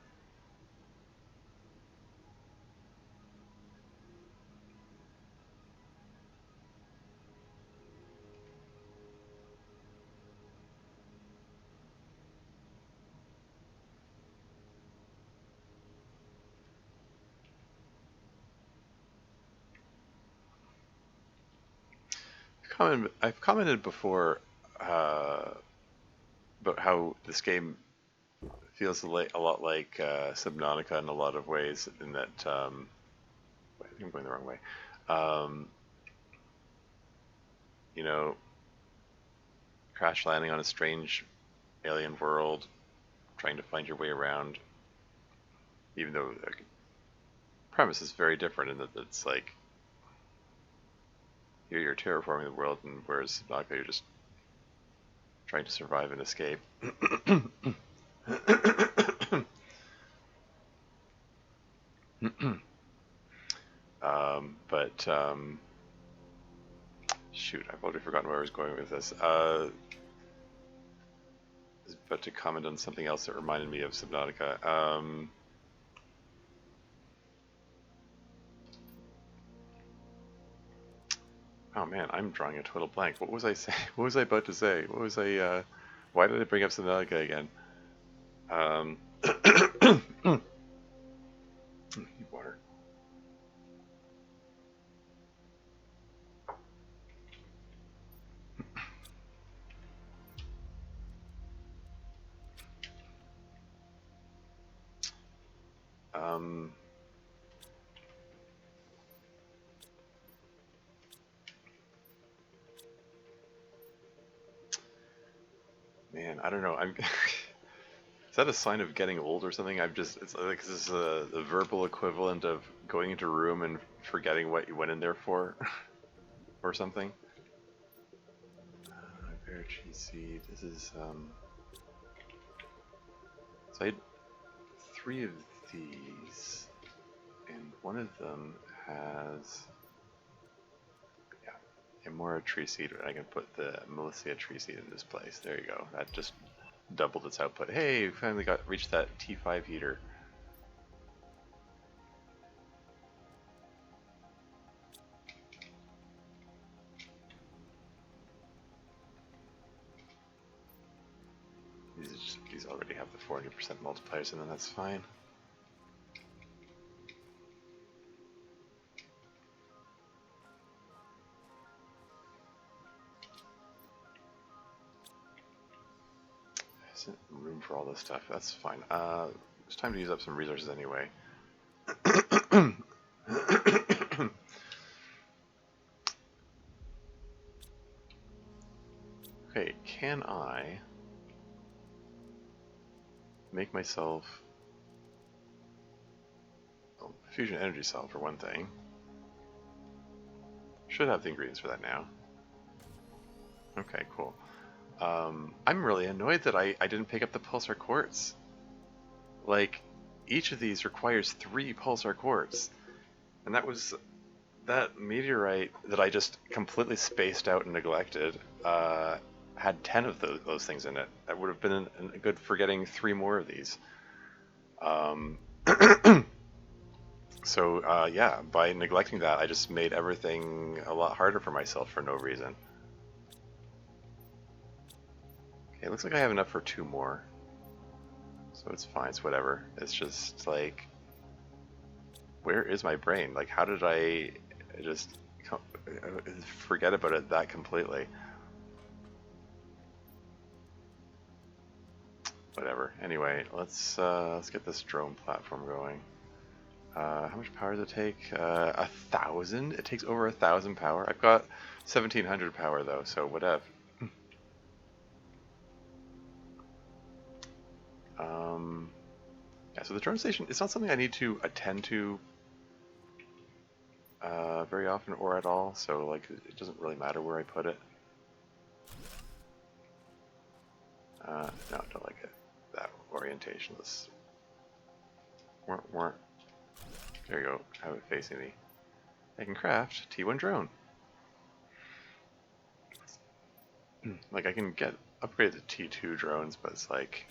Speaker 1: I've commented before about how this game feels a lot like Subnautica in a lot of ways, in that I think I'm going the wrong way. Um, you know, crash landing on a strange alien world, trying to find your way around, even though the premise is very different in that it's like here you're terraforming the world, and whereas Subnautica you're just trying to survive and escape. But shoot, I've already forgotten where I was going with this. But to comment on something else that reminded me of Subnautica. Oh man, I'm drawing a total blank. What was I saying? What was I about to say? What was I? Why did I bring up Subnautica again? Need water. Um, Man, I don't know. I'm. Is that a sign of getting old or something? It's like this is the verbal equivalent of going into a room and forgetting what you went in there for, or something. Pear cheese seed. This is So I had 3 of these, and one of them has more tree seed, and I can put the Melissa tree seed in this place. There you go. That just doubled its output. Hey, we finally reached that T5 heater. These already have the 40% multipliers, and then that's fine. Isn't room for all this stuff. That's fine. It's time to use up some resources anyway. Okay, can I make myself a fusion energy cell for one thing? Should have the ingredients for that now. Okay, cool. I'm really annoyed that I didn't pick up the pulsar quartz. Like, each of these requires 3 pulsar quartz. And that meteorite that I just completely spaced out and neglected had 10 of those things in it. That would have been good for getting 3 more of these. So yeah, by neglecting that, I just made everything a lot harder for myself for no reason. Okay, it looks like I have enough for 2 more. So it's fine, it's whatever. It's just like, where is my brain? Like, how did I just forget about it that completely? Whatever. Anyway, let's get this drone platform going. How much power does it take? 1,000? It takes over 1,000 power. I've got 1,700 power though, so whatever. Yeah, so the drone station, it's not something I need to attend to very often or at all, so like it doesn't really matter where I put it. No, I don't like it. That orientation. Let's... There you go. Have it facing me. I can craft T1 drone. Like I can upgrade the T2 drones, but it's like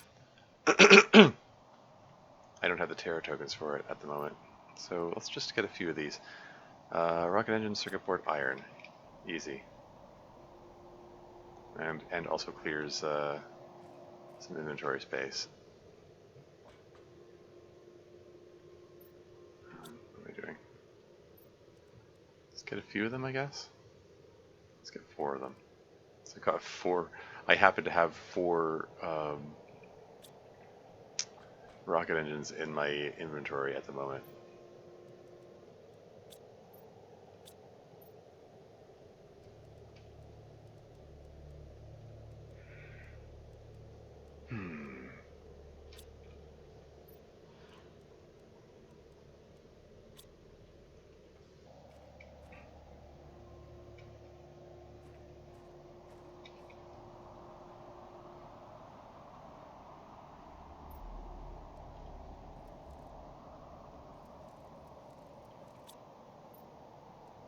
Speaker 1: I don't have the Terra tokens for it at the moment. So let's just get a few of these. Rocket engine, circuit board, iron. Easy. And also clears some inventory space. What am I doing? Let's get a few of them, I guess. Let's get 4 of them. So I got 4. I happen to have 4 rocket engines in my inventory at the moment.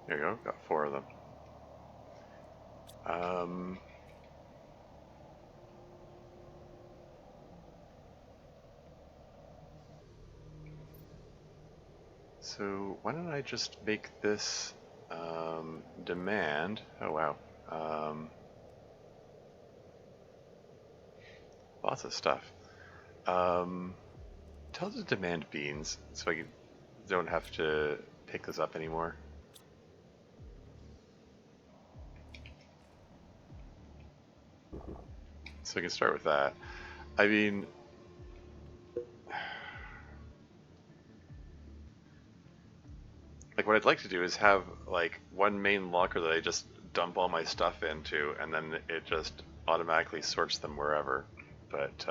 Speaker 1: There you go, got 4 of them. So why don't I just make this demand? Oh wow, lots of stuff. Tell it to demand beans, so I don't have to pick this up anymore. So I can start with that. I mean, like what I'd like to do is have like one main locker that I just dump all my stuff into, and then it just automatically sorts them wherever. But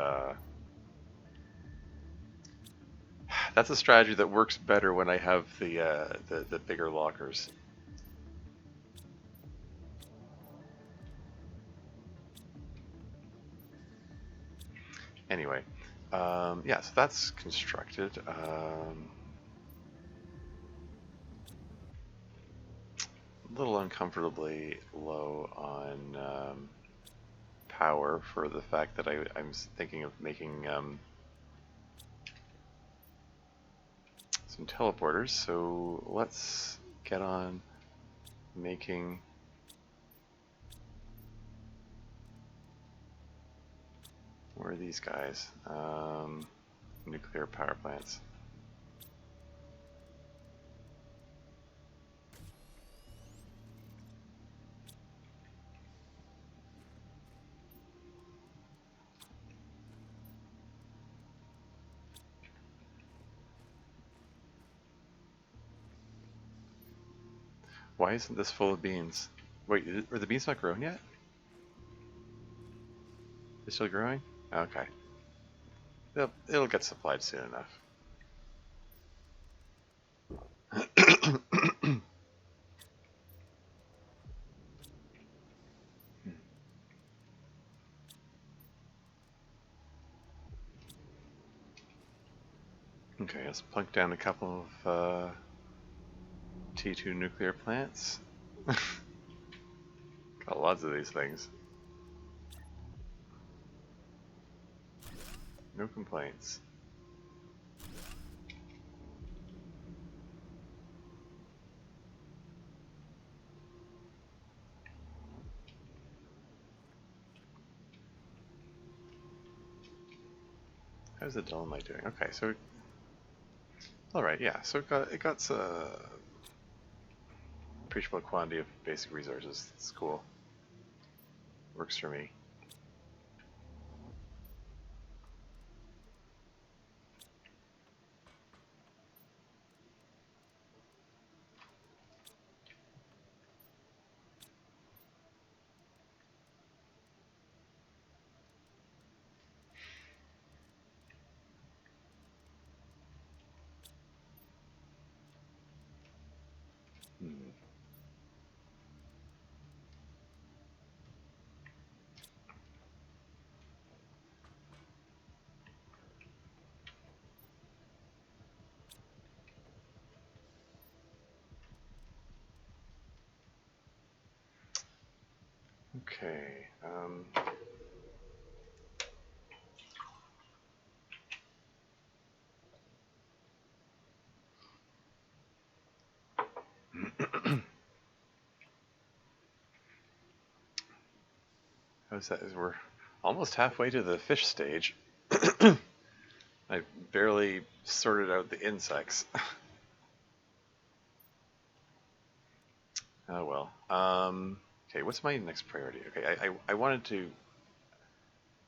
Speaker 1: that's a strategy that works better when I have the bigger lockers. Anyway, yeah, so that's constructed. a little uncomfortably low on power for the fact that I'm thinking of making some teleporters, so let's get on making where are these guys? Nuclear power plants. Why isn't this full of beans? Wait, are the beans not grown yet? They're still growing? Okay. It'll get supplied soon enough. Okay, let's plunk down a couple of T2 nuclear plants. Got lots of these things. No complaints. How's the dolomite doing? Okay, so all right, yeah. So it got a appreciable quantity of basic resources. It's cool. Works for me. Hmm. Okay. How's that? We're almost halfway to the fish stage. I barely sorted out the insects. Oh well. Okay, what's my next priority? Okay, I wanted to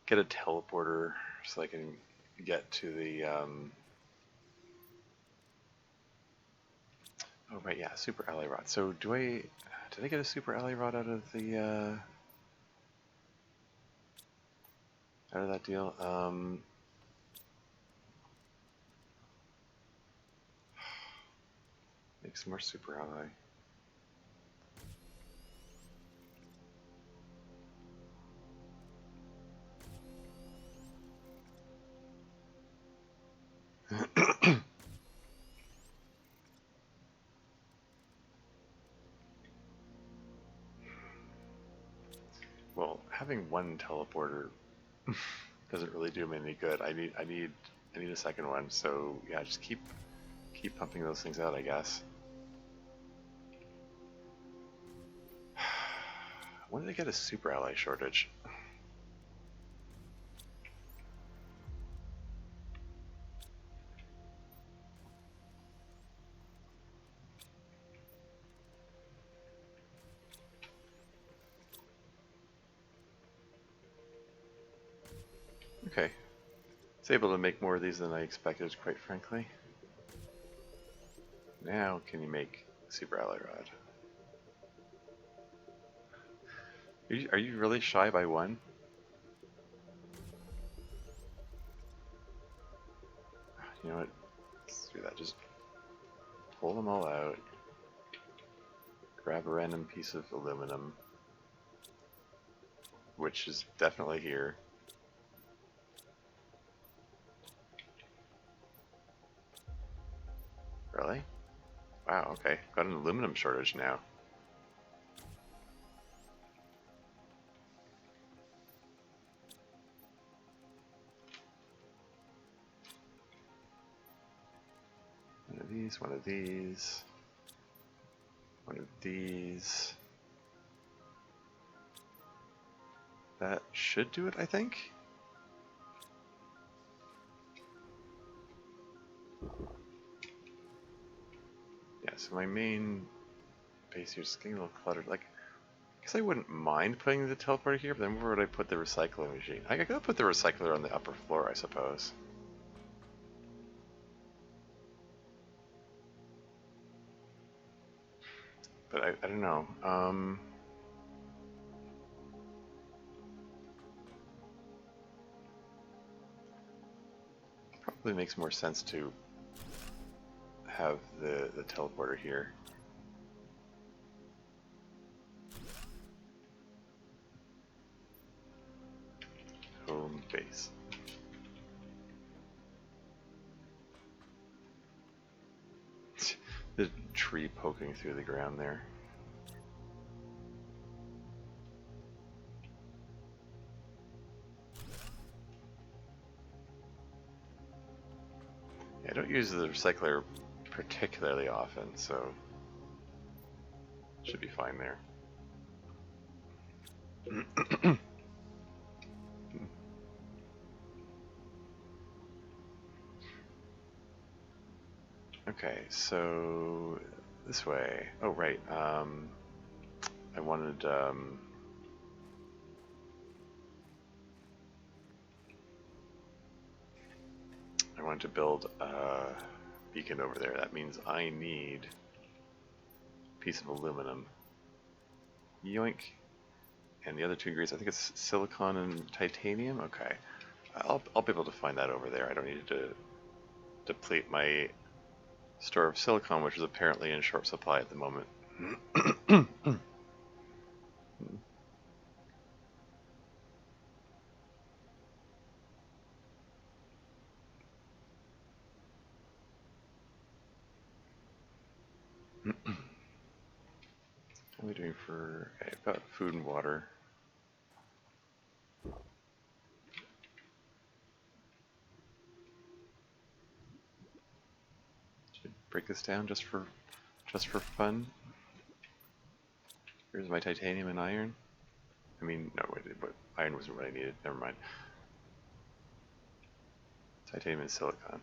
Speaker 1: get a teleporter so I can get to the oh right, yeah, super ally rod. So did I get a super ally rod out of the out of that deal? Make some more super ally. Well, having one teleporter doesn't really do me any good. I need a second one. So yeah, just keep pumping those things out, I guess. When did I get a super ally shortage? Okay. It's able to make more of these than I expected, quite frankly. Now, can you make super ally rod? Are you really shy by one? You know what? Let's do that. Just pull them all out. Grab a random piece of aluminum, which is definitely here. Really? Wow, okay. Got an aluminum shortage now. these, one of these, one of these. That should do it, I think. Yeah, so my main base here is getting a little cluttered. Like, I guess I wouldn't mind putting the teleporter here, but then where would I put the recycling machine? I could put the recycler on the upper floor, I suppose. But I don't know. Probably makes more sense to have the teleporter here. Home base. The tree poking through the ground there. Yeah, I don't use the recycler particularly often, so should be fine there. Okay, so this way. Oh, right. I wanted to build a beacon over there. That means I need a piece of aluminum. Yoink. And the other two ingredients, I think it's silicon and titanium. Okay, I'll be able to find that over there. I don't need to deplete my store of silicon, which is apparently in short supply at the moment. What are we doing for... Okay, I've got food and water. Should break this down just for fun. Here's my titanium and iron. I mean, no, wait, but iron wasn't what I needed. Never mind. Titanium and silicon.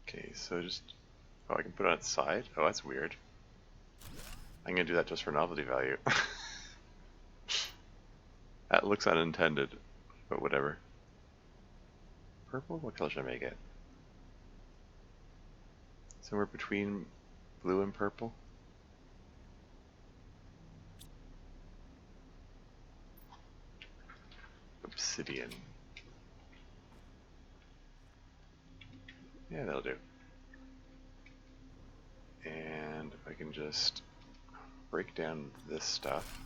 Speaker 1: Okay, so just... Oh, I can put it outside? Oh, that's weird. I'm gonna do that just for novelty value. That looks unintended, but whatever. Purple? What color should I make it? Somewhere between blue and purple? Obsidian. Yeah, that'll do. And I can just break down this stuff.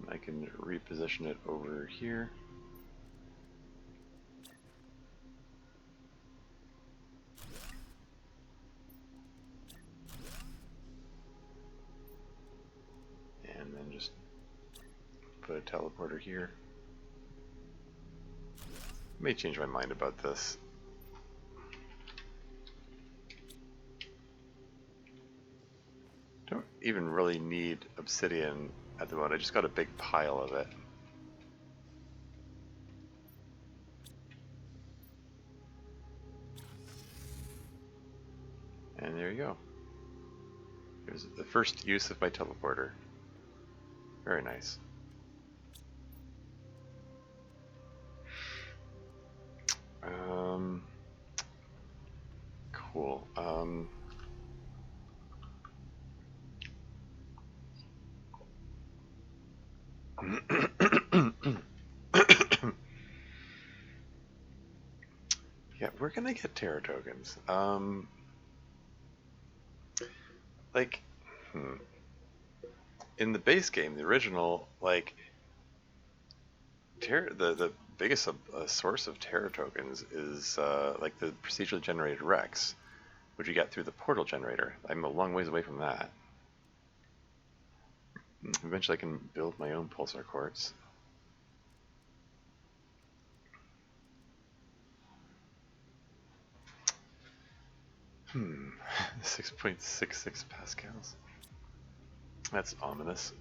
Speaker 1: I can reposition it over here. And then just put a teleporter here. I may change my mind about this. Don't even really need obsidian at the moment. I just got a big pile of it. And there you go. Here's the first use of my teleporter. Very nice. cool. Yeah, we're gonna get Terra tokens. Like, hmm. In the base game, the original, like, the biggest source of Terra tokens is like the procedurally generated Rex, which you get through the portal generator. I'm a long ways away from that. Eventually, I can build my own pulsar quartz. 6.66 pascals. That's ominous.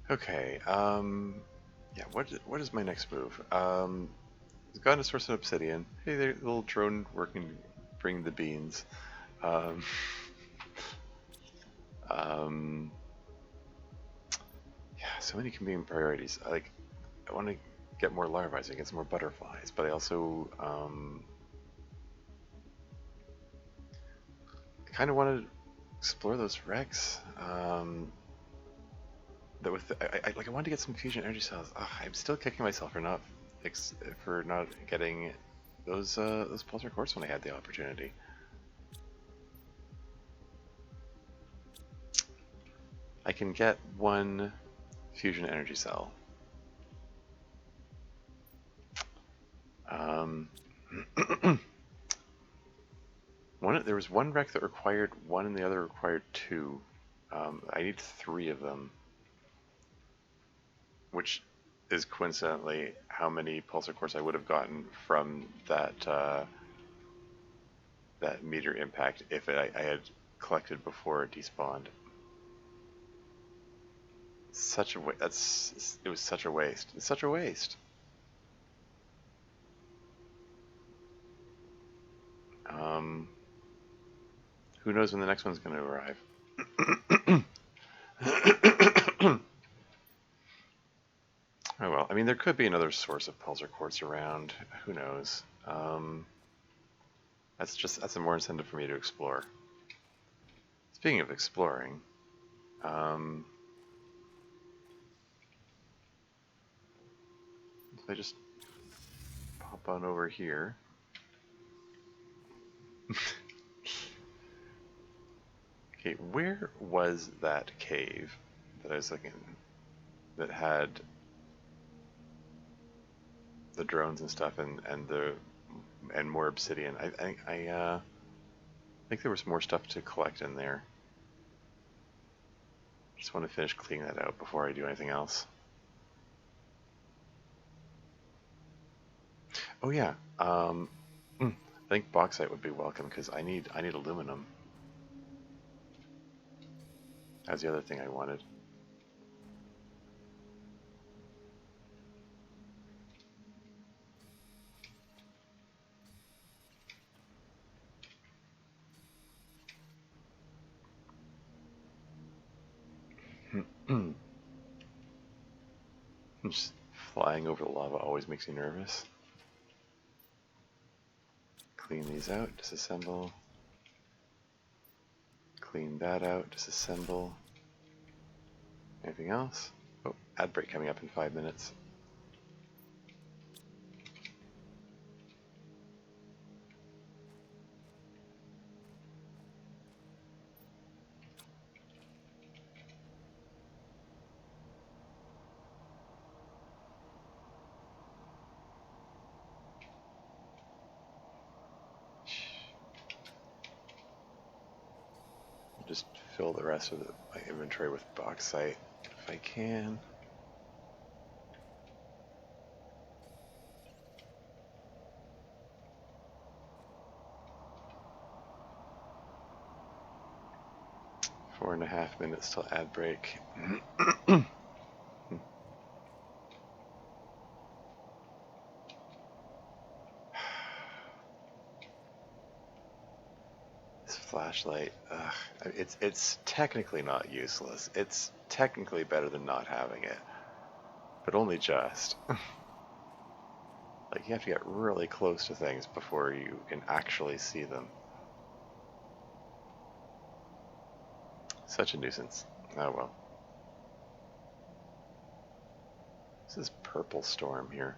Speaker 1: Okay, yeah, what is my next move? I've got a source of obsidian. Hey there, little drone working, bring the beans. Um, um, yeah, so many competing priorities. I want to get more larvae so I get some more butterflies, but I also, I kind of want to explore those wrecks. That with I wanted to get some fusion energy cells. Ugh, I'm still kicking myself for not getting those pulsar cores when I had the opportunity. I can get one fusion energy cell. There was one wreck that required one, and the other required two. I need 3 of them, which is coincidentally how many pulsar cores I would have gotten from that that meteor impact if I had collected before it despawned. Such a it was such a waste. It's such a waste. Who knows when the next one's going to arrive? Oh well, I mean, there could be another source of pulsar quartz around. Who knows? That's a more incentive for me to explore. Speaking of exploring, if I just pop on over here. Okay, where was that cave that I was looking that had the drones and stuff and more obsidian? I think there was more stuff to collect in there. Just want to finish cleaning that out before I do anything else. Oh yeah, I think bauxite would be welcome because I need aluminum. That's the other thing I wanted. Just flying over the lava always makes me nervous. Clean these out, disassemble. Clean that out, disassemble. Anything else? Oh, ad break coming up in 5 minutes. Just fill the rest of my inventory with bauxite if I can. Four and a half minutes till ad break. This flashlight, it's technically not useless. It's technically better than not having it, but only just. Like, you have to get really close to things before you can actually see them. Such a nuisance. Oh well. This is purple storm here.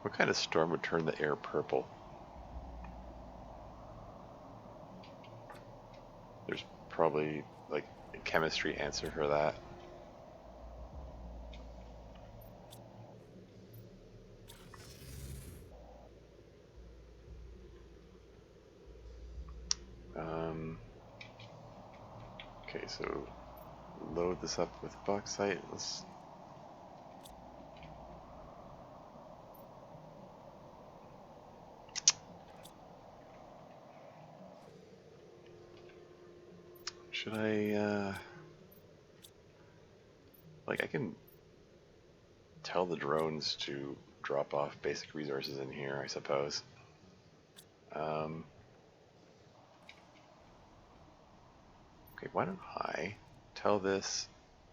Speaker 1: What kind of storm would turn the air purple? There's probably like a chemistry answer for that. Okay, so load this up with bauxite. Let's should I like I can tell the drones to drop off basic resources in here, I suppose. Okay, why don't I tell this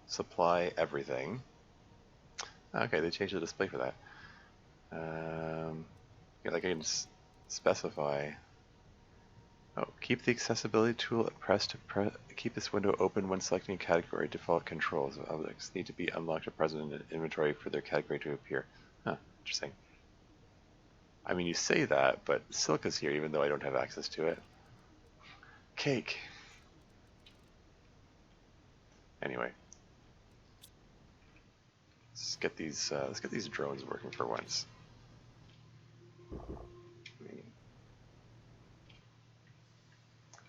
Speaker 1: supply everything? Okay, they changed the display for that. Yeah, like I can specify. Oh, keep the accessibility tool pressed to keep this window open when selecting a category. Default controls of objects need to be unlocked or present in the inventory for their category to appear. Huh, interesting. I mean, you say that, but Silica's here even though I don't have access to it. Cake. Anyway, let's get these drones working for once.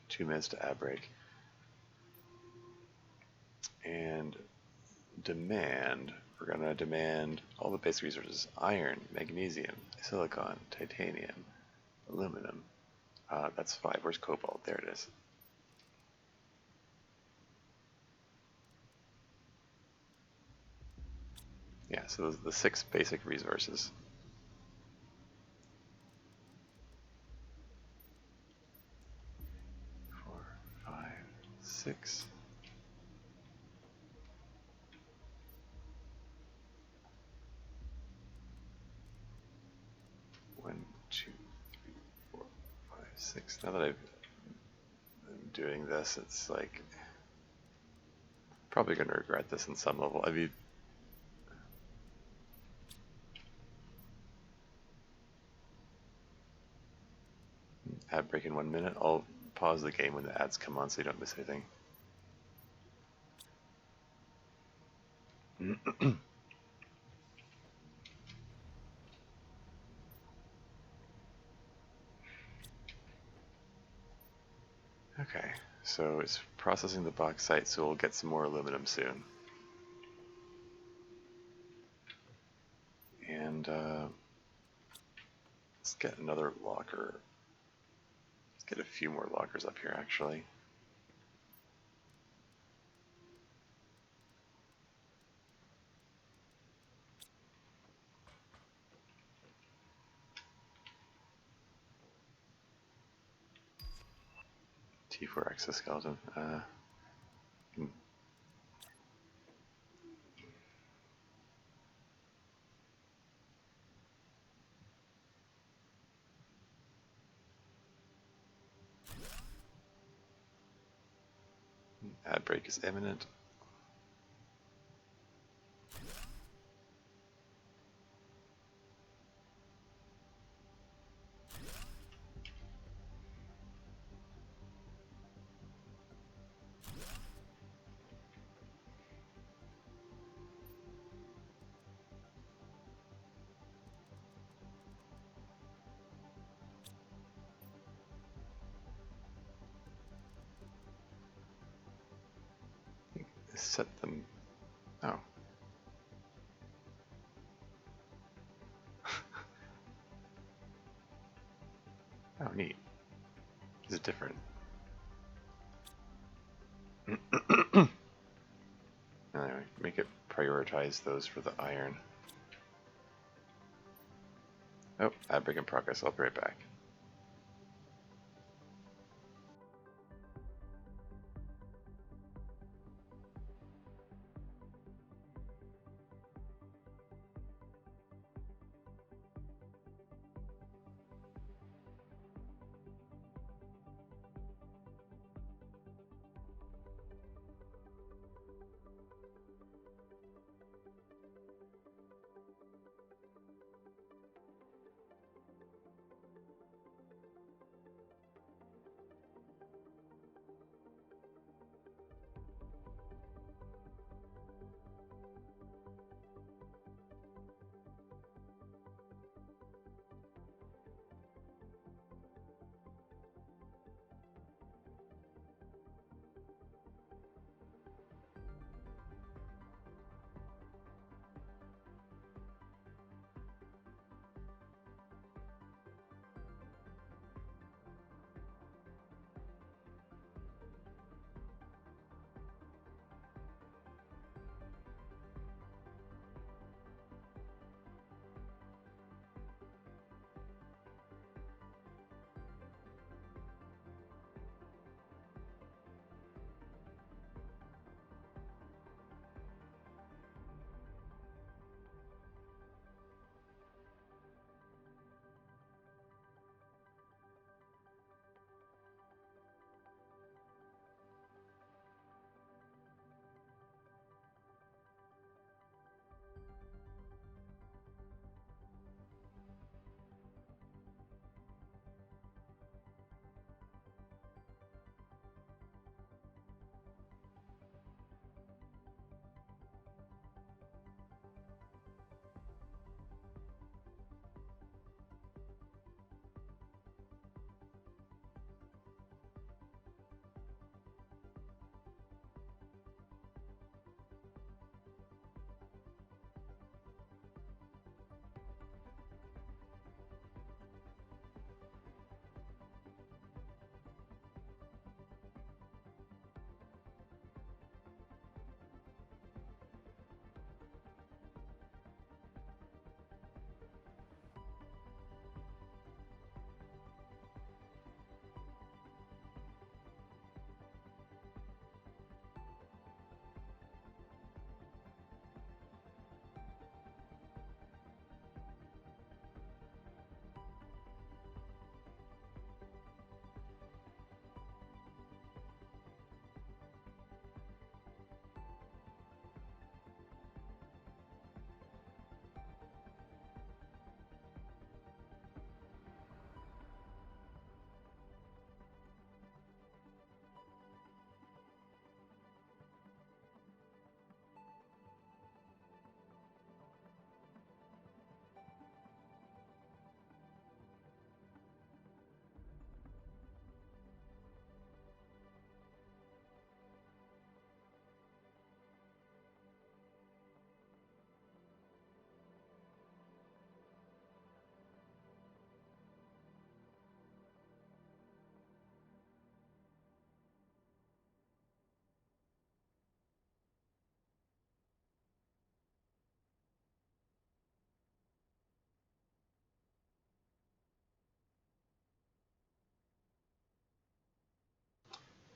Speaker 1: 2 minutes to ad break. And demand, we're going to demand all the basic resources: iron, magnesium, silicon, titanium, aluminum. That's 5. Where's cobalt? There it is. Yeah, so those are the 6 basic resources. 4, 5, 6. 1, 2, 3, 4, 5, 6. Now that I'm doing this, it's like probably going to regret this on some level. I mean, ad break in 1 minute. I'll pause the game when the ads come on so you don't miss anything. Okay, so it's processing the bauxite, so we'll get some more aluminum soon. And let's get another locker. Let's get a few more lockers up here, actually. T4 exoskeleton. Ad break is imminent. Set them. Oh. Oh, neat. This is different. Anyway, make it prioritize those for the iron. Oh, ad break in progress. I'll be right back.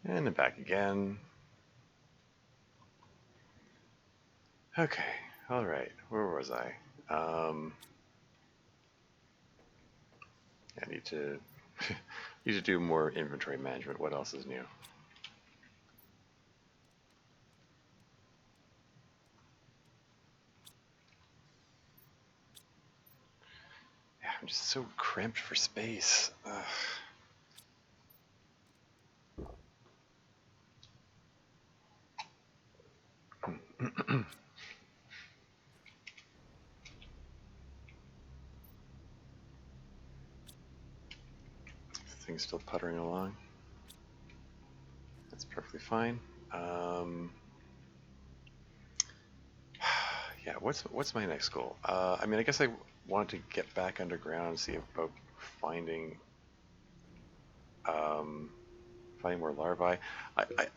Speaker 1: And I'm back again. Okay, all right. Where was I? I need to need to do more inventory management. What else is new? Yeah, I'm just so cramped for space. Ugh. Thing's still puttering along. That's perfectly fine. Yeah, what's my next goal? I mean, I guess I want to get back underground and see about finding um, finding more larvae.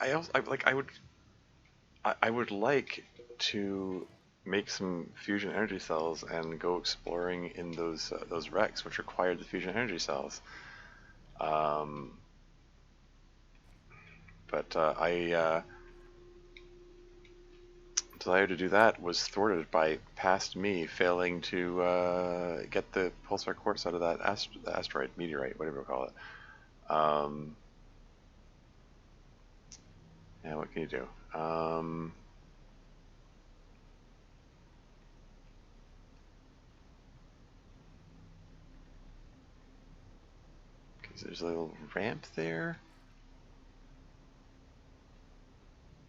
Speaker 1: I also I would like to make some fusion energy cells and go exploring in those wrecks, which required the fusion energy cells. Um, but I desire to do that was thwarted by past me failing to get the pulsar quartz out of that asteroid, meteorite, whatever you call it. Yeah, what can you do? Okay, so there's a little ramp there.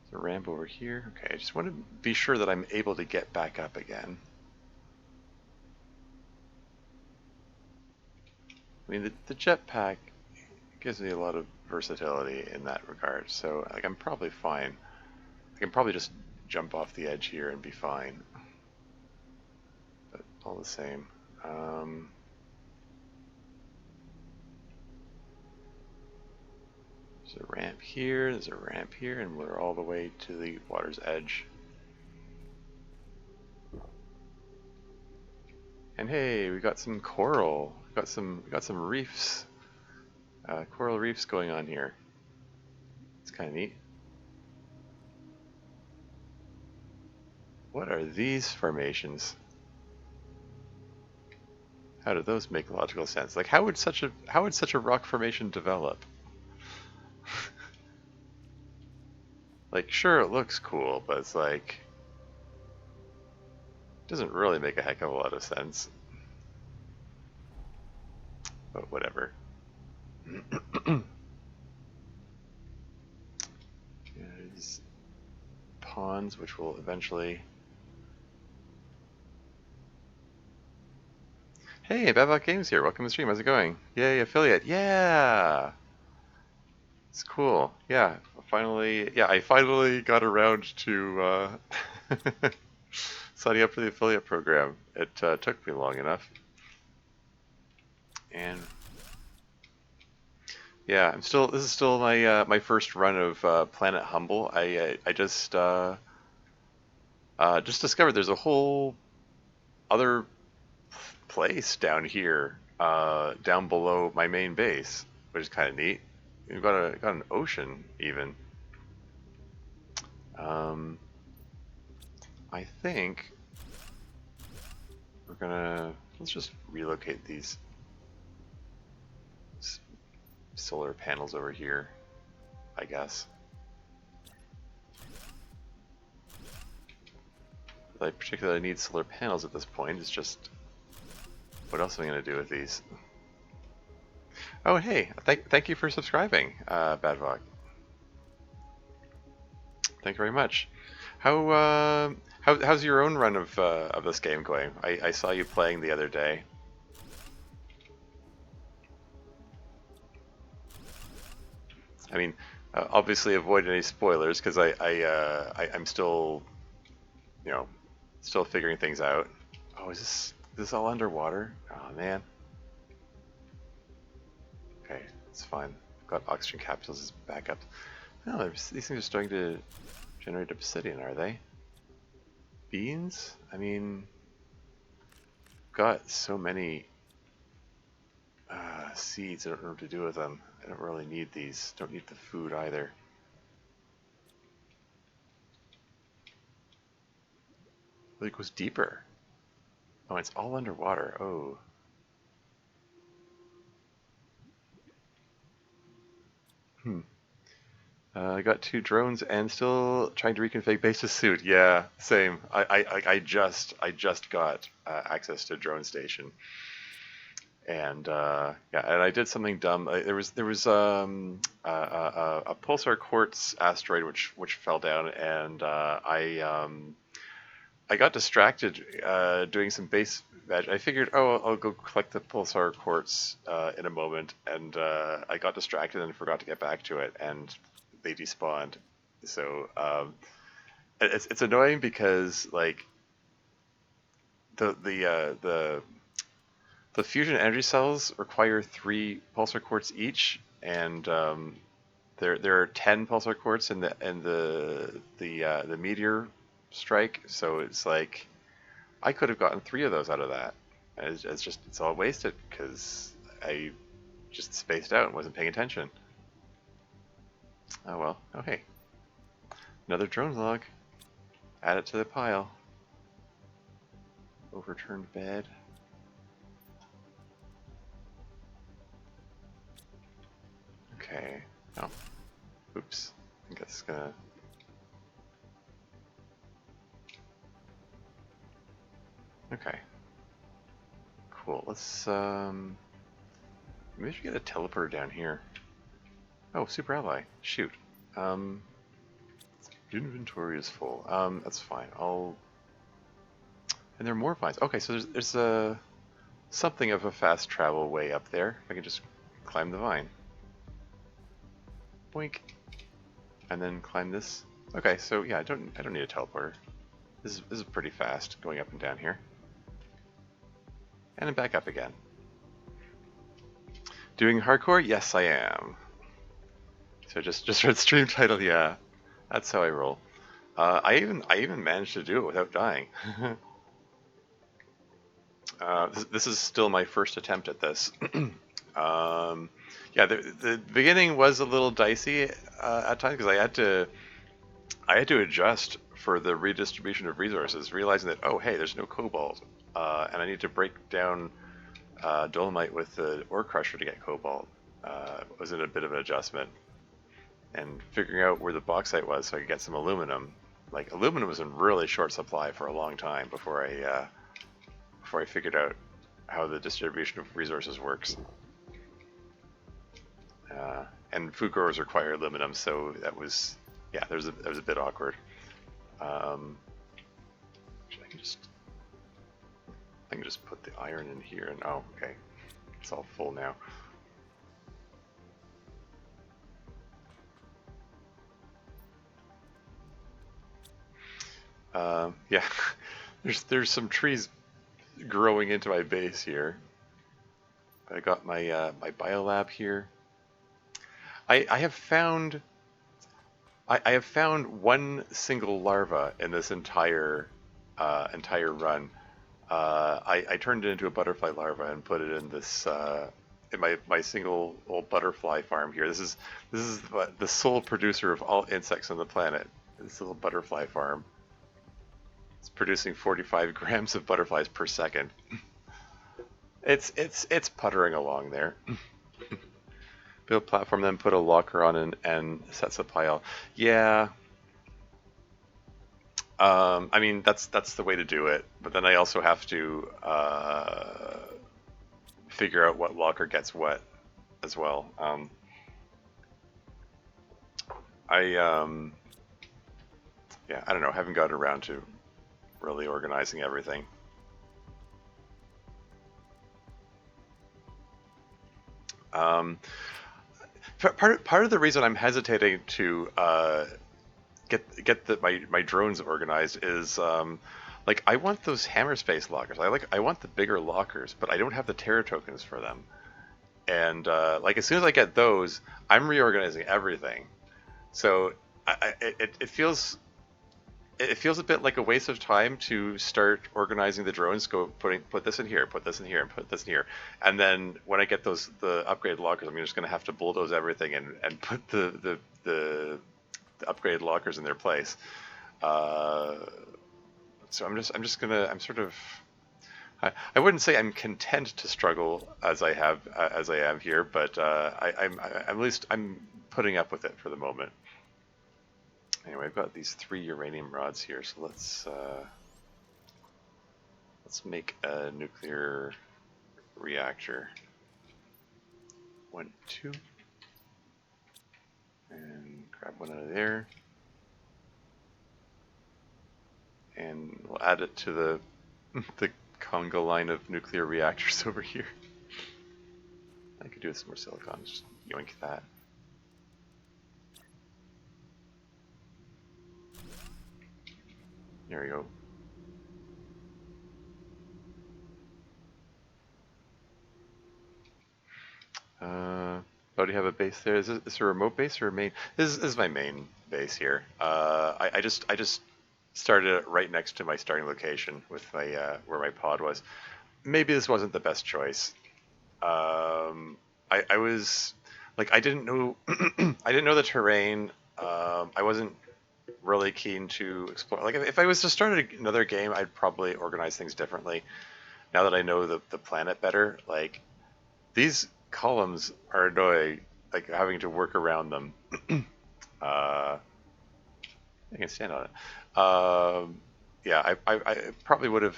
Speaker 1: There's a ramp over here. Okay, I just want to be sure that I'm able to get back up again. I mean, the jetpack gives me a lot of versatility in that regard, so like I'm probably fine. I can probably just jump off the edge here and be fine. But all the same. There's a ramp here, there's a ramp here, and we're all the way to the water's edge. And hey, we got some coral. We got some reefs. Coral reefs going on here. It's kind of neat. What are these formations? How do those make logical sense? Like, how would such a rock formation develop? Like, sure, it looks cool, but it's like, it doesn't really make a heck of a lot of sense. But whatever. There's ponds, which will eventually. Hey, Miju Games here. Welcome to the stream. How's it going? Yay, affiliate. Yeah! It's cool. Yeah, I finally got around to signing up for the affiliate program. It took me long enough. And yeah, this is still my my first run of Planet Humble. I just discovered there's a whole other place down here, down below my main base, which is kind of neat. We've got an ocean even. I think let's just relocate these solar panels over here, I guess. I particularly need solar panels at this point. It's just, what else am I going to do with these? Oh, hey, thank you for subscribing, Badvog. Thank you very much. How's your own run of this game going? I saw you playing the other day. I mean, obviously avoid any spoilers because I'm still, you know, still figuring things out. Oh, is this all underwater? Oh man. Okay, it's fine. I've got oxygen capsules as backup. No, these things are starting to generate obsidian, are they? Beans? I mean, got so many seeds. I don't know what to do with them. I don't really need these. Don't need the food either. The lake goes deeper. Oh, it's all underwater. Oh. I got 2 drones and still trying to reconfigure base to suit. Yeah, same. I just got access to drone station, and yeah, and I did something dumb. There was a pulsar quartz asteroid which fell down, and I got distracted doing some base magic. I figured, oh, I'll go collect the pulsar quartz in a moment, and I got distracted and forgot to get back to it, and they despawned. So it's annoying because like the fusion energy cells require 3 pulsar quartz each, and there are 10 pulsar quartz in the meteor strike, so it's like I could have gotten 3 of those out of that. It's all wasted because I just spaced out and wasn't paying attention. Oh well. Oh hey, another drone log. Add it to the pile. Overturned bed. Okay. Oh. Oops. I think that's gonna. Okay. Cool. Let's maybe we should get a teleporter down here. Oh, super ally. Shoot. Um. Inventory is full. That's fine. And there are more vines. Okay, so there's a something of a fast travel way up there. I can just climb the vine. Boink. And then climb this. Okay, so yeah, I don't need a teleporter. This is pretty fast going up and down here. And then back up again. Doing hardcore? Yes, I am. So just read stream title. Yeah, that's how I roll. I even managed to do it without dying. This is still my first attempt at this. Yeah, the beginning was a little dicey at times because I had to adjust for the redistribution of resources, realizing that oh hey, there's no cobalt, and I need to break down dolomite with the ore crusher to get cobalt. Was in a bit of an adjustment, and figuring out where the bauxite was so I could get some aluminum. Like aluminum was in really short supply for a long time before I figured out how the distribution of resources works. And food growers require aluminum, so that was, yeah, that was a bit awkward. I can just put the iron in here, and oh, okay, it's all full now. Yeah, there's some trees growing into my base here. I got my my biolab here. I have found I have found one single larva in this entire run. I turned it into a butterfly larva and put it in this in my single old butterfly farm here. This is the sole producer of all insects on the planet. This little butterfly farm. It's producing 45 grams of butterflies per second. It's puttering along there. Build platform, then put a locker on and set supply all. Yeah. I mean that's the way to do it, but then I also have to figure out what locker gets what as well. Yeah, I don't know. I haven't got around to really organizing everything. Part of the reason I'm hesitating to get my drones organized is like I want those hammer space lockers. I want the bigger lockers, but I don't have the Terra tokens for them. And like as soon as I get those, I'm reorganizing everything. So it feels a bit like a waste of time to start organizing the drones. Put this in here, put this in here, and put this in here, and then when I get the upgraded lockers, I'm just going to have to bulldoze everything and put the upgraded lockers in their place. So I'm sort of. I wouldn't say I'm content to struggle as I am here, but I'm at least I'm putting up with it for the moment. Anyway, I've got these 3 uranium rods here, so let's make a nuclear reactor. 1, 2, and grab one out of there, and we'll add it to the the conga line of nuclear reactors over here. I could do with some more silicon. Just yoink that. There we go. Oh, do you have a base there? Is this a remote base or a main? This is my main base here. I just started it right next to my starting location with my where my pod was. Maybe this wasn't the best choice. I was like I didn't know I didn't know the terrain. I wasn't really keen to explore. Like if I was to start another game, I'd probably organize things differently. Now that I know the planet better, like these columns are annoying. Like having to work around them. Uh, I can stand on it. Yeah, I probably would have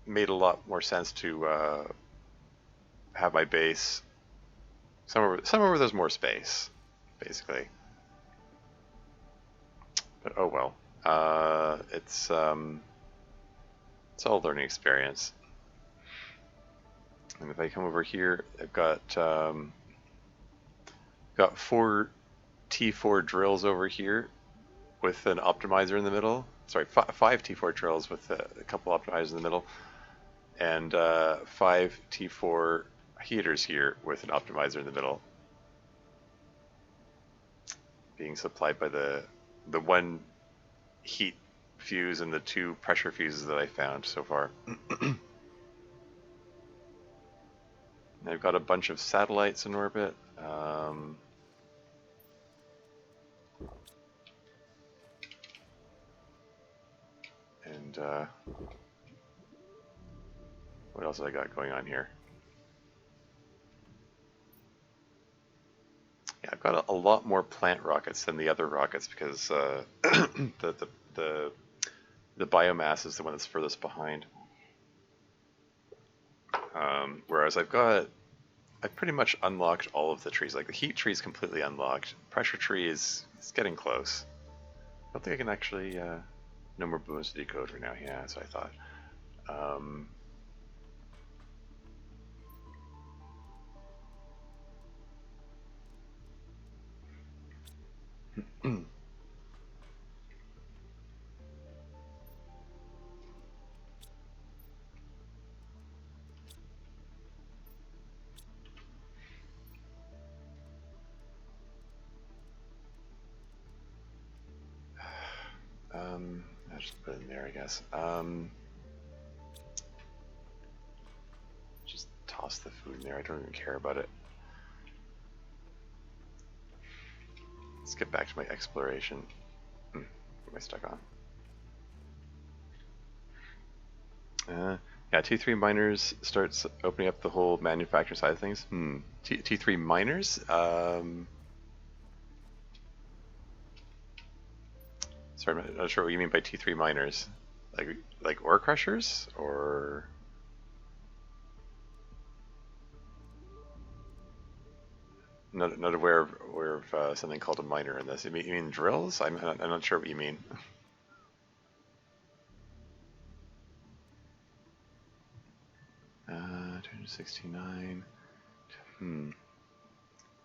Speaker 1: made a lot more sense to have my base somewhere where there's more space, basically. But oh well. It's all a learning experience. And if I come over here, I've got 4 T4 drills over here with an optimizer in the middle. Sorry, 5 T4 drills with a couple optimizers in the middle, and 5 T4 heaters here with an optimizer in the middle, being supplied by the one heat fuse and the 2 pressure fuses that I found so far. I've got a bunch of satellites in orbit. And what else have I got going on here? Yeah, I've got a lot more plant rockets than the other rockets because the the biomass is the one that's furthest behind. Whereas I've pretty much unlocked all of the trees. Like the heat tree is completely unlocked. Pressure tree is getting close. I don't think I can actually no more boons to decode right now. Yeah, that's what I thought. I'll just put it in there, I guess. Just toss the food in there. I don't even care about it. Let's get back to my exploration. What am I stuck on? Yeah, T3 miners starts opening up the whole manufacturing side of things. T3 miners? Sorry, I'm not sure what you mean by T3 miners. Like ore crushers, or not aware of something called a miner in this. You mean drills? I'm not sure what you mean. 269.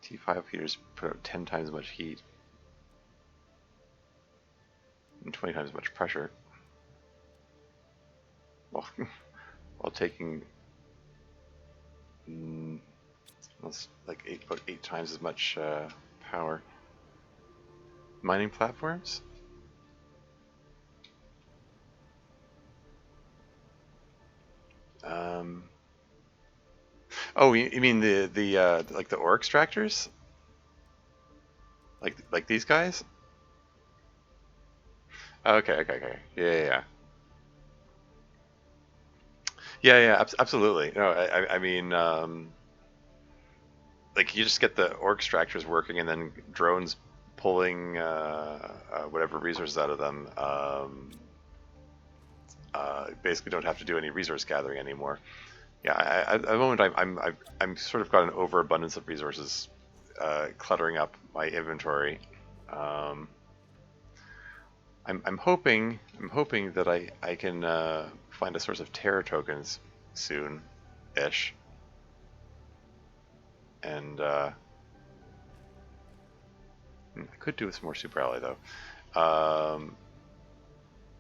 Speaker 1: T5 heaters put out 10 times as much heat and 20 times as much pressure. Well, while taking like about 8 times as much power. Mining platforms? Oh, you mean the like the ore extractors? Like these guys? Okay. Yeah. Yeah, absolutely. No, I mean, like you just get the ore extractors working, and then drones pulling whatever resources out of them. Basically, don't have to do any resource gathering anymore. Yeah, at the moment, I'm sort of got an overabundance of resources cluttering up my inventory. I'm hoping that I can find a source of terror tokens soon-ish, and I could do with some more super ally though.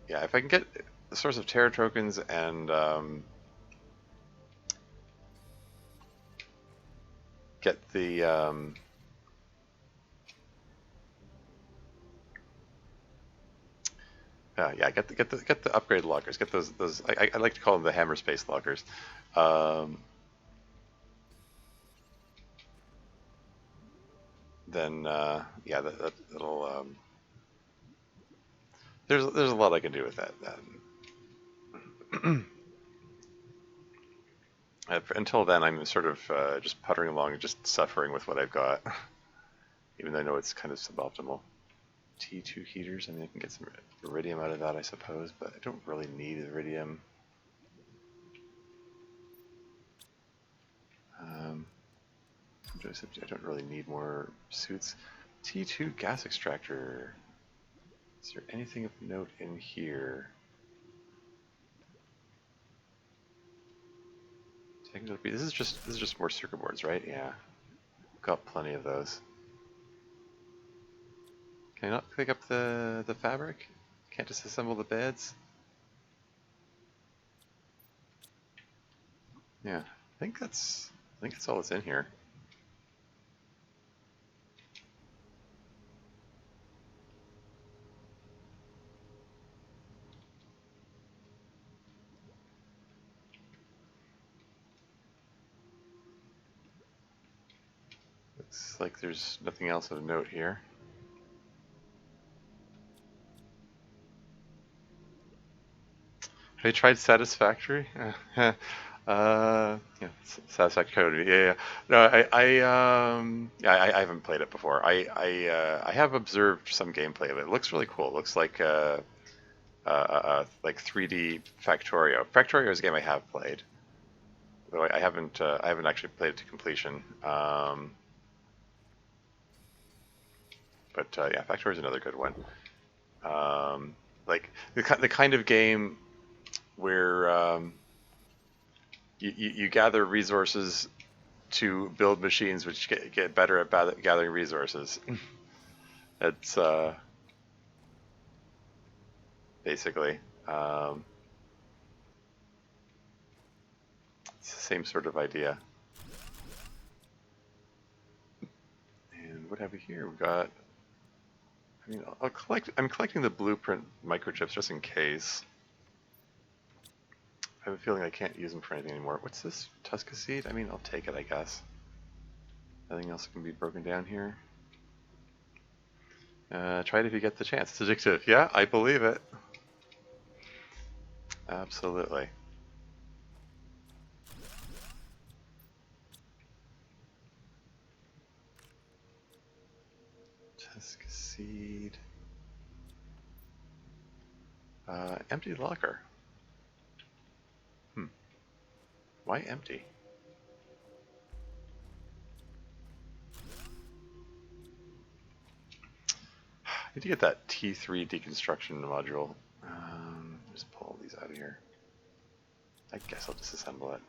Speaker 1: Yeah, if I can get the source of terror tokens and get the Yeah. Get the upgrade lockers. Get those. I like to call them the hammer space lockers. Um, then yeah, that'll. There's a lot I can do with that. Until then, I'm sort of just puttering along and just suffering with what I've got, even though I know it's kind of suboptimal. T2 heaters. I mean, I can get some iridium out of that, I suppose, but I don't really need iridium. I don't really need more suits. T2 gas extractor. Is there anything of note in here? This is just more circuit boards, right? Yeah, got plenty of those. Can I not pick up the fabric? Can't disassemble the beds? Yeah, I think that's all that's in here. Looks like there's nothing else of note here. Have you tried Satisfactory? Yeah, Satisfactory. Yeah. No, I haven't played it before. I have observed some gameplay of it. It looks really cool. It looks like 3D Factorio. Factorio is a game I have played, though I haven't actually played it to completion. But yeah, Factorio is another good one. Like the kind of game where you gather resources to build machines which get better at gathering resources. It's basically it's the same sort of idea. And what have we here? We've got. I mean, I'm collecting the blueprint microchips just in case. I have a feeling I can't use them for anything anymore. What's this? Tusca seed? I mean, I'll take it, I guess. Nothing else can be broken down here. Try it if you get the chance. It's addictive. Yeah, I believe it. Absolutely. Tusca seed. Empty locker. Why empty? I need to get that T3 deconstruction module. Just pull these out of here. I guess I'll disassemble it.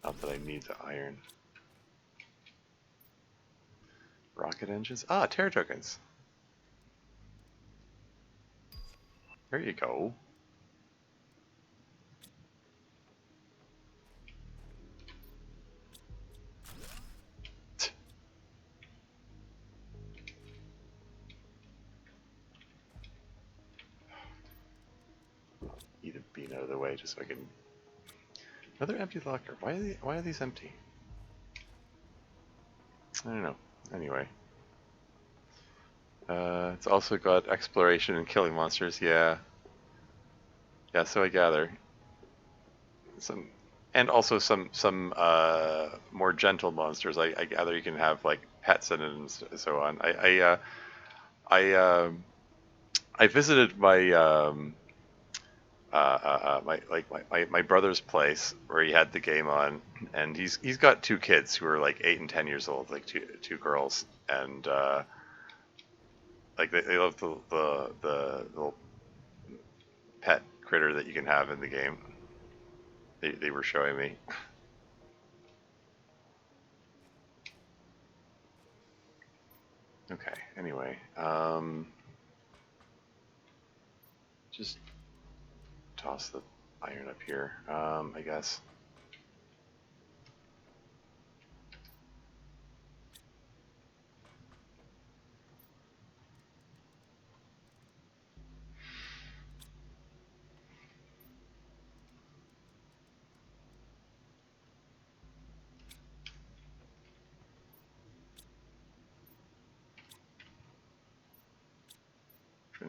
Speaker 1: Not that I need the iron. Rocket engines. Ah, Terra tokens. There you go. Eat a bean out of the way just so I can. Another empty locker. Why are these empty? I don't know. Anyway. It's also got exploration and killing monsters. Yeah. Yeah, so I gather. And also some more gentle monsters. I gather you can have like pets in it and so on. I visited my brother's place where he had the game on, and he's got two kids who are like 8 and 10 years old, like two girls, and like they love the little pet critter that you can have in the game. They were showing me. Okay. Anyway, just toss the iron up here. I guess.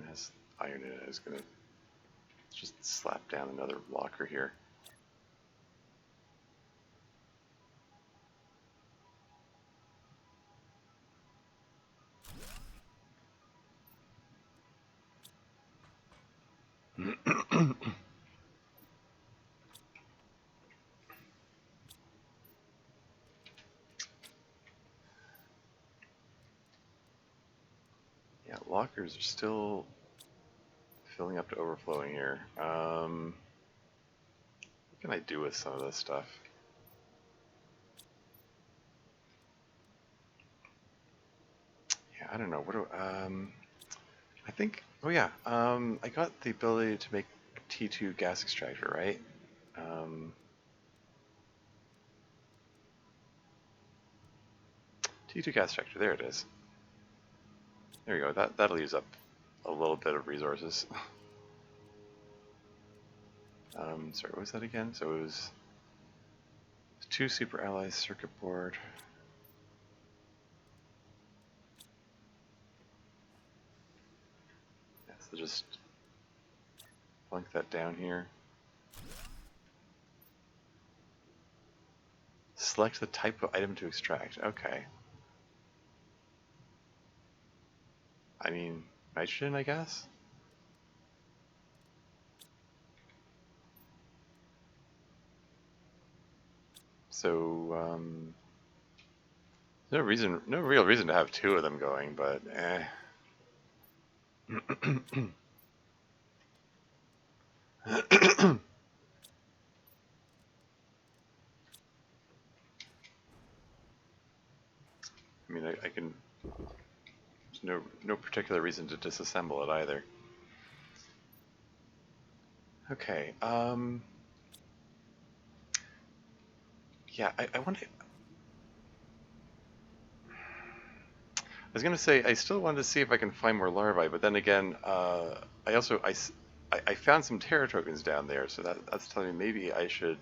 Speaker 1: has iron in it. I was gonna just slap down another locker here. Yeah, lockers are still filling up to overflowing here. What can I do with some of this stuff? Yeah, I don't know. What do I think? Oh yeah, I got the ability to make T2 gas extractor, right? T2 gas extractor. There it is. There we go. That'll use up a little bit of resources. Sorry, what was that again? So it was 2 super allies circuit board. Yeah, so just plunk that down here. Select the type of item to extract. Okay. I mean, nitrogen, I guess? So, no real reason to have 2 of them going, but eh. I mean, I can. There's no particular reason to disassemble it either. Okay. Yeah, I want to. I was gonna say I still wanted to see if I can find more larvae, but then again, I found some terra tokens down there, so that's telling me maybe I should.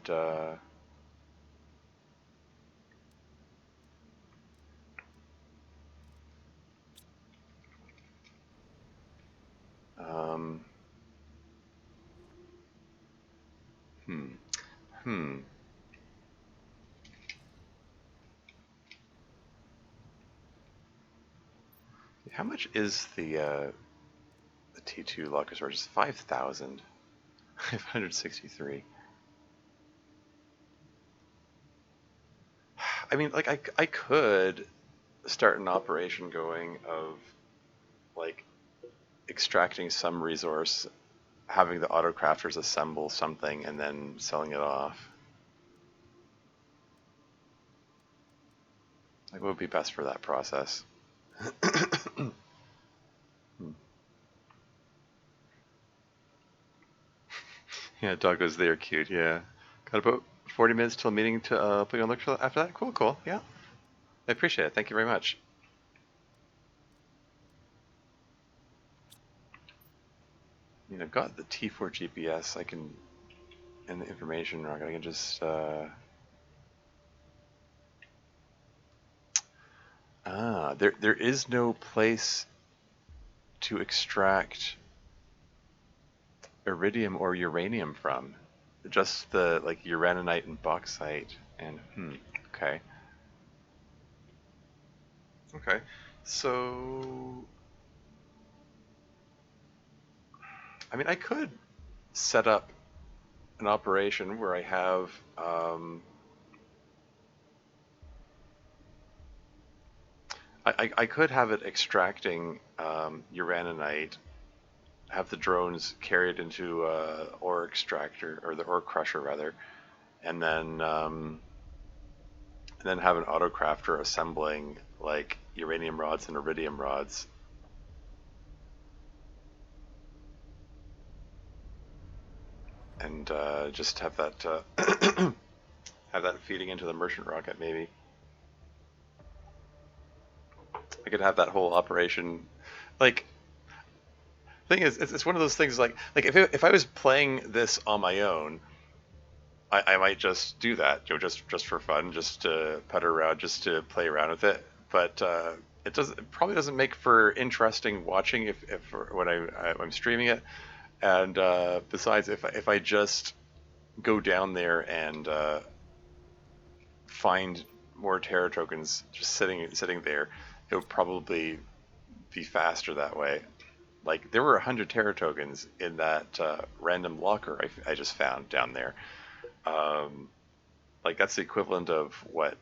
Speaker 1: Um, hmm. Hmm. How much is the T2 locker storage? It's 5,000. 563. I mean, like I could start an operation going of like extracting some resource, having the auto crafters assemble something, and then selling it off. Like, what would be best for that process? Yeah, doggos, they are cute. Yeah, got about 40 minutes till meeting to put you on lecture after that. Cool, cool. Yeah, I appreciate it. Thank you very much. I mean, I've got the T4 GPS. I can, and the information rock. I can just. There is no place to extract iridium or uranium from. Just the like uraninite and bauxite and okay. Okay. So I mean I could set up an operation where I have I could have it extracting uraninite, have the drones carry it into ore extractor or the ore crusher rather, and then have an auto crafter assembling like uranium rods and iridium rods. And just have that have that feeding into the merchant rocket maybe. I could have that whole operation. Like, thing is, it's one of those things. Like if I was playing this on my own, I might just do that, just for fun, just to putter around, just to play around with it. But It probably doesn't make for interesting watching if when I'm streaming it. And besides, if I just go down there and find more Terra tokens just sitting there, it would probably be faster that way. Like there were 100 Terra tokens in that random locker I just found down there. Um, like that's the equivalent of what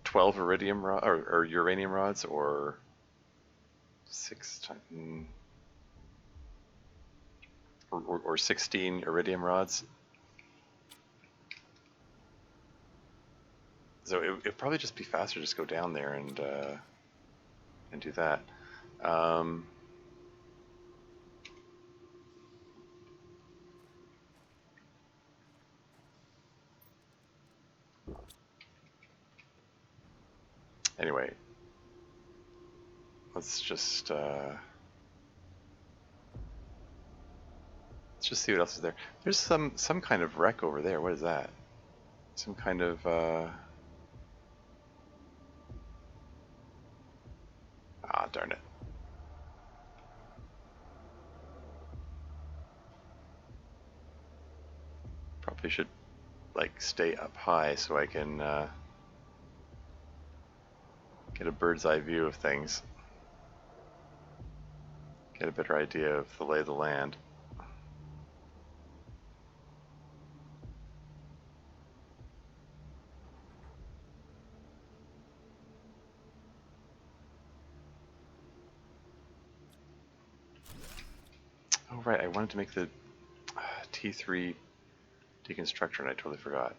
Speaker 1: 12 iridium or uranium rods or six times or 16 iridium rods. So it'd probably just be faster to just go down there and do that. Um, anyway, let's just see what else is there. There's some kind of wreck over there. What is that? Some kind of darn it. Probably should like stay up high so I can get a bird's eye view of things. Get a better idea of the lay of the land. Oh right, I wanted to make the T3 deconstructor and I totally forgot.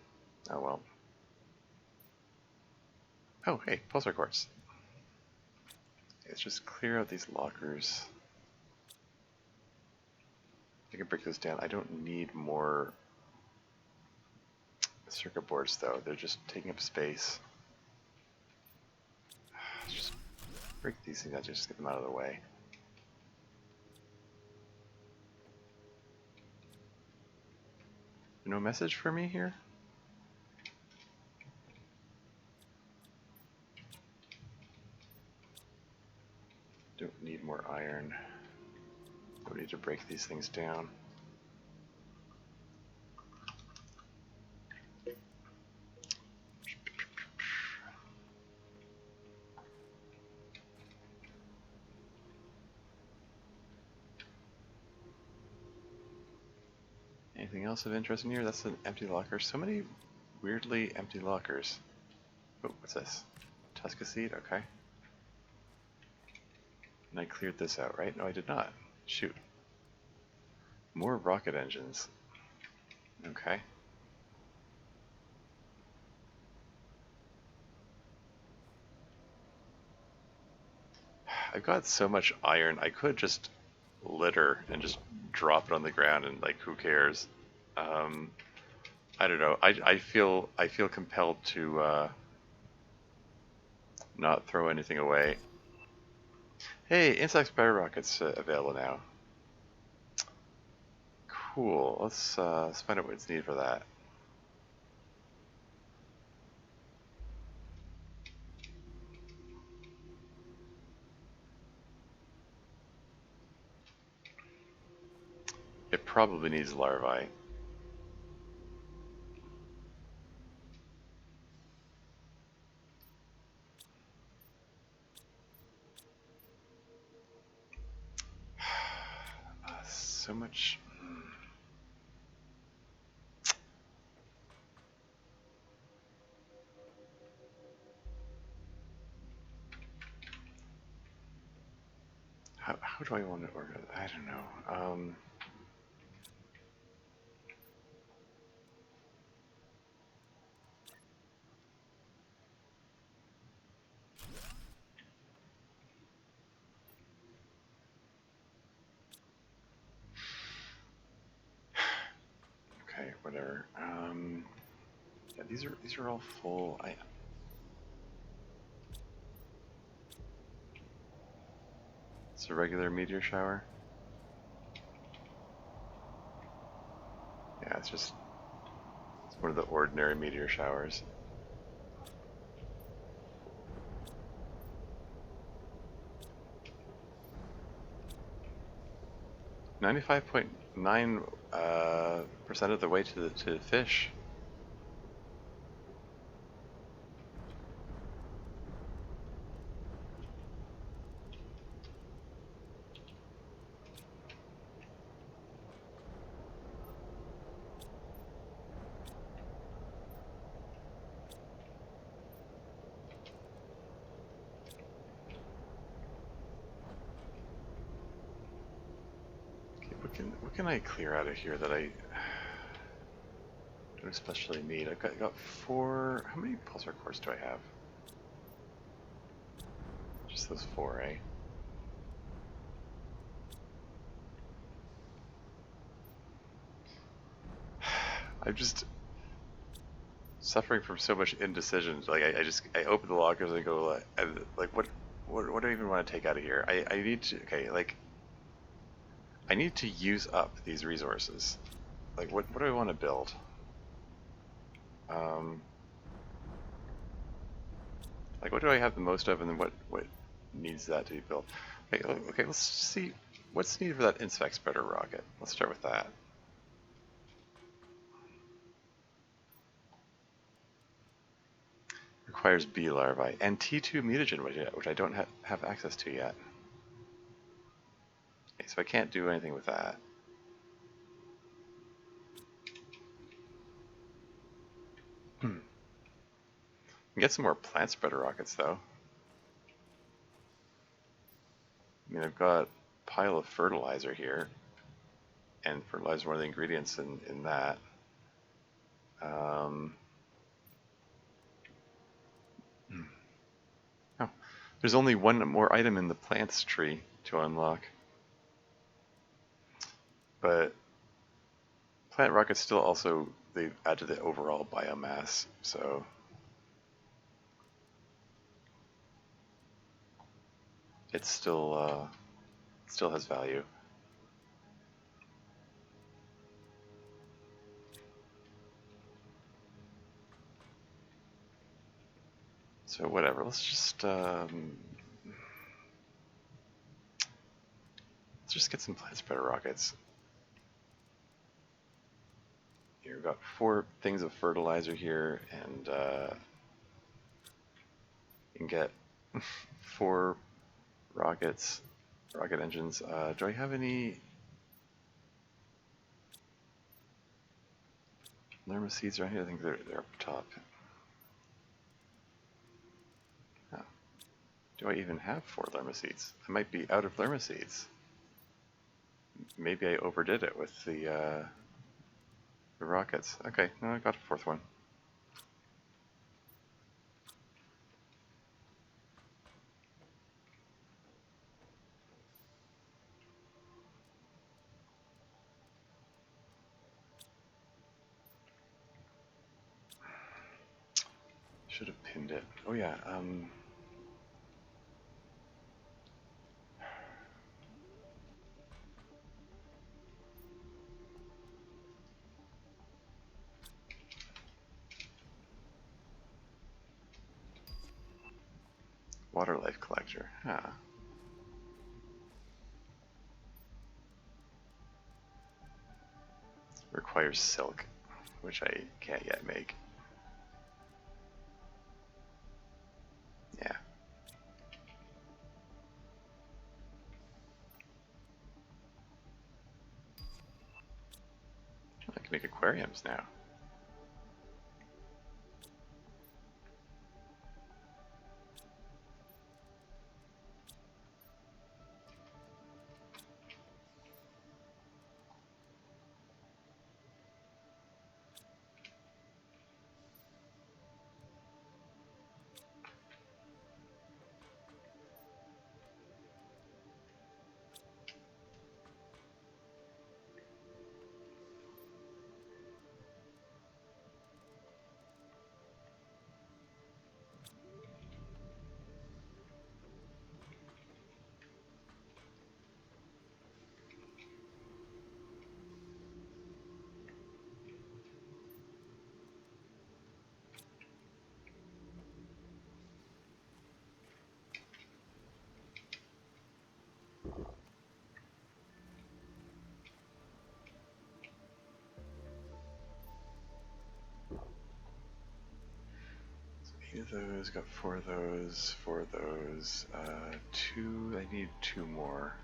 Speaker 1: Oh well. Oh hey, pulsar quartz. Let's just clear out these lockers. I can break this down. I don't need more circuit boards though. They're just taking up space. Just break these things out, just get them out of the way. No message for me here? Don't need more iron. Don't need to break these things down. Anything else of interest in here? That's an empty locker. So many weirdly empty lockers. Oh, what's this? Tusca seed? Okay. And I cleared this out, right? No, I did not. Shoot. More rocket engines. Okay. I've got so much iron, I could just litter and just drop it on the ground and like who cares. I don't know. I feel compelled to not throw anything away. Hey, insect spider rockets available now. Cool. Let's find out what's needed for that. It probably needs larvae. So much. How do I want to organize? I don't know. Okay, whatever. Yeah, these are all full. It's a regular meteor shower. Yeah, it's one of the ordinary meteor showers. 95.9% percent of the way to the fish. What can I clear out of here that I don't especially need? I've got 4. How many pulsar cores do I have? Just those 4, eh? I'm just suffering from so much indecision. Like I open the lockers and go like what do I even want to take out of here? I need to I need to use up these resources. Like what do I want to build? Like what do I have the most of, and then what needs that to be built? Okay, let's see what's needed for that insect spreader rocket. Let's start with that. Requires bee larvae and T2 mutagen, which I don't have access to yet. Okay, so I can't do anything with that. Get some more plant spreader rockets though. I mean, I've got a pile of fertilizer here, and fertilizer is one of the ingredients in that. Oh, there's only one more item in the plants tree to unlock. But plant rockets still also, they add to the overall biomass, so it still has value. So whatever, let's just get some plant spreader rockets. Here we've got 4 things of fertilizer here, and you can get 4 rocket engines. Do I have any Lerma seeds around here? I think they're up top. Oh. Do I even have 4 Lerma seeds? I might be out of Lerma seeds. Maybe I overdid it with the rockets. Okay, no, I got a 4th one. Should have pinned it. Oh yeah, water life collector. Huh. Requires silk, which I can't yet make. Yeah. I can make aquariums now. 8 of those, got 4 of those, 4 of those, 2, I need 2 more.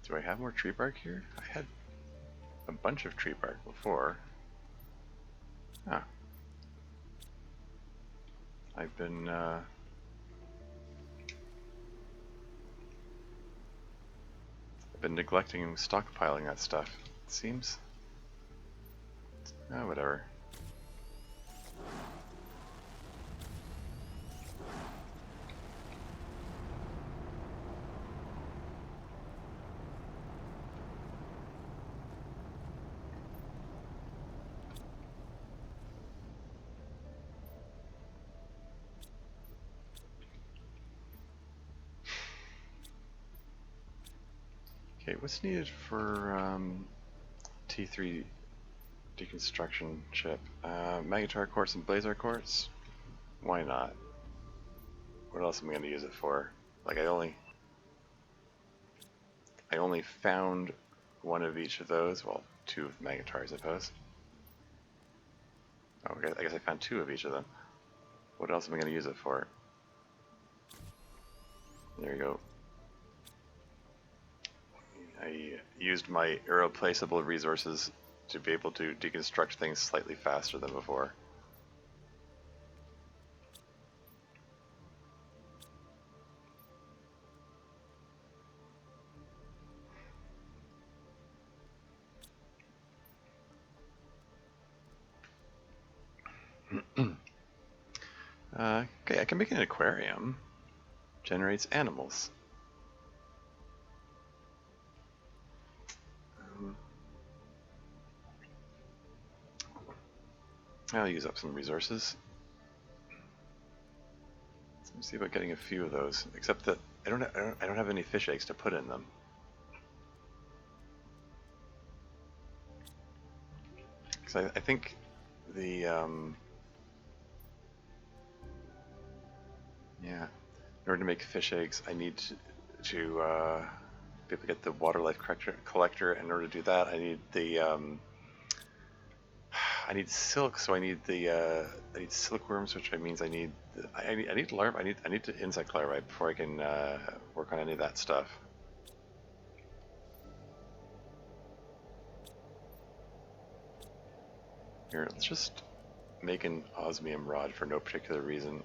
Speaker 1: Do I have more tree bark here? I had a bunch of tree bark before. Huh. I've been, neglecting stockpiling that stuff, it seems. Oh, whatever. Okay, what's needed for T3 deconstruction chip? Magnetar quartz and blazar quartz? Why not? What else am I going to use it for? Like I only found one of each of those. Well, 2 of Magnetar, I suppose. Oh, I guess I found 2 of each of them. What else am I going to use it for? There you go. I used my irreplaceable resources to be able to deconstruct things slightly faster than before. Okay, I can make an aquarium. Generates animals. I'll use up some resources. Let me see about getting a few of those. Except that I don't have any fish eggs to put in them. Because I think the yeah, in order to make fish eggs, I need to be able to get the water life collector. In order to do that, I need the I need silk, so I need the silkworms, which means I need larvae. I need the insect larvae before I can work on any of that stuff. Here, let's just make an osmium rod for no particular reason,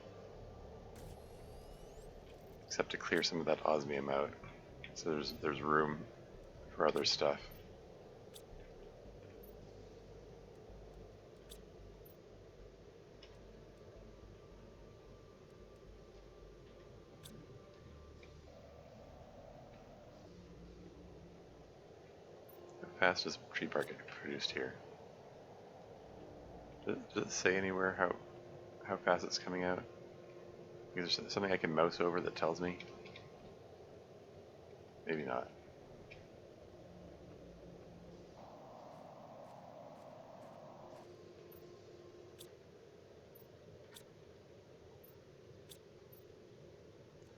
Speaker 1: except to clear some of that osmium out, so there's room for other stuff. How fast does tree bark get produced here? Does it say anywhere how fast it's coming out? Is there something I can mouse over that tells me? Maybe not.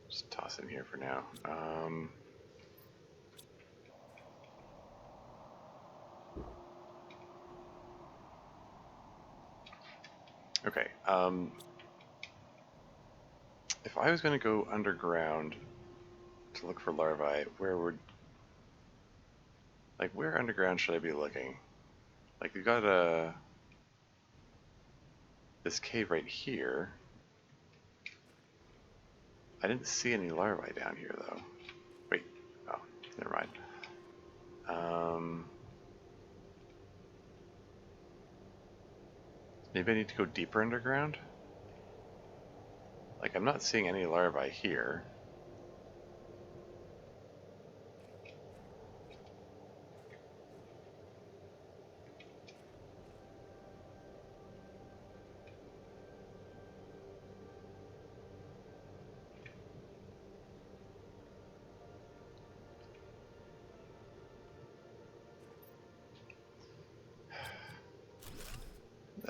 Speaker 1: Just toss him here for now. Okay. If I was going to go underground to look for larvae, where underground should I be looking? Like, we've got this cave right here. I didn't see any larvae down here, though. Wait. Oh, never mind. Maybe I need to go deeper underground? Like, I'm not seeing any larvae here.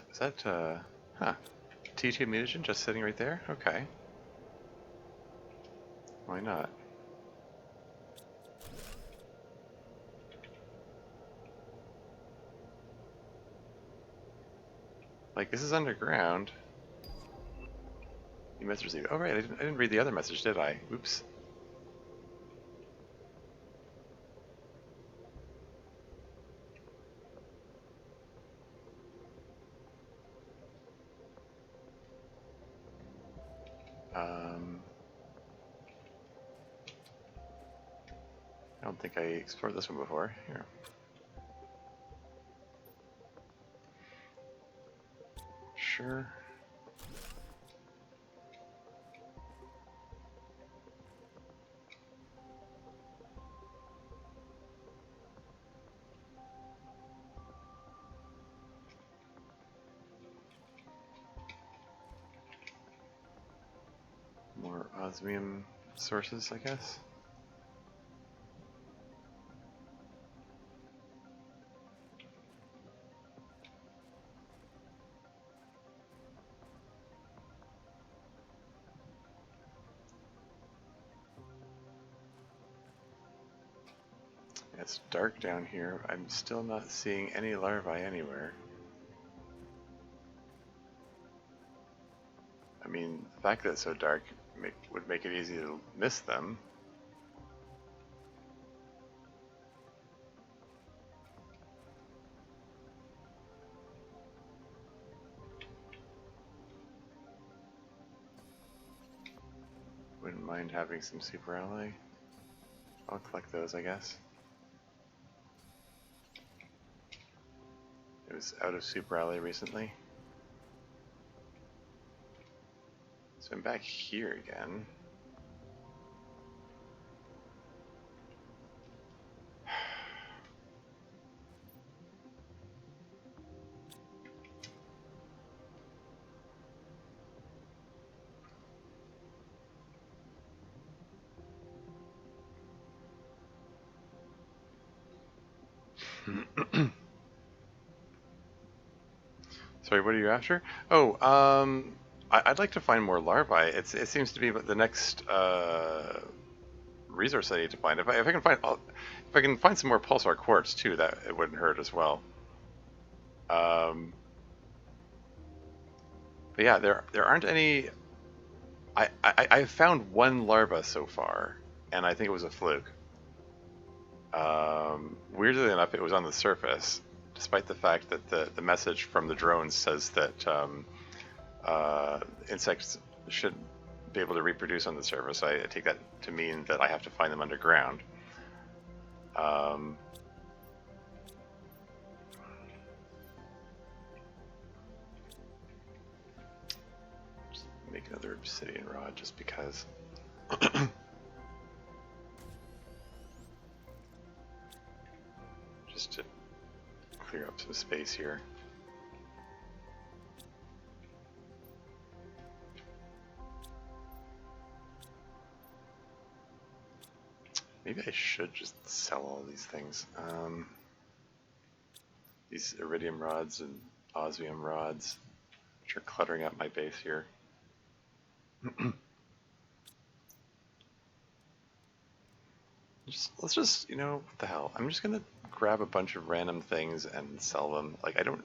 Speaker 1: Is that, huh. T2 mutagen just sitting right there? Okay. Why not? Like, this is underground. You message received. Oh, right, I didn't read the other message, did I? Oops. I don't think I explored this one before. Here. Sure. More osmium sources, I guess. It's dark down here. I'm still not seeing any larvae anywhere. I mean, the fact that it's so dark would make it easy to miss them. Wouldn't mind having some super ally. I'll collect those, I guess. It was out of super ally recently. So I'm back here again. Sorry, what are you after? Oh, I'd like to find more larvae. It seems to be the next resource I need to find. If I can find some more pulsar quartz too, that it wouldn't hurt as well. But yeah, there aren't any. I found one larva so far, and I think it was a fluke. Weirdly enough, it was on the surface, despite the fact that the message from the drones says that insects should be able to reproduce on the surface. I take that to mean that I have to find them underground. Just make another obsidian rod just because. Just to clear up some space here. Maybe I should just sell all these things. These iridium rods and osmium rods, which are cluttering up my base here. Let's just, you know, what the hell? I'm just gonna grab a bunch of random things and sell them. Like, I don't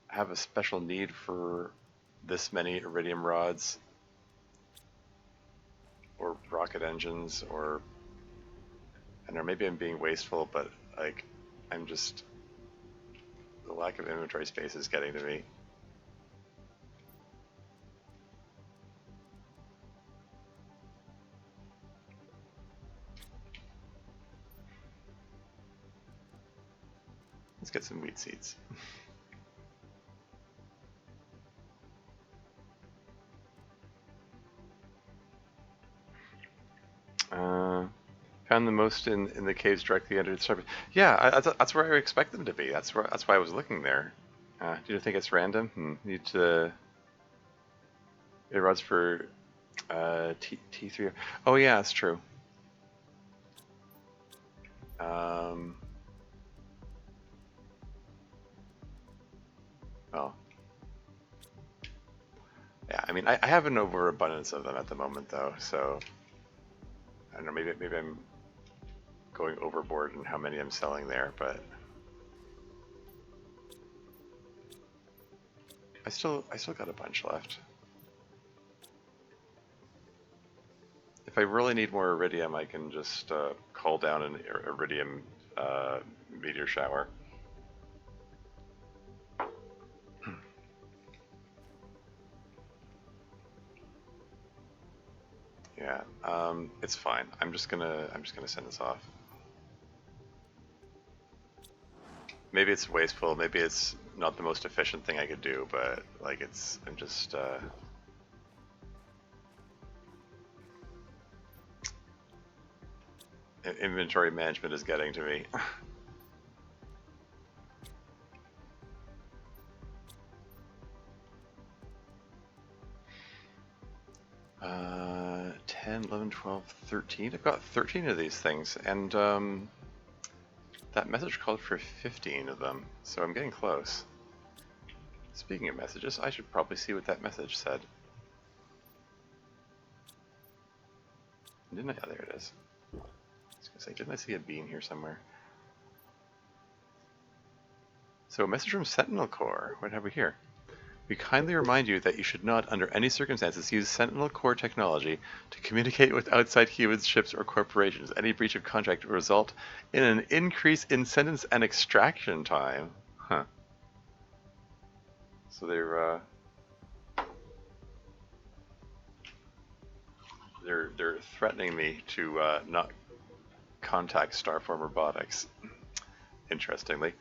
Speaker 1: have a special need for this many iridium rods or rocket engines, or I don't know, maybe I'm being wasteful, but like, I'm just, the lack of inventory space is getting to me. Let's get some wheat seeds. Found the most in the caves directly under the surface. Yeah, that's where I expect them to be. That's why I was looking there. Do you think it's random? Need to. It runs for T3. Oh yeah, that's true. Well, yeah. I mean, I have an overabundance of them at the moment, though. So I don't know. Maybe I'm going overboard in how many I'm selling there, but I still got a bunch left. If I really need more iridium, I can just call down an iridium meteor shower. Yeah, it's fine. I'm just gonna send this off. Maybe it's wasteful. Maybe it's not the most efficient thing I could do, but like I'm just. Inventory management is getting to me. 10, 11, 12, 13. I've got 13 of these things, and that message called for 15 of them, so I'm getting close. Speaking of messages, I should probably see what that message said. Didn't I? Oh, there it is. I was gonna say, didn't I see a bean here somewhere? So a message from Sentinel Core. What have we here? We kindly remind you that you should not, under any circumstances, use Sentinel Core technology to communicate with outside humans, ships, or corporations. Any breach of contract will result in an increase in sentence and extraction time. Huh. So they're threatening me to not contact Starform Robotics. Interestingly.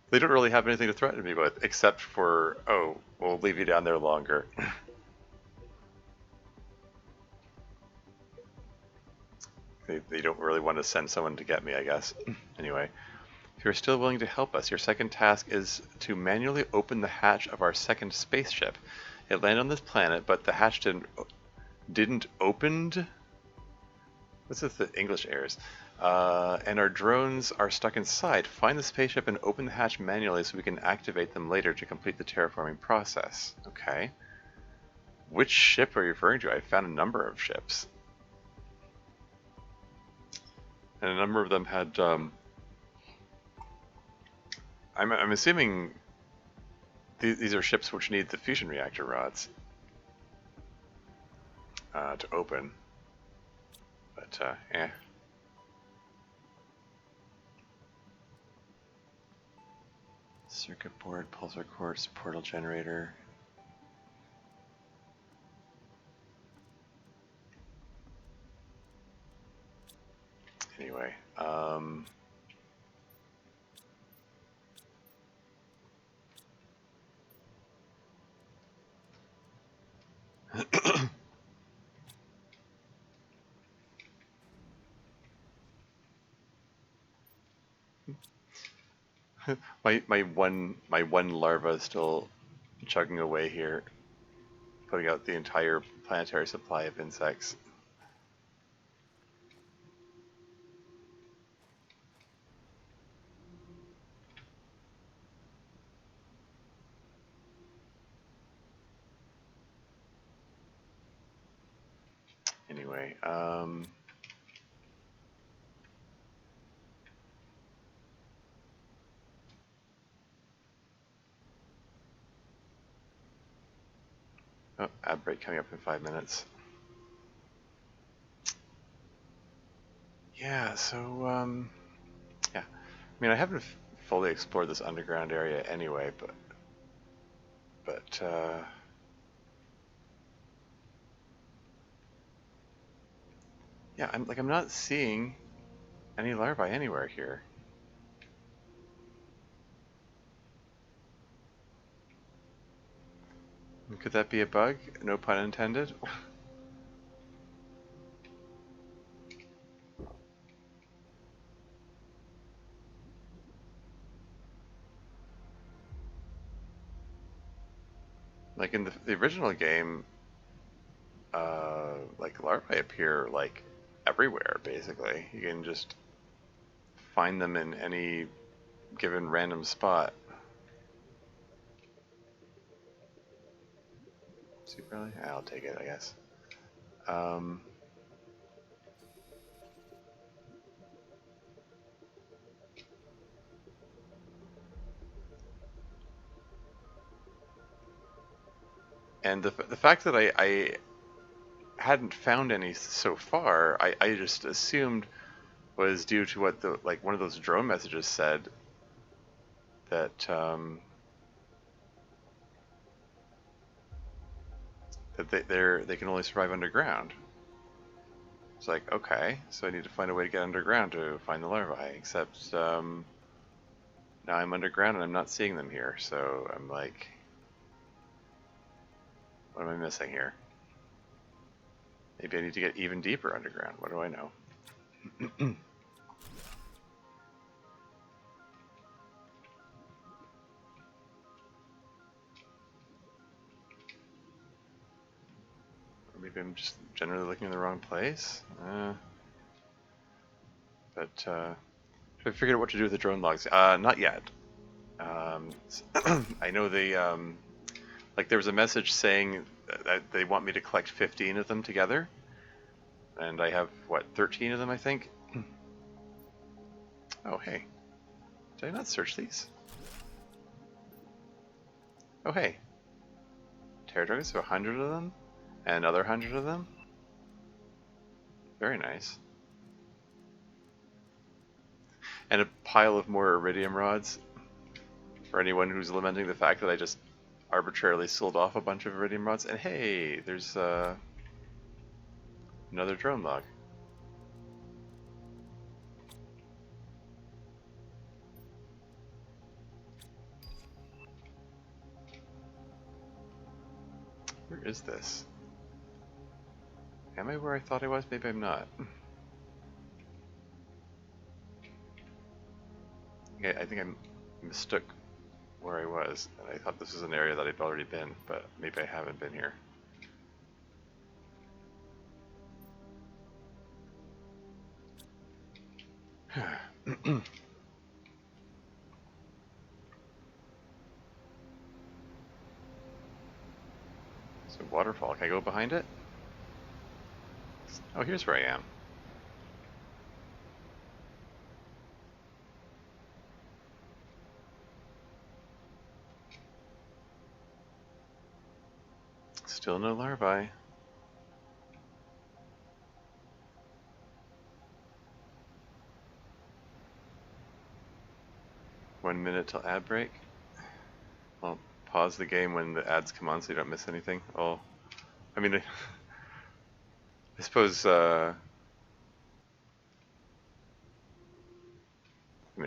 Speaker 1: They don't really have anything to threaten me with, except for, oh, we'll leave you down there longer. They don't really want to send someone to get me, I guess. Anyway, if you're still willing to help us, your second task is to manually open the hatch of our second spaceship. It landed on this planet, but the hatch didn't opened? What's with the English errors? And our drones are stuck inside. Find the spaceship and open the hatch manually so we can activate them later to complete the terraforming process. Okay. Which ship are you referring to? I found a number of ships. And a number of them had, I'm assuming these are ships which need the fusion reactor rods to open. But, eh. Circuit board, pulsar quartz, portal generator. Anyway, my one larva is still chugging away here, putting out the entire planetary supply of insects. Anyway, oh, ad break coming up in 5 minutes. Yeah, so, yeah. I mean, I haven't fully explored this underground area anyway, but, yeah, I'm not seeing any larvae anywhere here. Could that be a bug? No pun intended. Like in the original game, like larvae appear like everywhere, basically. You can just find them in any given random spot. Super early? I'll take it, I guess. And the fact that I hadn't found any so far, I just assumed was due to what the like one of those drone messages said that that they can only survive underground. It's like, okay, so I need to find a way to get underground to find the larvae. Except now I'm underground and I'm not seeing them here. So I'm like, what am I missing here? Maybe I need to get even deeper underground. What do I know? Or maybe I'm just generally looking in the wrong place. But have I figured out what to do with the drone logs? Not yet. I know they like there was a message saying that they want me to collect 15 of them together, and I have what 13 of them, I think. Oh hey, did I not search these? Oh hey, terror dragons, so 100 of them, and another 100 of them. Very nice. And a pile of more iridium rods for anyone who's lamenting the fact that I just arbitrarily sold off a bunch of iridium rods. And hey, there's another drone log. Where is this? Am I where I thought I was? Maybe I'm not. Okay, I think I mistook where I was, and I thought this was an area that I'd already been, but maybe I haven't been here. So waterfall, can I go behind it? Oh, here's where I am. Still no larvae. One minute till ad break. Well, pause the game when the ads come on so you don't miss anything. Oh, I mean, I suppose, I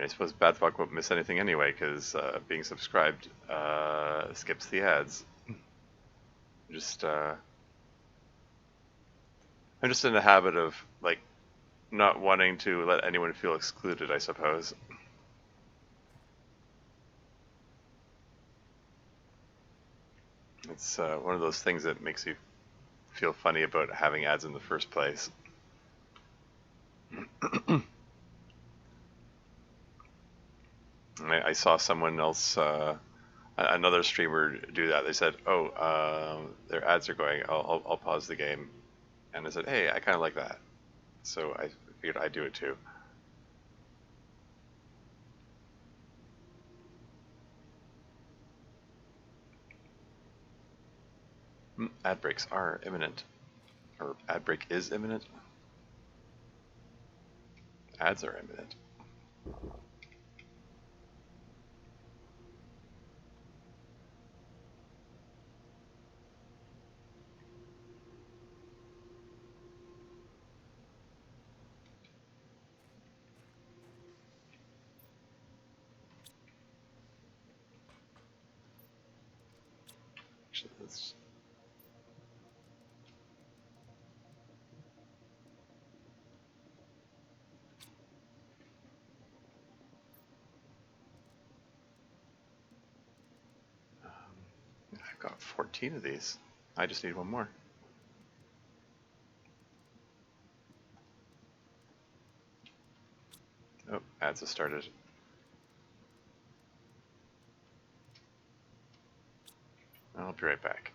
Speaker 1: suppose Badfog won't miss anything anyway, because being subscribed skips the ads. Just, I'm just in the habit of, like, not wanting to let anyone feel excluded, I suppose. It's one of those things that makes you feel funny about having ads in the first place. I saw someone else, another streamer, do that. They said, "Oh, their ads are going. I'll pause the game," and I said, "Hey, I kind of like that," so I figured I'd do it too. Ad breaks are imminent, or ad break is imminent. Ads are imminent. Actually, let's. I've got 14 of these. I just need one more. Oh, ads have started. I'll be right back.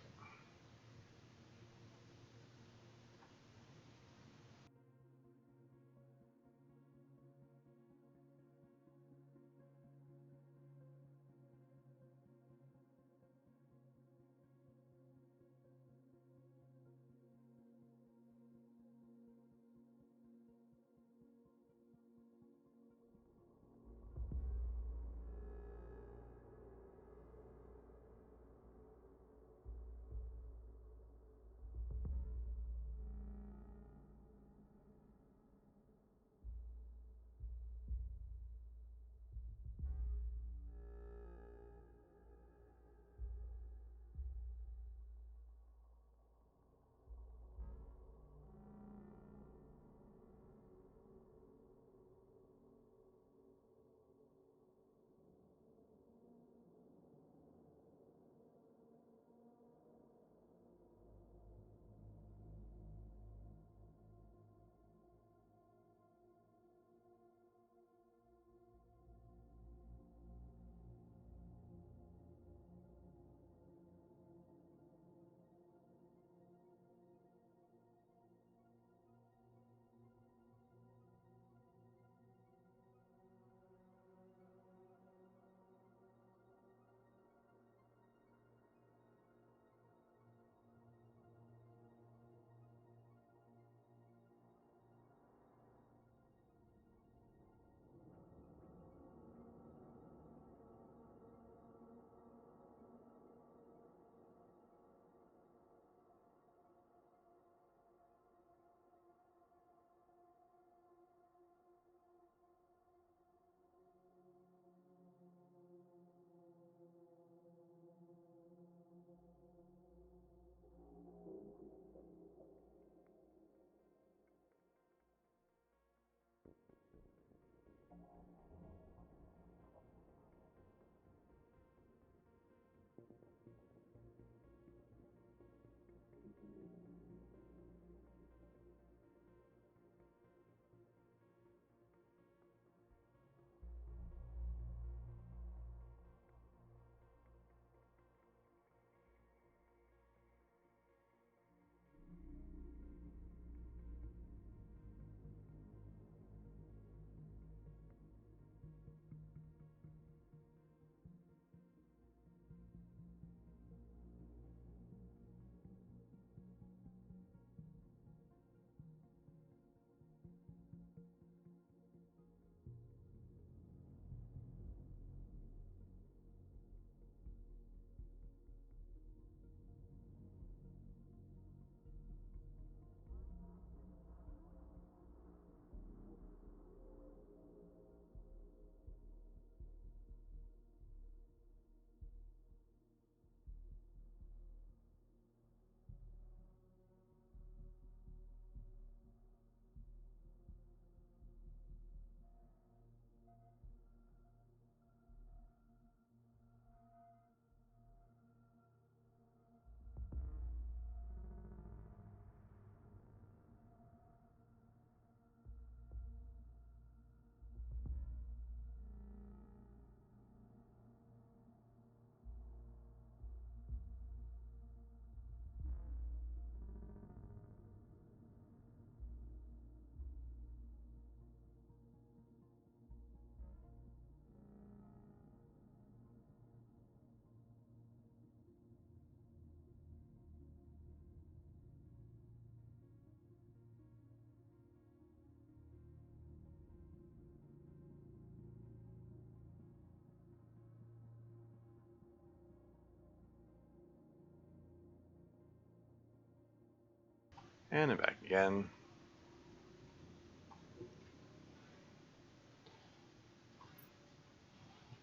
Speaker 1: And I'm back again.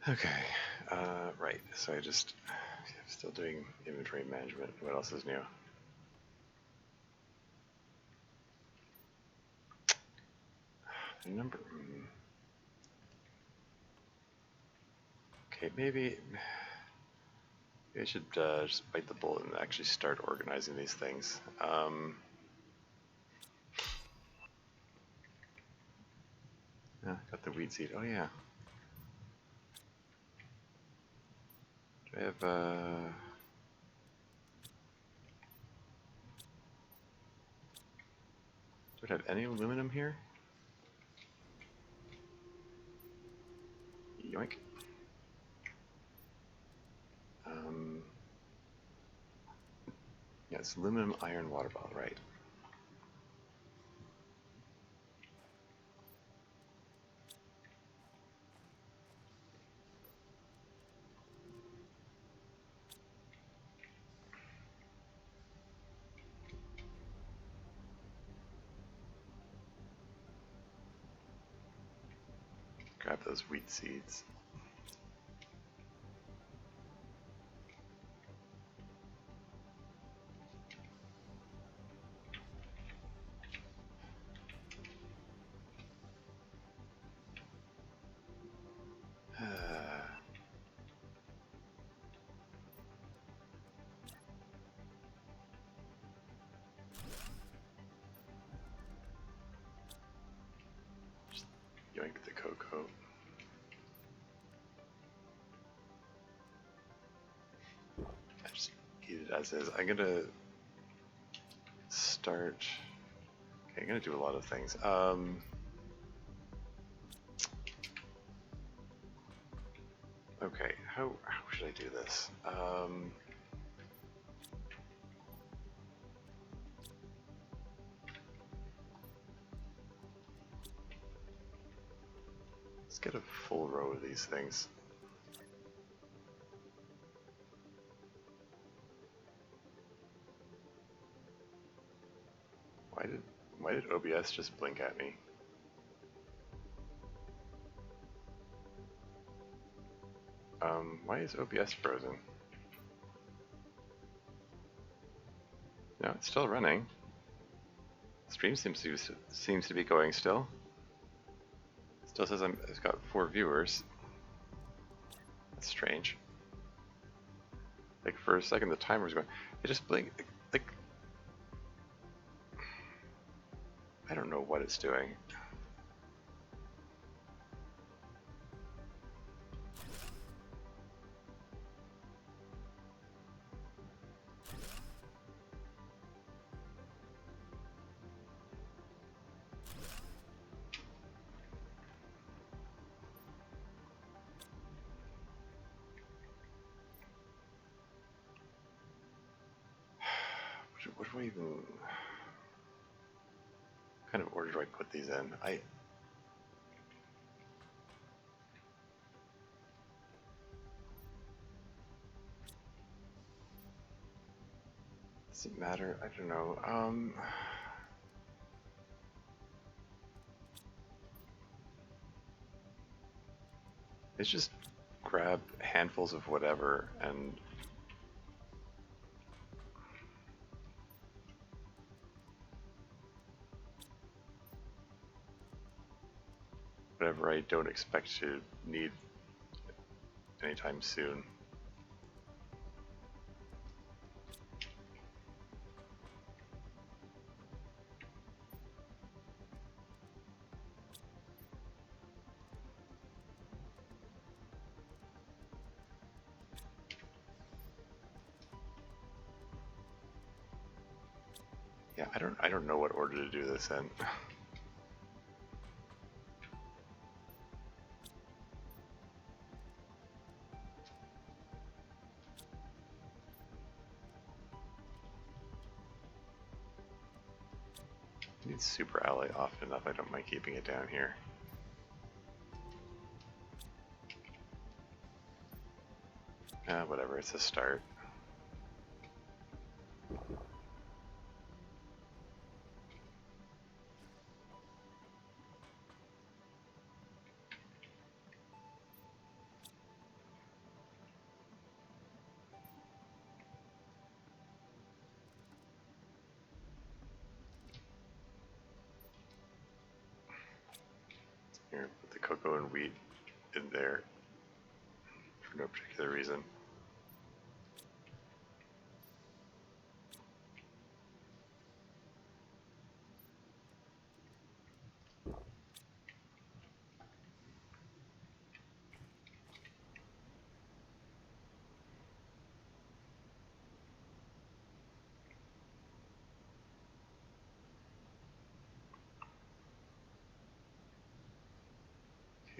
Speaker 1: Okay, right, so I'm still doing inventory management. What else is new? Okay, maybe I should just bite the bullet and actually start organizing these things. Yeah, got the wheat seed. Oh yeah. Do I have do I have any aluminum here? Yoink. Yeah, it's aluminum, iron, water bottle, right? Grab those wheat seeds. Just yoink the cocoa. I just eat it as is. I'm gonna start. Okay, I'm gonna do a lot of things. Okay, how should I do this? Let's get a full row of these things. Why did OBS just blink at me? Why is OBS frozen? No, it's still running. Stream seems to be going still. Still says it's got 4 viewers. That's strange. Like for a second the timer was going. It just blinked. Like I don't know what it's doing. What do I even... What kind of order do I put these in? Does it matter? I don't know. It's just grab handfuls of whatever and whatever I don't expect to need anytime soon. Yeah, I don't know what order to do this in. I need super ally often enough. I don't mind keeping it down here. Whatever, it's a start. cocoa and wheat in there for no particular reason.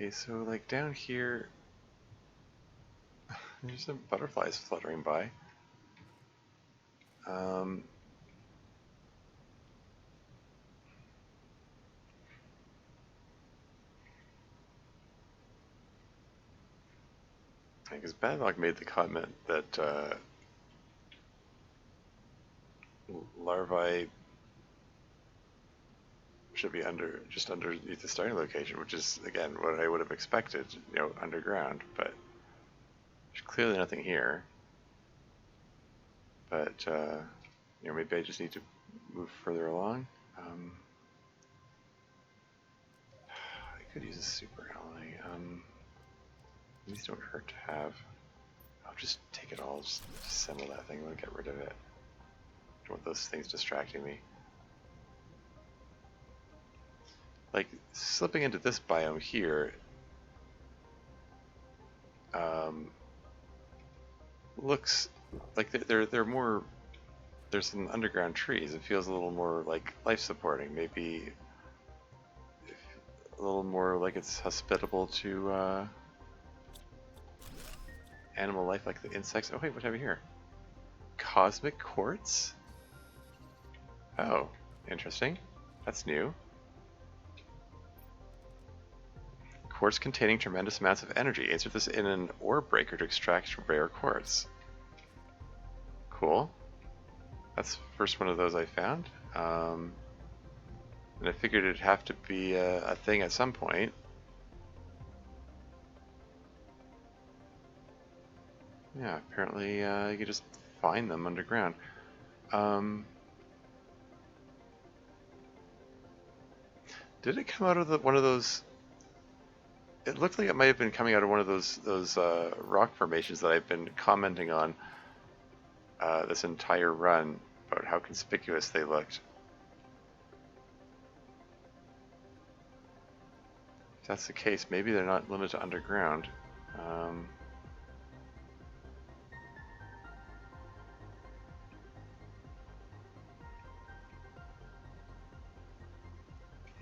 Speaker 1: Okay, so like down here, there's some butterflies fluttering by. Because Badlock made the comment that larvae should be just underneath the starting location, which is again what I would have expected, underground. But there's clearly nothing here. But maybe I just need to move further along. I could use a super ally. These don't hurt to have. I'll just take it all, just assemble that thing, and get rid of it. Don't want those things distracting me. Like, slipping into this biome here, looks like they're more, there's some underground trees. It feels a little more like life-supporting, maybe a little more like it's hospitable to animal life, like the insects. Oh wait, what have we here? Cosmic quartz? Oh, interesting. That's new. Quartz containing tremendous amounts of energy. Insert this in an ore breaker to extract rare quartz. Cool. That's the first one of those I found. And I figured it'd have to be a thing at some point. Yeah, apparently you can just find them underground. Did it come out of one of those? It looked like it might have been coming out of one of those rock formations that I've been commenting on this entire run about how conspicuous they looked. If that's the case, maybe they're not limited to underground.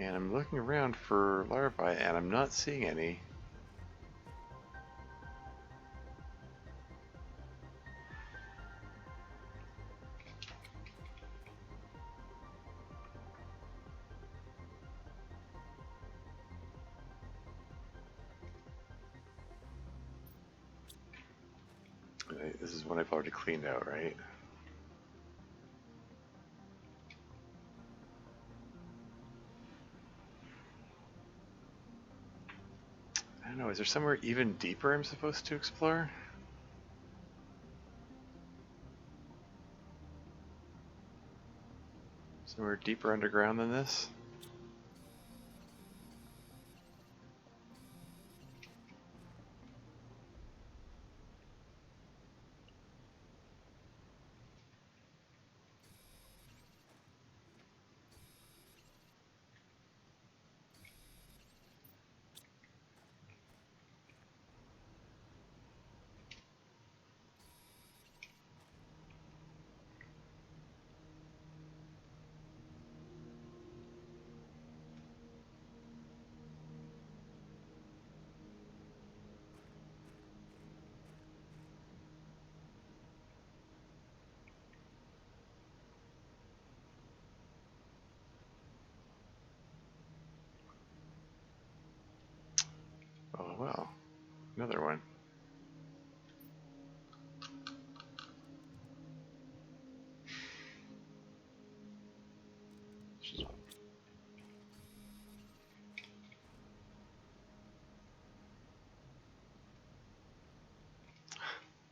Speaker 1: And I'm looking around for larvae, and I'm not seeing any. This is one I've already cleaned out, right? I don't know, is there somewhere even deeper I'm supposed to explore? Somewhere deeper underground than this? Oh well, another one.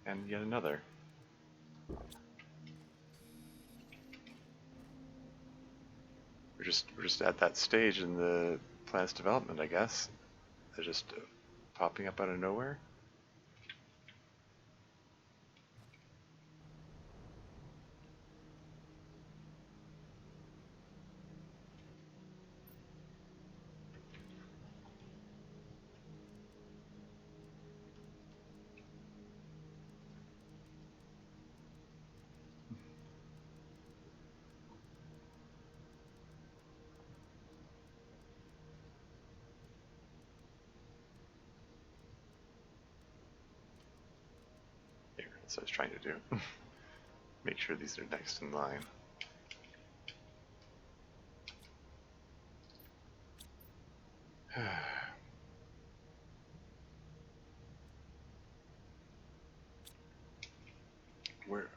Speaker 1: And yet another. We're just at that stage in the planet's development, I guess. They're just popping up out of nowhere. Here, that's what I was trying to do. Make sure these are next in line. Where?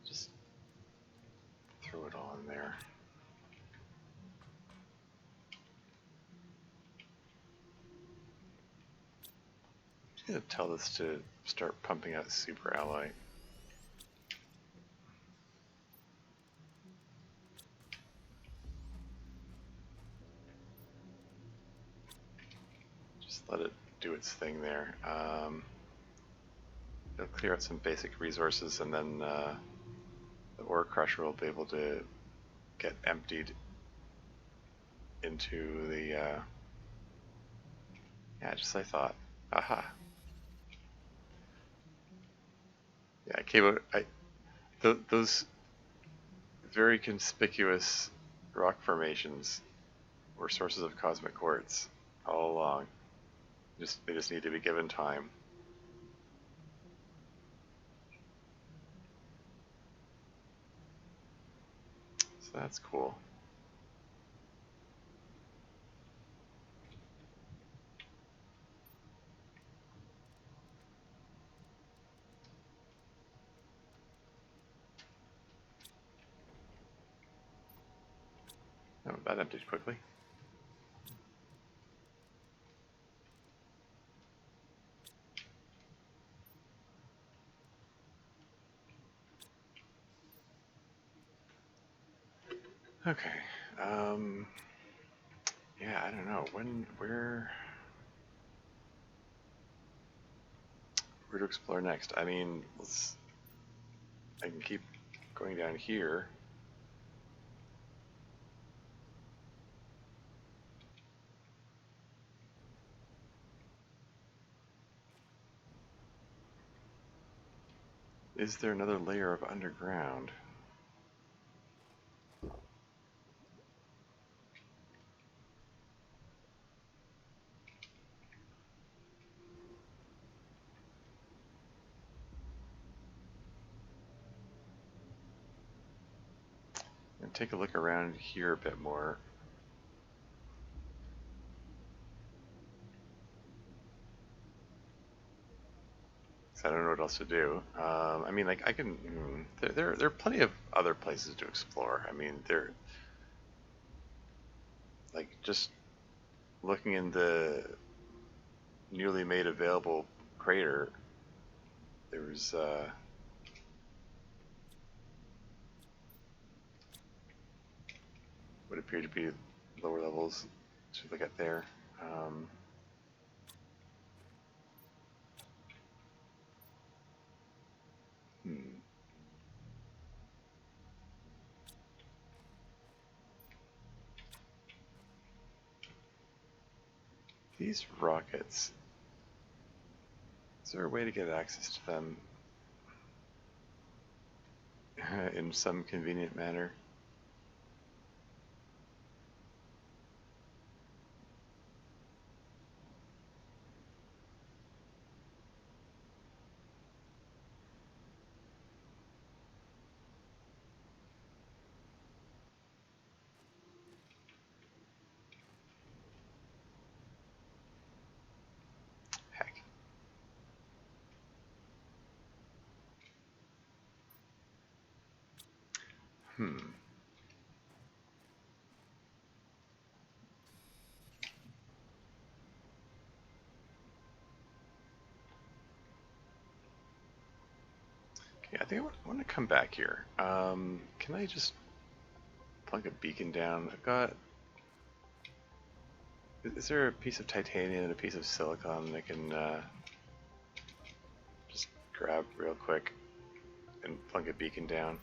Speaker 1: Just throw it all in there. I'm gonna tell this to start pumping out super alloy. Just let it do its thing there. It'll clear out some basic resources, and then the ore crusher will be able to get emptied into the. Yeah, just as I thought. Aha. Yeah, I came out. Those very conspicuous rock formations were sources of cosmic quartz all along. They just need to be given time. So that's cool. Oh, that emptied quickly. Okay. Yeah, I don't know. Where to explore next? I mean, I can keep going down here. Is there another layer of underground? And take a look around here a bit more. I don't know what else to do. I mean, like I can. There are plenty of other places to explore. I mean, there. Like just looking in the newly made available crater, there was what appeared to be lower levels to look at there. Um, hmm. These rockets. Is there a way to get access to them in some convenient manner? Heck. Hmm. Yeah, I think I want to come back here. Can I just plug a beacon down? I've got. Is there a piece of titanium and a piece of silicon I can just grab real quick and plug a beacon down?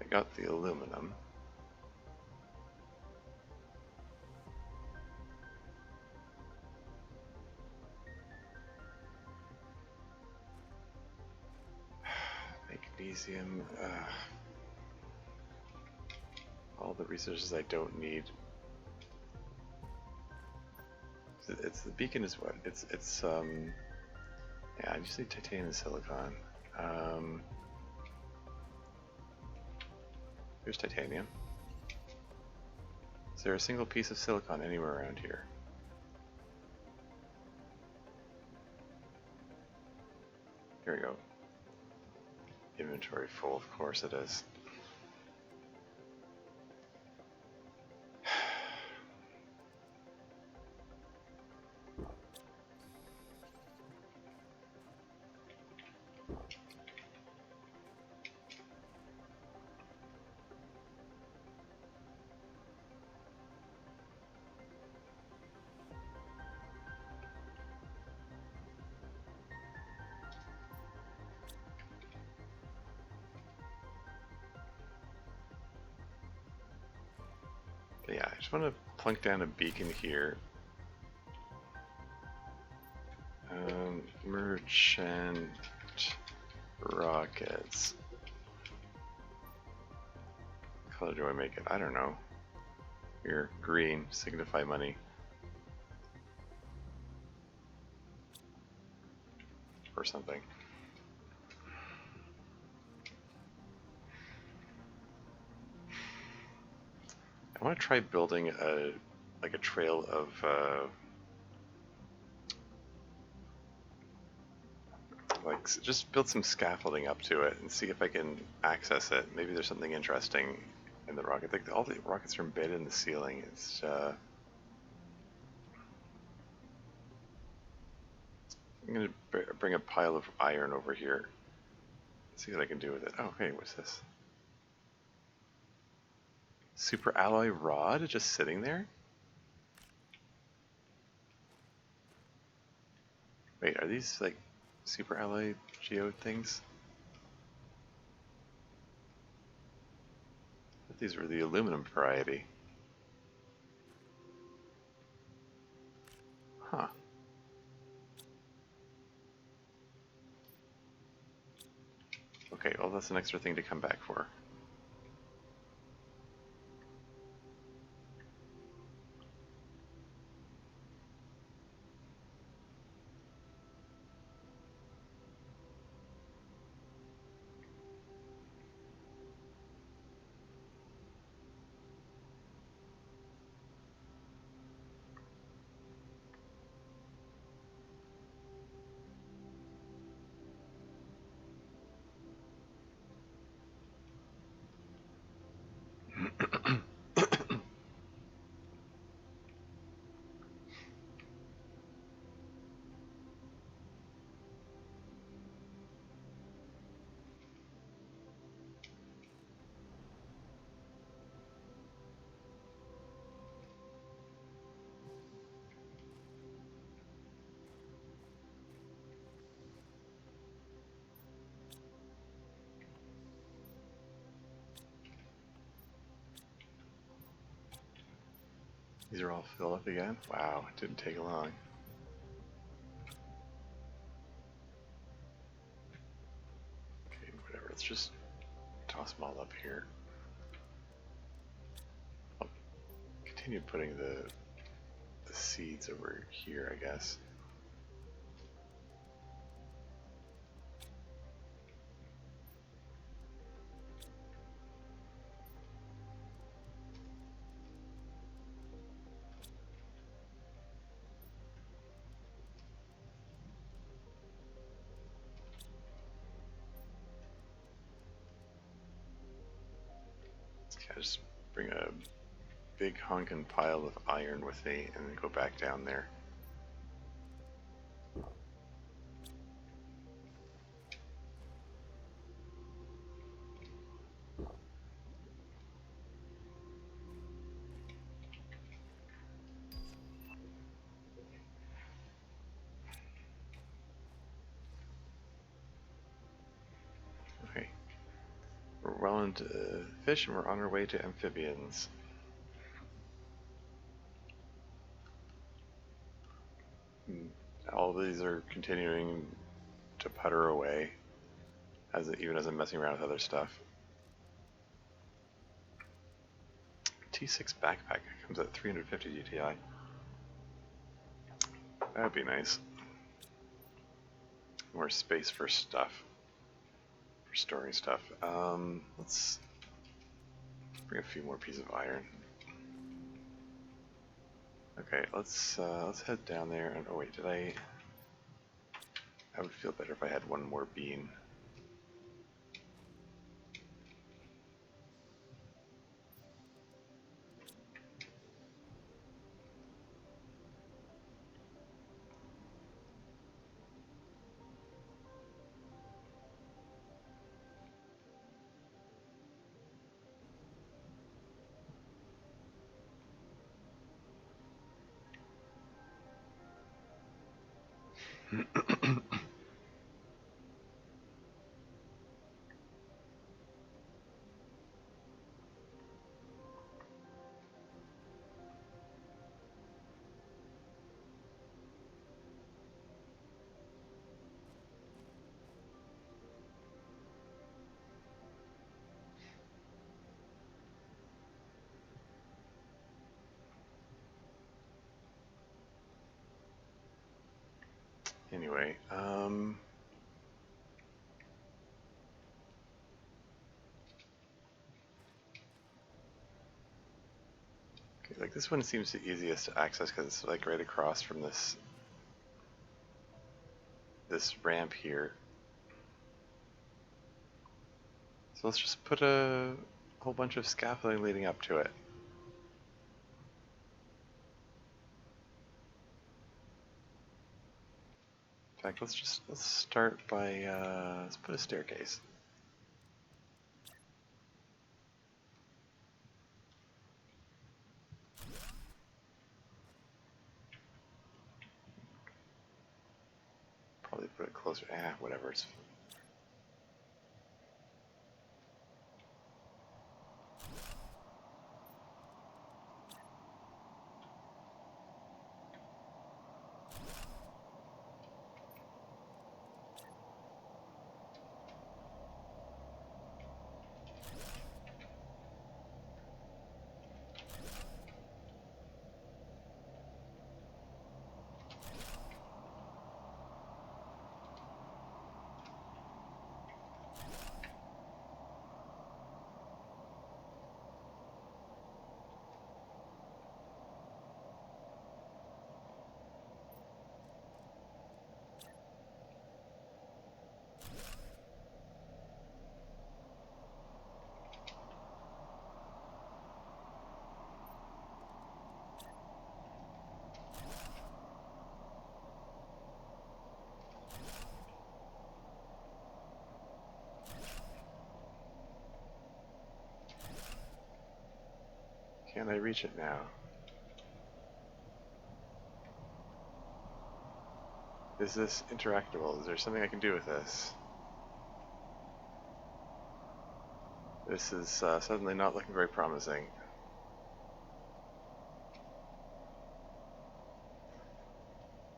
Speaker 1: I got the aluminum. Magnesium. All the resources I don't need. It's the beacon is what? It's yeah, I just need titanium and silicon. Here's titanium. Is there a single piece of silicon anywhere around here? Here we go. Inventory full, of course it is. But yeah, I just want to plunk down a beacon here. Merchant rockets. What color do I make it? I don't know. Here, green, signify money. Or something. I want to try building a trail of just build some scaffolding up to it and see if I can access it. Maybe there's something interesting in the rocket. Like all the rockets are embedded in the ceiling. It's I'm gonna bring a pile of iron over here. See what I can do with it. Oh, hey, what's this? Super alloy rod just sitting there? Wait, are these like super alloy geode things? I thought these were the aluminum variety. Huh. Okay, well that's an extra thing to come back for. These are all filled up again? Wow, it didn't take long. Okay, whatever, let's just toss them all up here. I'll continue putting the seeds over here, I guess. just bring a big honkin' pile of iron with me and then go back down there. Okay. We're well into fish and we're on our way to amphibians. All of these are continuing to putter away, even as I'm messing around with other stuff. T6 backpack comes at 350 GTI. That would be nice. More space for stuff. For storing stuff. Let's bring a few more pieces of iron. Okay, let's head down there. And oh wait, did I would feel better if I had one more bean. Anyway, okay, like this one seems the easiest to access because it's like right across from this ramp here. So let's just put a whole bunch of scaffolding leading up to it. In fact, let's start by let's put a staircase. Probably put it closer. Whatever. It's can I reach it now? Is this interactable? Is there something I can do with this? This is suddenly not looking very promising.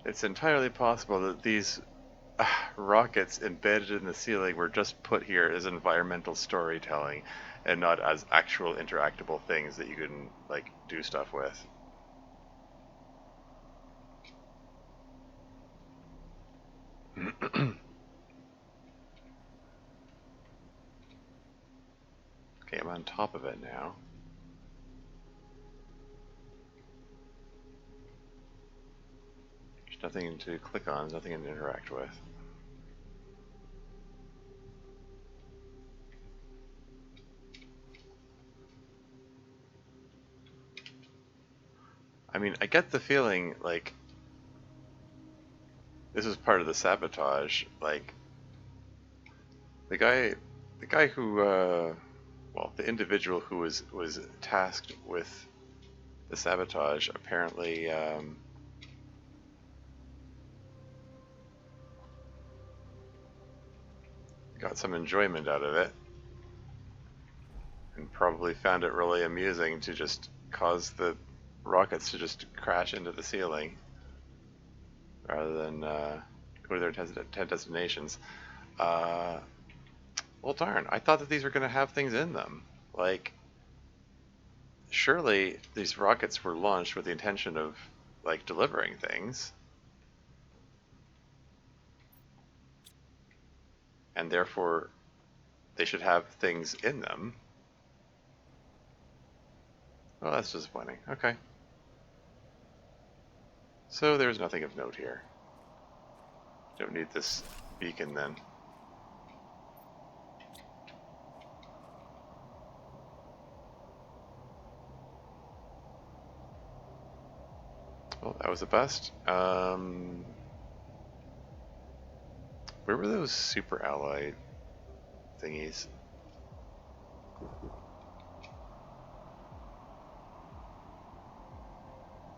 Speaker 1: It's entirely possible that these rockets embedded in the ceiling were just put here as environmental storytelling and not as actual interactable things that you can like do stuff with. Okay, I'm on top of it now. There's nothing to click on, there's nothing to interact with. mean, I get the feeling like this is part of the sabotage. Like the guy who, well, the individual who was tasked with the sabotage apparently got some enjoyment out of it, and probably found it really amusing to just cause the rockets to just crash into the ceiling rather than go to their intended destinations. Uh, well, darn, I thought that these were going to have things in them. Like, surely these rockets were launched with the intention of, like, delivering things, and therefore they should have things in them. Well, that's disappointing. Okay. So there's nothing of note here. Don't need this beacon then. Well, that was the best. Where were those super ally thingies?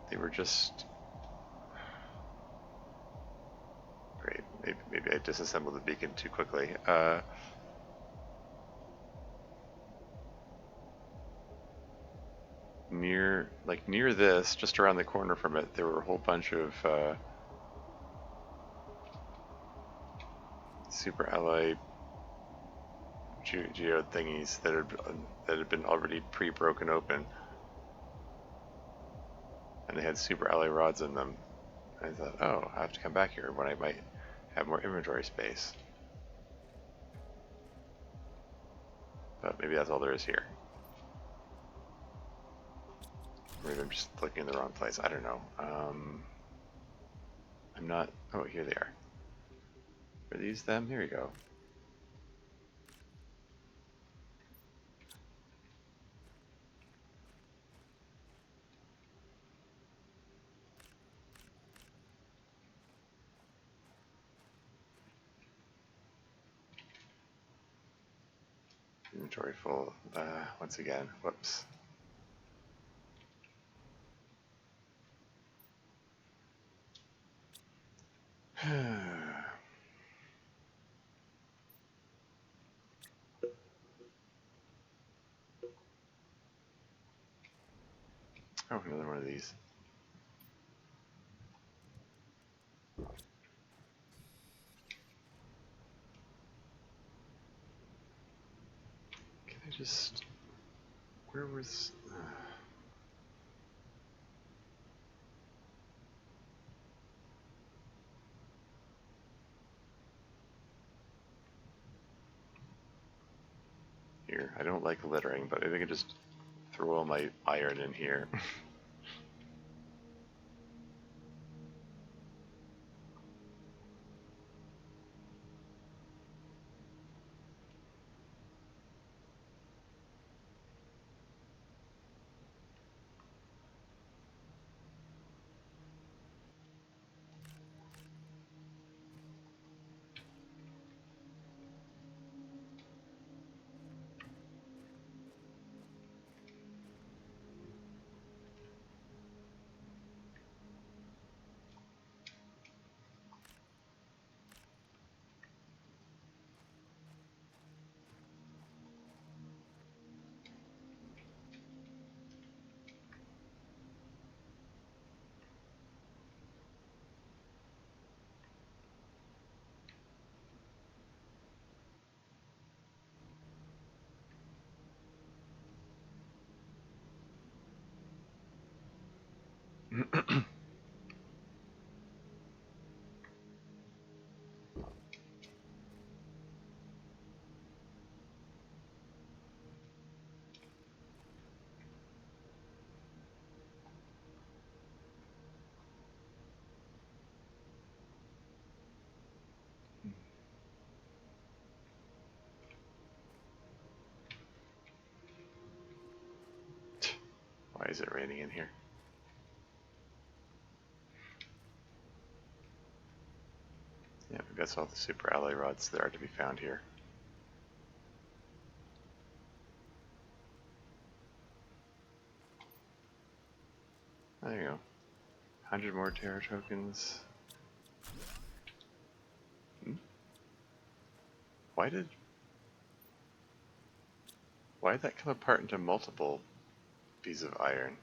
Speaker 1: They were just... Great. Maybe I disassembled the beacon too quickly. Near this, just around the corner from it, there were a whole bunch of super ally geode thingies that had been already pre-broken open, and they had super ally rods in them. And I thought, oh, I have to come back here when I might have more inventory space. But maybe that's all there is here. Maybe I'm just looking in the wrong place. I don't know. I'm not... Oh, here they are. Are these them? Here we go. Inventory full. Once again. Whoops. Oh, another one of these. Can I just... Where was... Here, I don't like littering, but maybe I can just throw all my iron in here. Why is it raining in here? Yeah, maybe that's all the super alloy rods there are to be found here. There you go. 100 more terror tokens. Hmm? Why did that come apart into multiple pieces of iron?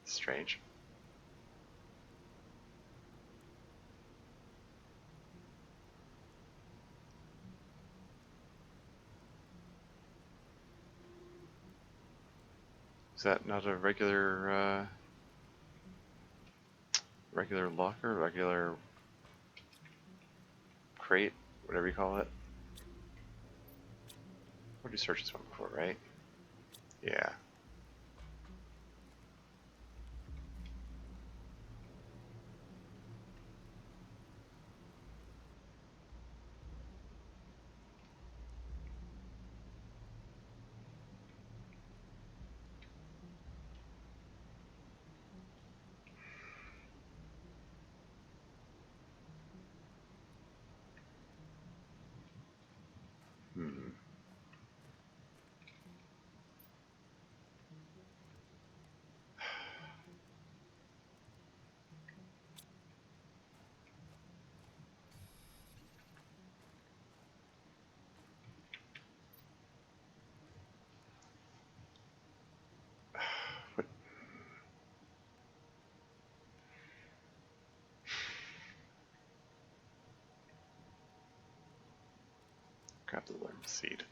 Speaker 1: Strange. Is that not a regular locker, regular crate, whatever you call it? What did you search this one before, right? Yeah. Hmm. What? Grab the worm seed.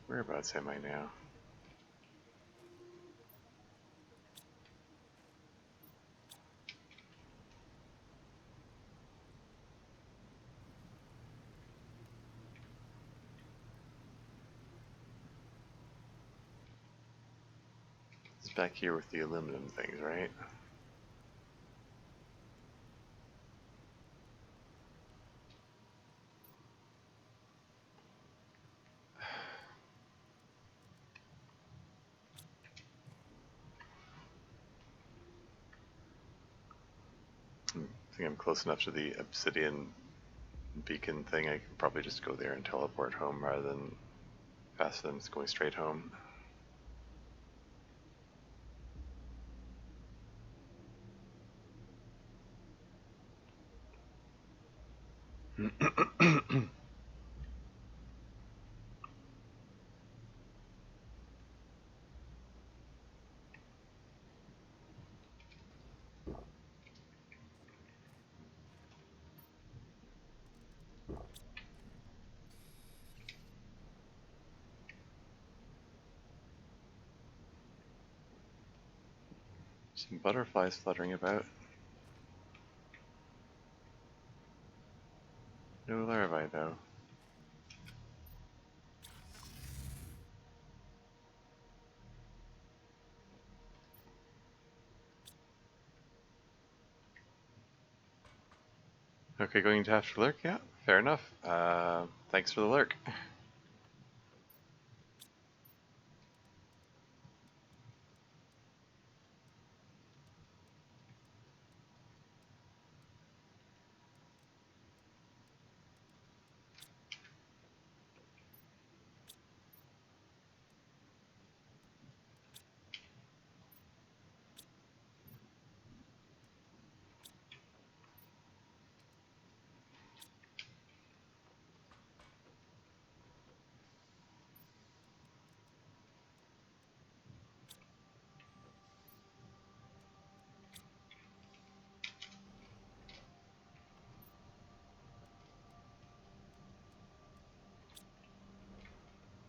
Speaker 1: Whereabouts am I now? It's back here with the aluminum things, right? I think I'm close enough to the obsidian beacon thing. I can probably just go there and teleport home rather than faster than going straight home. Some butterflies fluttering about. No larvae, though. Okay, going to have to lurk? Yeah, fair enough. Thanks for the lurk.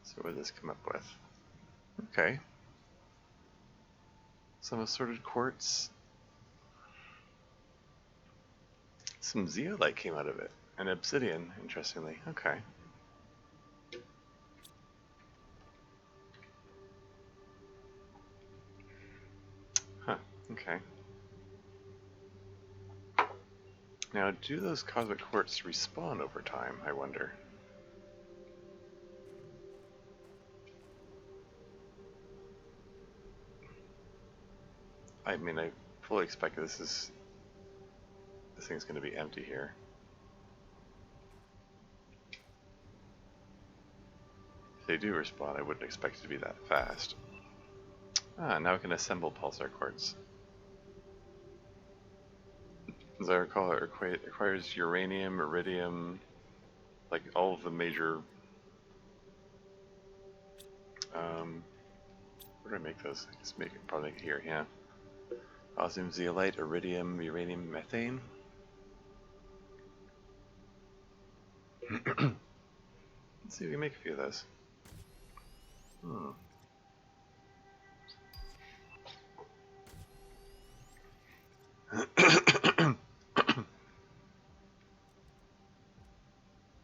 Speaker 1: So what did this come up with? Okay. Some assorted quartz. Some zeolite came out of it. And obsidian, interestingly. Okay. Huh. Okay. Now, do those cosmic quartz respawn over time, I wonder? I mean, I fully expect this thing's going to be empty here. If they do respawn, I wouldn't expect it to be that fast. Ah, now I can assemble pulsar quartz. As I recall, it requires uranium, iridium, like all of the major. Where do I make those? I just make it probably here, yeah. Osmium, zeolite, iridium, uranium, methane. Let's see if we can make a few of those.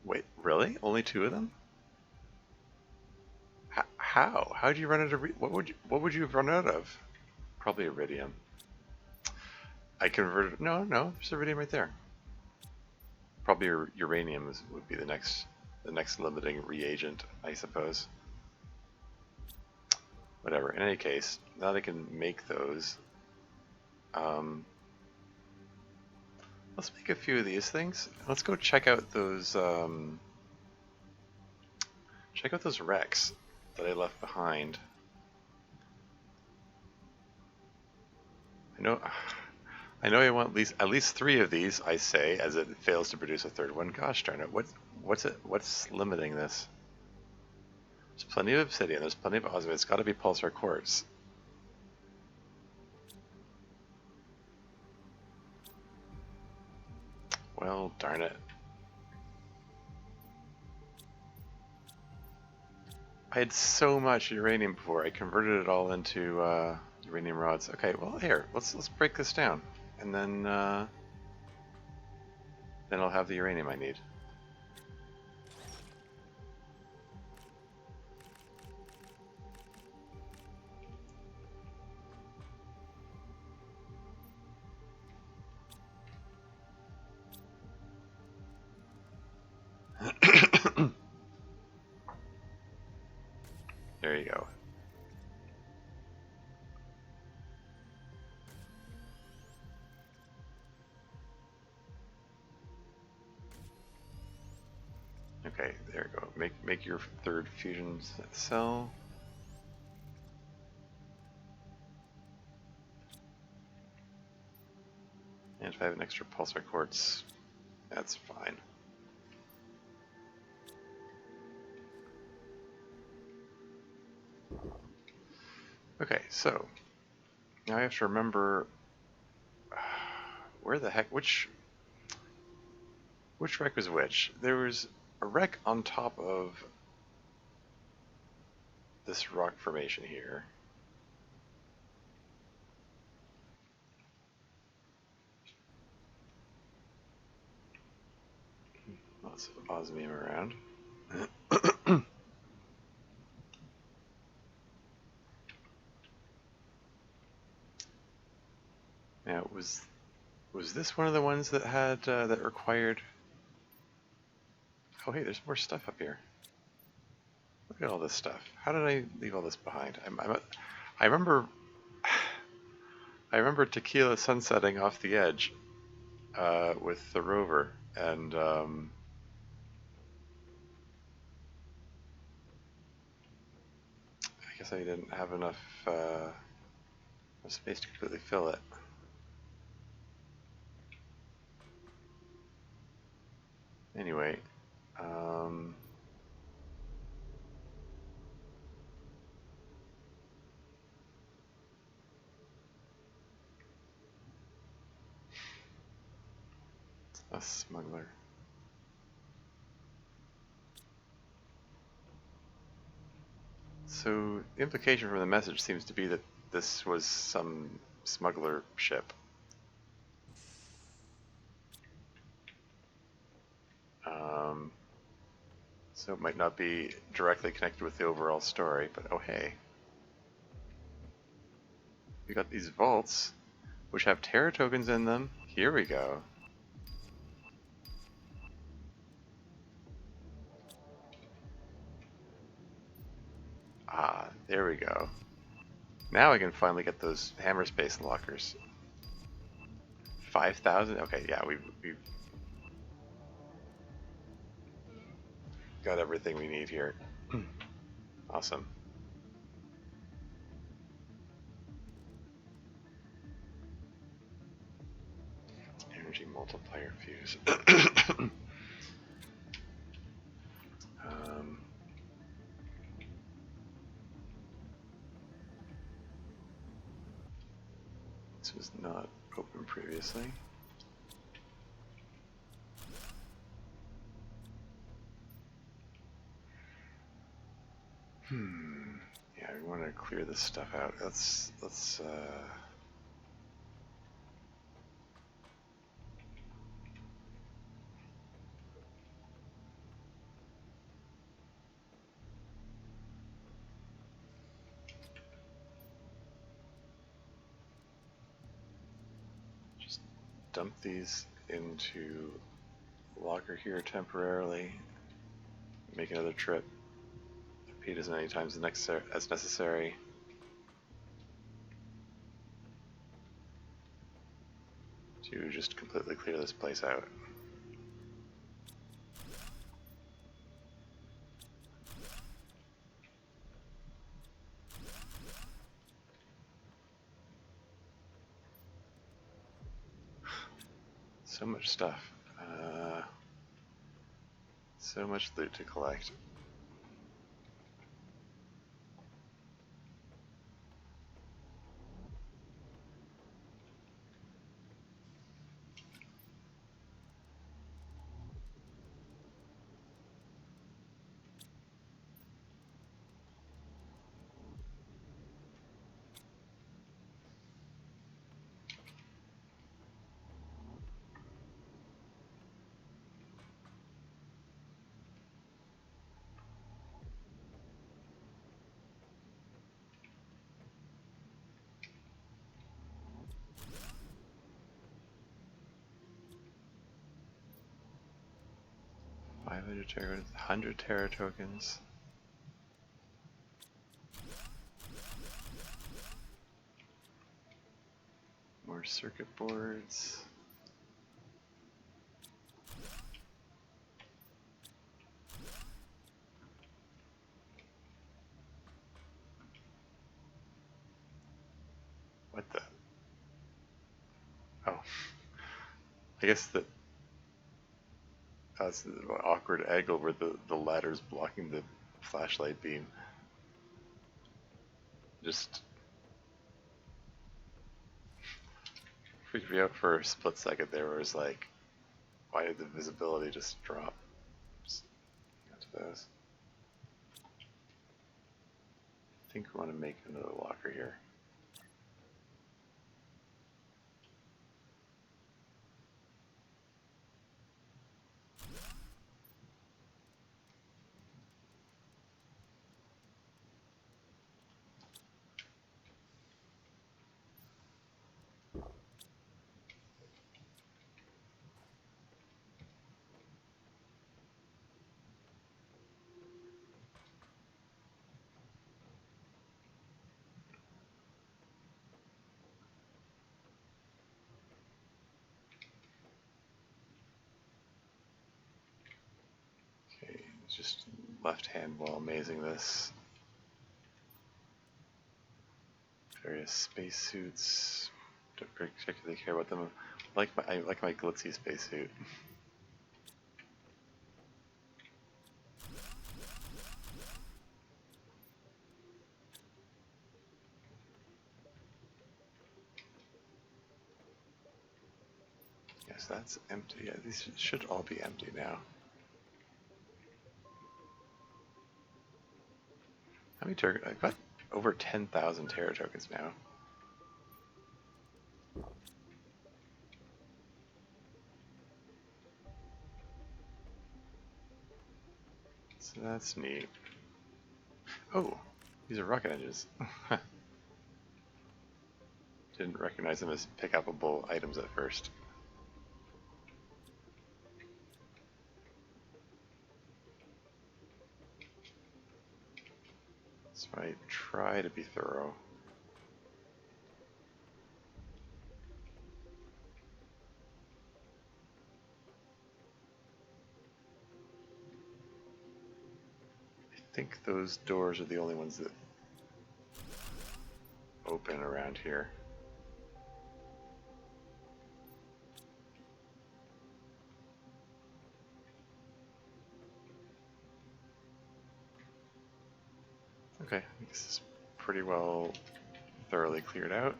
Speaker 1: Wait, really? Only 2 of them? How? How'd you run out of? What would you have run out of? Probably iridium. I converted. No, there's iridium right there. Probably uranium would be the next limiting reagent, I suppose. Whatever. In any case, now they can make those. Let's make a few of these things. Let's go check out those. Check out those wrecks that I left behind. I know I want at least 3 of these, I say, as it fails to produce a 3rd one. Gosh darn it, what's limiting this? There's plenty of obsidian, there's plenty of osmium, it's gotta be pulsar quartz. Well, darn it. I had so much uranium before, I converted it all into uranium rods. Okay, well here, let's break this down. And then I'll have the uranium I need. There you go. Okay, there you go. Make your 3rd fusion cell. And if I have an extra pulsar quartz, that's fine. Okay, so now I have to remember where the heck, which wreck was which? There was a wreck on top of this rock formation here. Lots of osmium around. Now, was this one of the ones that had that required? Oh, hey, there's more stuff up here. Look at all this stuff. How did I leave all this behind? I remember. I remember tequila sunsetting off the edge with the rover, and I guess I didn't have enough space to completely fill it. Anyway, a smuggler. So the implication from the message seems to be that this was some smuggler ship. So it might not be directly connected with the overall story, but oh hey. We got these vaults, which have Terra tokens in them. Here we go. Ah, there we go. Now I can finally get those hammer space lockers. 5,000? Okay, yeah, we've got everything we need here. Awesome. Energy multiplier fuse. um, this was not open previously. Yeah, we want to clear this stuff out. Let's just dump these into the locker here temporarily. Make another trip. Repeat as many times as necessary. To just completely clear this place out. So much stuff. So much loot to collect. Terra, 100 Terra tokens. More circuit boards. What the? Oh. I guess that's an awkward angle where the ladder's blocking the flashlight beam. Just freaked me out for a split second there where it was like, why did the visibility just drop? Just go to those. I think we want to make another locker here. Okay, just left hand while amazing this. Various spacesuits. Don't particularly care about them. I like my glitzy spacesuit. Yes, that's empty. Yeah, these should all be empty now. How many I've got over 10,000 Terra tokens now. So that's neat. Oh, these are rocket engines. Didn't recognize them as pick-upable items at first. So I try to be thorough. I think those doors are the only ones that open around here. Okay, I think this is pretty well thoroughly cleared out.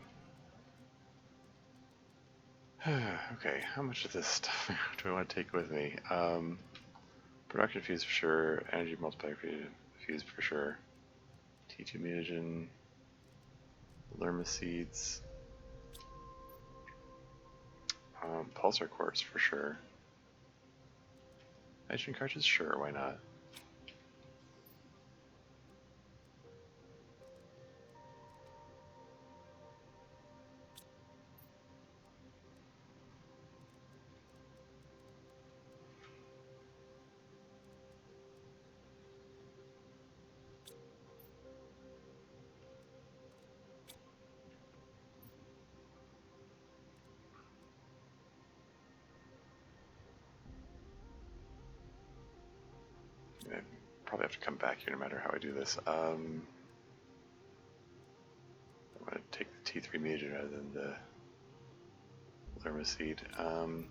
Speaker 1: Okay, how much of this stuff do I want to take with me? Production fuse for sure, energy multiplier fuse for sure, T2 mutagen, Lerma seeds, pulsar quartz for sure. Nitrogen cartridges, sure, why not? I probably have to come back here no matter how I do this. I'm going to take the T3 mutagen rather than the Lerma seed. I'll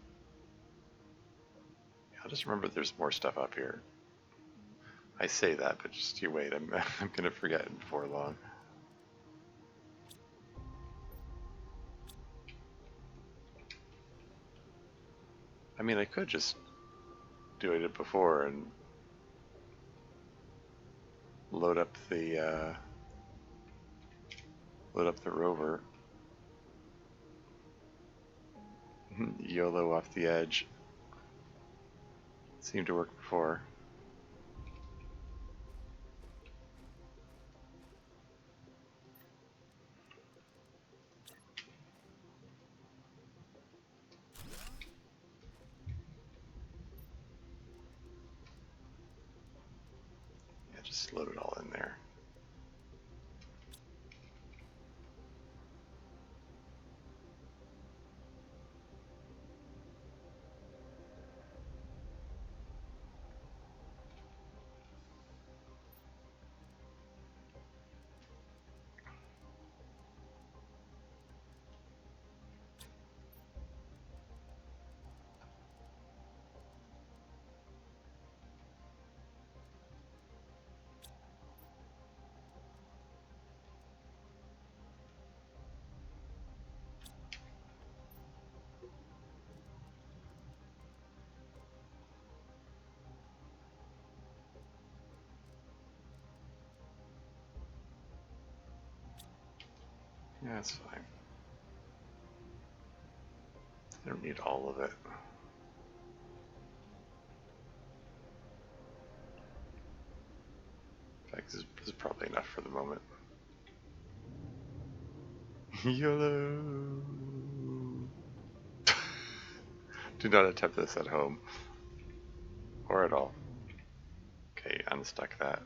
Speaker 1: just remember there's more stuff up here. I say that, but just you wait. I'm going to forget before long. I mean, I could just do what I did before and load up the rover. YOLO off the edge. Seemed to work before. Yeah, just load it all in there. Yeah, that's fine. I don't need all of it. In fact, this is probably enough for the moment. YOLO! Do not attempt this at home. Or at all. Okay, unstuck that.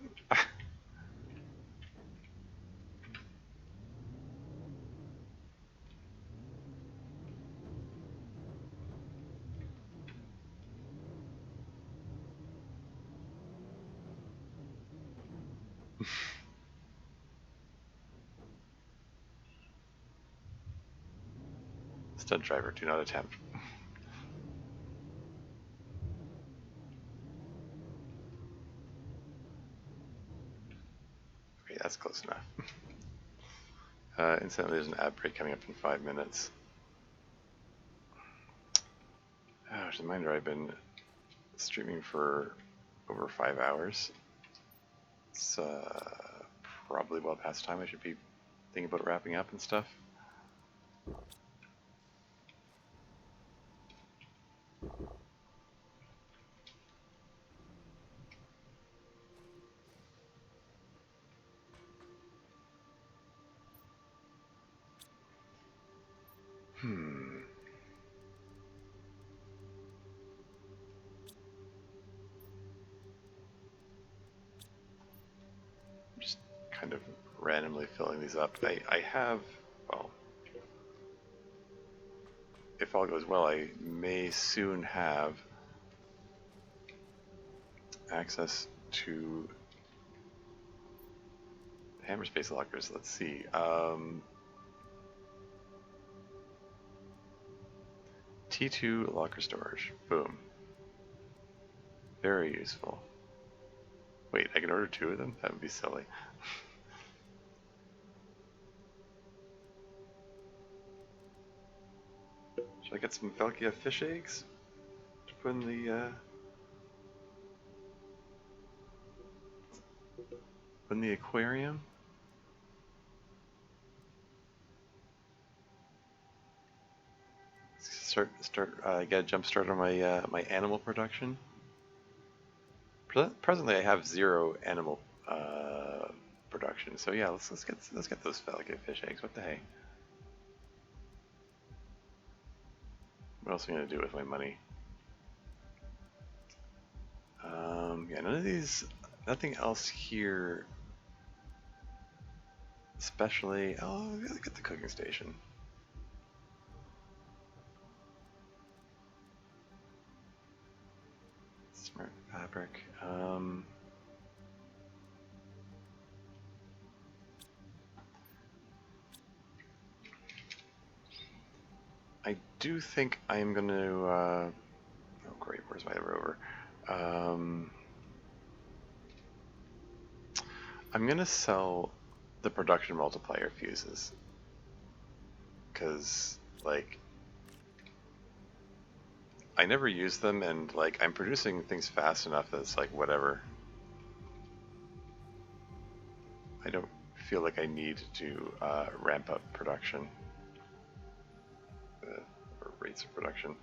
Speaker 1: Stunt driver, do not attempt. Okay, that's close enough. Incidentally, there's an ad break coming up in 5 minutes. Oh, as a reminder, I've been streaming for over 5 hours. It's probably well past time. I should be thinking about wrapping up and stuff. Just kind of randomly filling these up. I have, well, if all goes well, I may soon have access to hammer space lockers. Let's see. T2 locker storage. Boom. Very useful. Wait, I can order 2 of them? That would be silly. Should I get some Velkia fish eggs to put in the aquarium? Get a jump start on my my animal production. Presently, I have 0 animal production. So yeah, let's get those Velkia fish eggs. What the hey? What else am I gonna do with my money? Yeah, none of these, nothing else here. Especially, oh, we gotta get the cooking station. Smart fabric. I do think I'm going to. Oh, great! Where's my rover? I'm going to sell the production multiplier fuses because, like, I never use them, and like I'm producing things fast enough that it's like whatever. I don't feel like I need to ramp up production or rates of production.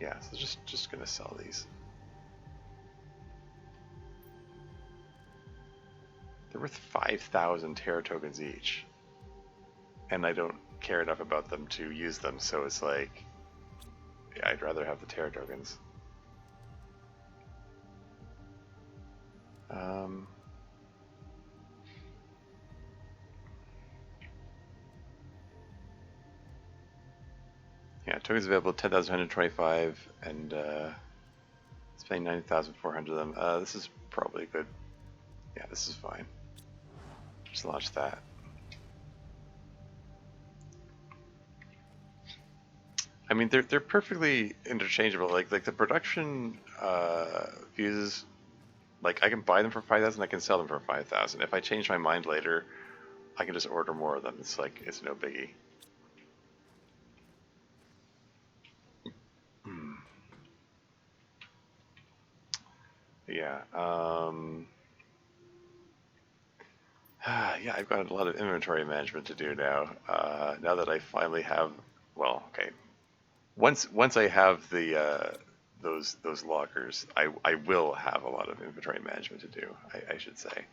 Speaker 1: Yeah, so just gonna sell these. They're worth 5,000 Terra tokens each, and I don't care enough about them to use them. So it's like, yeah, I'd rather have the Terra tokens. Yeah, tokens available 10,125, and spending 9,400 of them. This is probably good. Yeah, this is fine. Just launch that. I mean, they're perfectly interchangeable. Like the production fuses, like I can buy them for 5,000, I can sell them for 5,000. If I change my mind later, I can just order more of them. It's like it's no biggie. Yeah. Yeah, I've got a lot of inventory management to do now. Now that I finally have, well, okay. Once I have the those lockers, I will have a lot of inventory management to do. I should say.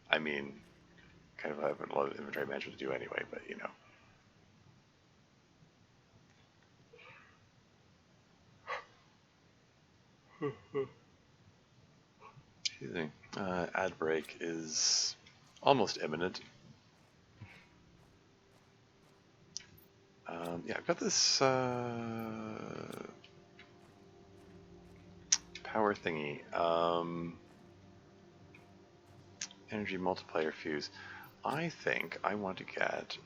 Speaker 1: I mean, kind of have a lot of inventory management to do anyway, but you know. Excuse me. Ad break is almost imminent. Yeah, I've got this power thingy. Energy multiplier fuse. I think I want to get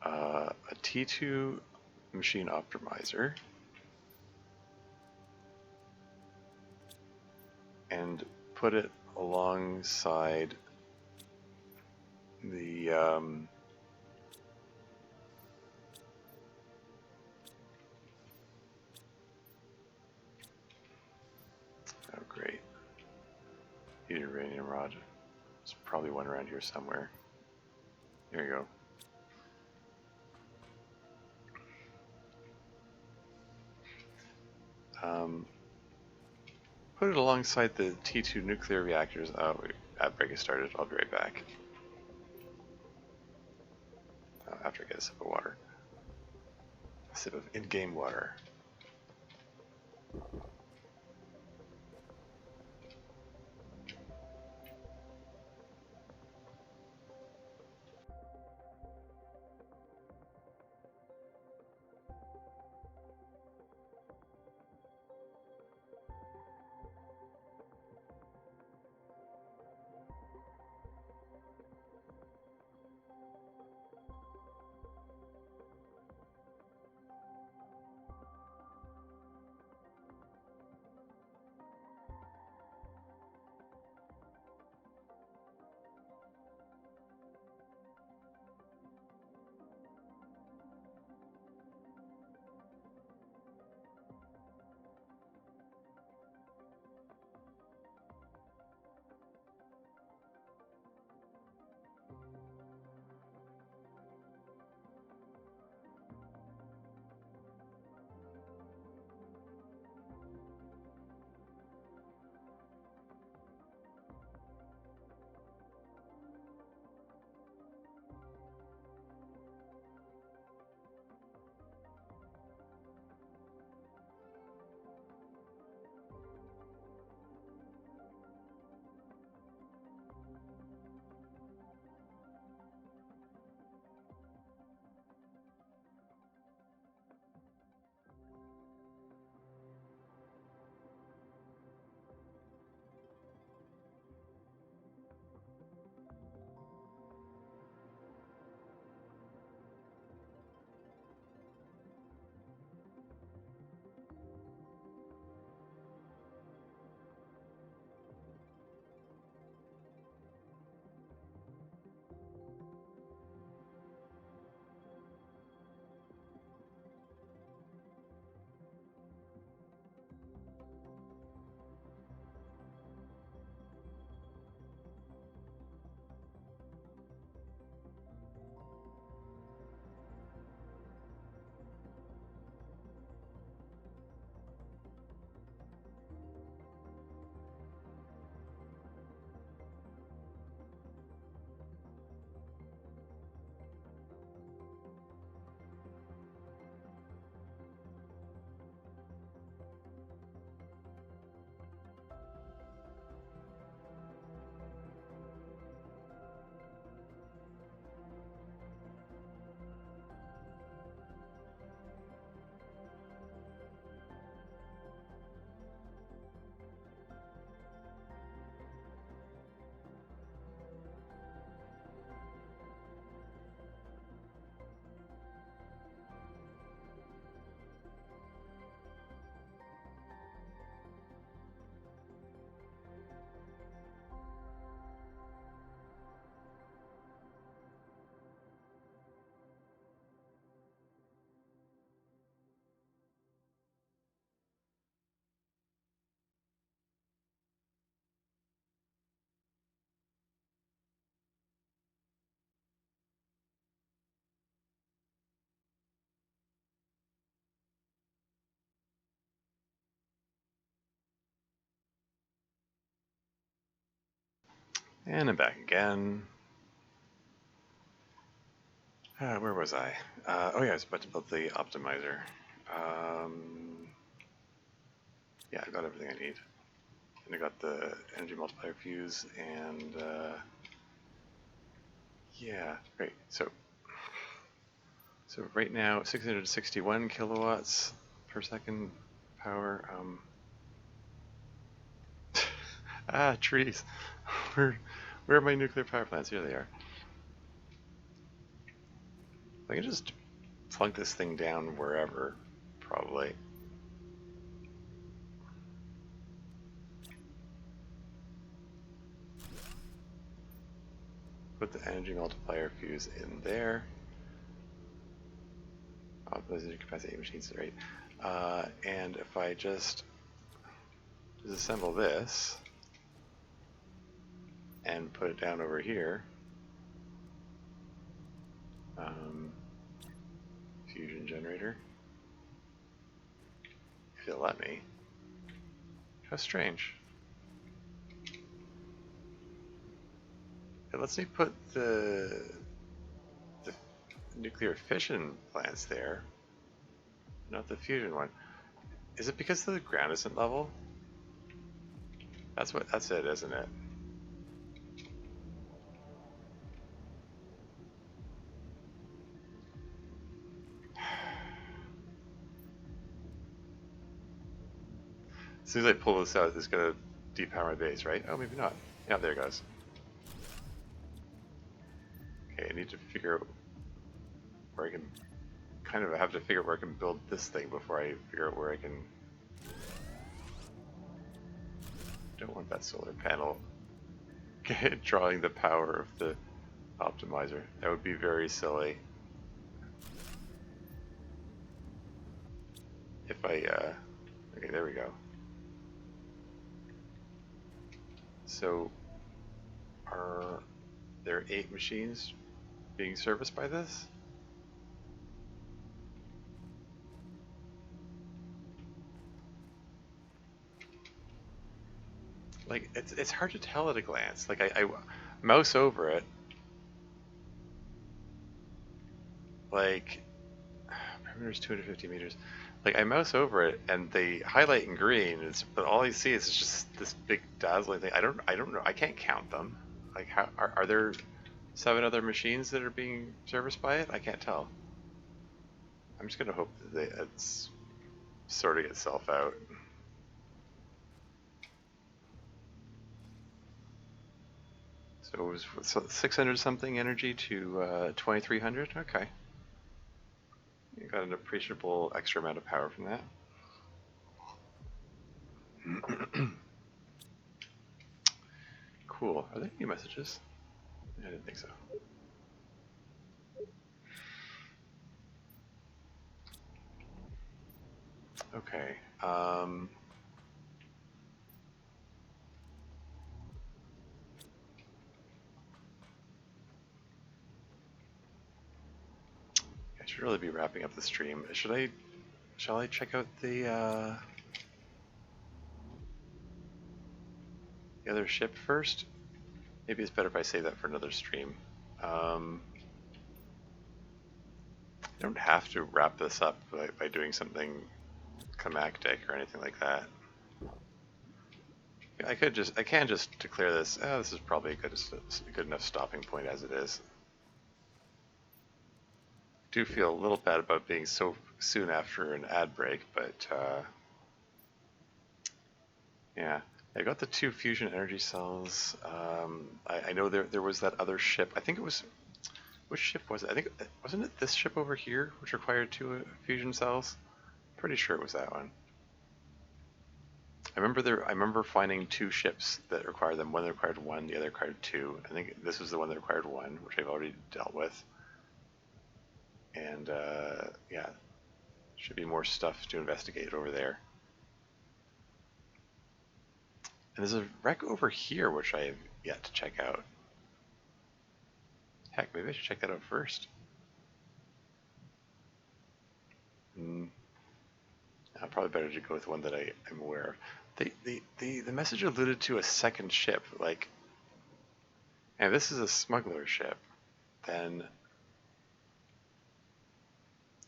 Speaker 1: a T2 machine optimizer and put it alongside the oh great, heated uranium rod. There's probably one around here somewhere. Here you go. Put it alongside the T2 nuclear reactors. Oh, ad break has started. I'll be right back. After I get a sip of water. A sip of in-game water. And I'm back again. Where was I? Oh yeah, I was about to build the optimizer. Yeah, I got everything I need. And I got the energy multiplier fuse and yeah, great. So right now 661 kilowatts per second power. Trees. Where are my nuclear power plants? Here they are. I can just plunk this thing down wherever, probably. Put the energy multiplier fuse in there. Optimization capacity machines, right? And if I just disassemble this and put it down over here, fusion generator, if it'll let me. How strange. It lets me put the nuclear fission plants there, not the fusion one. Is it because the ground isn't level? That's it, isn't it? As soon as I pull this out, it's gonna depower my base, right? Oh, maybe not. Yeah, there it goes. Okay, I need to figure out where I can have to figure out where I can build this thing before I figure out where I can. Don't want that solar panel drawing the power of the optimizer. That would be very silly. If I, okay, there we go. So, are there 8 machines being serviced by this? Like, it's hard to tell at a glance. Like, I mouse over it. Like, perimeter's 250 meters. Like, I mouse over it, and they highlight in green, but all I see is just this big dazzling thing. I don't know. I can't count them. Like, how are there 7 other machines that are being serviced by it? I can't tell. I'm just gonna hope that it's sorting itself out. So it was 600 something energy to 2300. Okay, you got an appreciable extra amount of power from that. Cool. Are there any messages? I didn't think so. Okay. I should really be wrapping up the stream. Shall I check out the other ship first? Maybe it's better if I save that for another stream. I don't have to wrap this up by doing something climactic or anything like that. I can just declare this. Oh, this is probably a good enough stopping point as it is. I do feel a little bad about being so soon after an ad break, but yeah. I got the 2 fusion energy cells. I know there was that other ship. I think it was, which ship was it? I think, wasn't it this ship over here, which required 2 fusion cells? Pretty sure it was that one. I remember finding 2 ships that required them. One that required 1, the other required 2. I think this was the one that required 1, which I've already dealt with. And yeah, should be more stuff to investigate over there. And there's a wreck over here which I have yet to check out. Heck, maybe I should check that out first. Probably better to go with one that I'm aware of. The message alluded to a second ship. Like, And this is a smuggler ship, then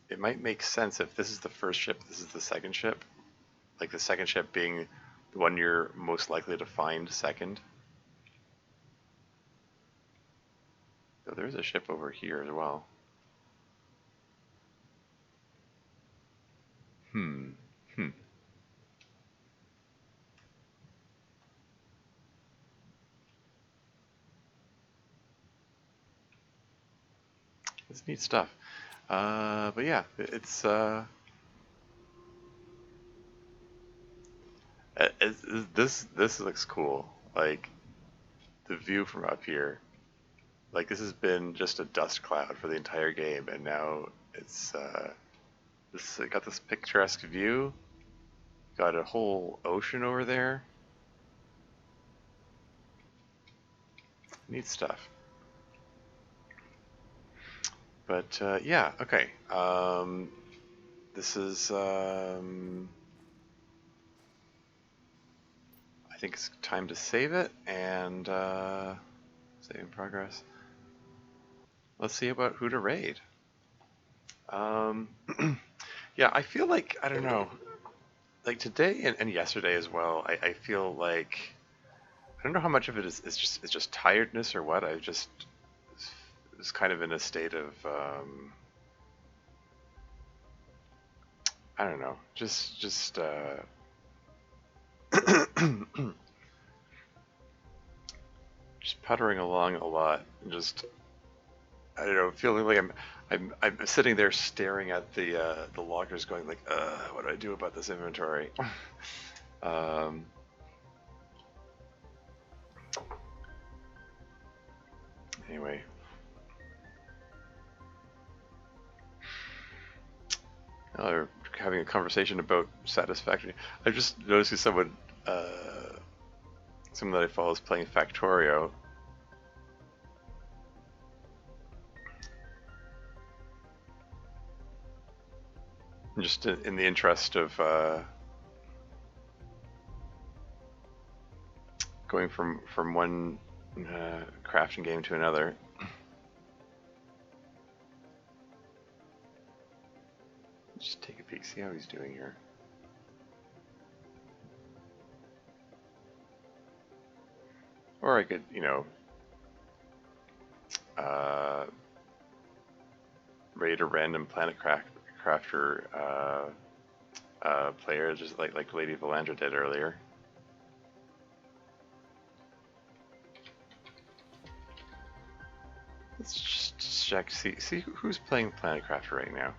Speaker 1: it might make sense if this is the first ship, this is the second ship. Like the second ship being the one you're most likely to find second. So there's a ship over here as well. Hmm. It's neat stuff. But yeah, it's this looks cool. Like the view from up here. Like this has been just a dust cloud for the entire game, and now it's this got this picturesque view. Got a whole ocean over there. Neat stuff. But yeah, okay. This is I think it's time to save it and save in progress. Let's see about who to raid. Um, yeah, I feel like I don't know. Like today and yesterday as well, I feel like I don't know how much of it is just tiredness or what. I just was kind of in a state of I don't know, just just puttering along a lot, and just I don't know, feeling like I'm sitting there staring at the lockers, going like, what do I do about this inventory? um, anyway. They're having a conversation about satisfaction. I just noticed someone that I follow is playing Factorio. Just in the interest of going from one crafting game to another. Just take a peek, see how he's doing here. Or I could, you know, raid a random planet crafter player, just like Lady Valandra did earlier. Let's just check, see who's playing Planet Crafter right now.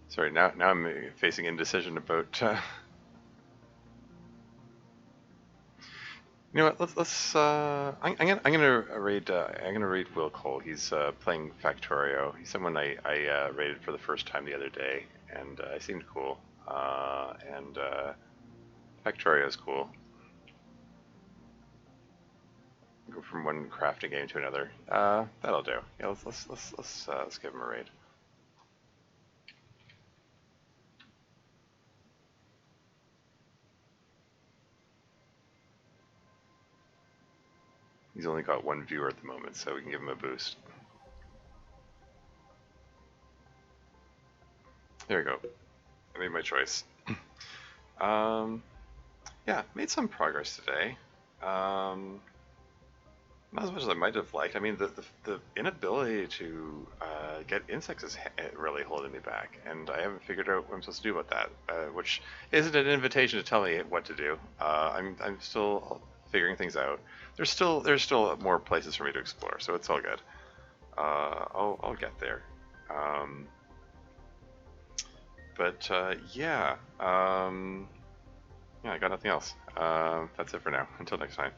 Speaker 1: Sorry, now I'm facing indecision about. You know what? Let's. I'm gonna raid Will Cole. He's playing Factorio. He's someone I raided for the first time the other day, and he seemed cool. And Factorio is cool. Go from one crafting game to another. That'll do. Yeah, let's give him a raid. He's only got one viewer at the moment, so we can give him a boost. There we go. I made my choice. Yeah, made some progress today. Not as much as I might have liked. I mean, the inability to get insects is really holding me back, and I haven't figured out what I'm supposed to do about that. Which isn't an invitation to tell me what to do. I'm still figuring things out. There's still more places for me to explore, so it's all good. I'll get there. But yeah, yeah, I got nothing else. That's it for now. Until next time.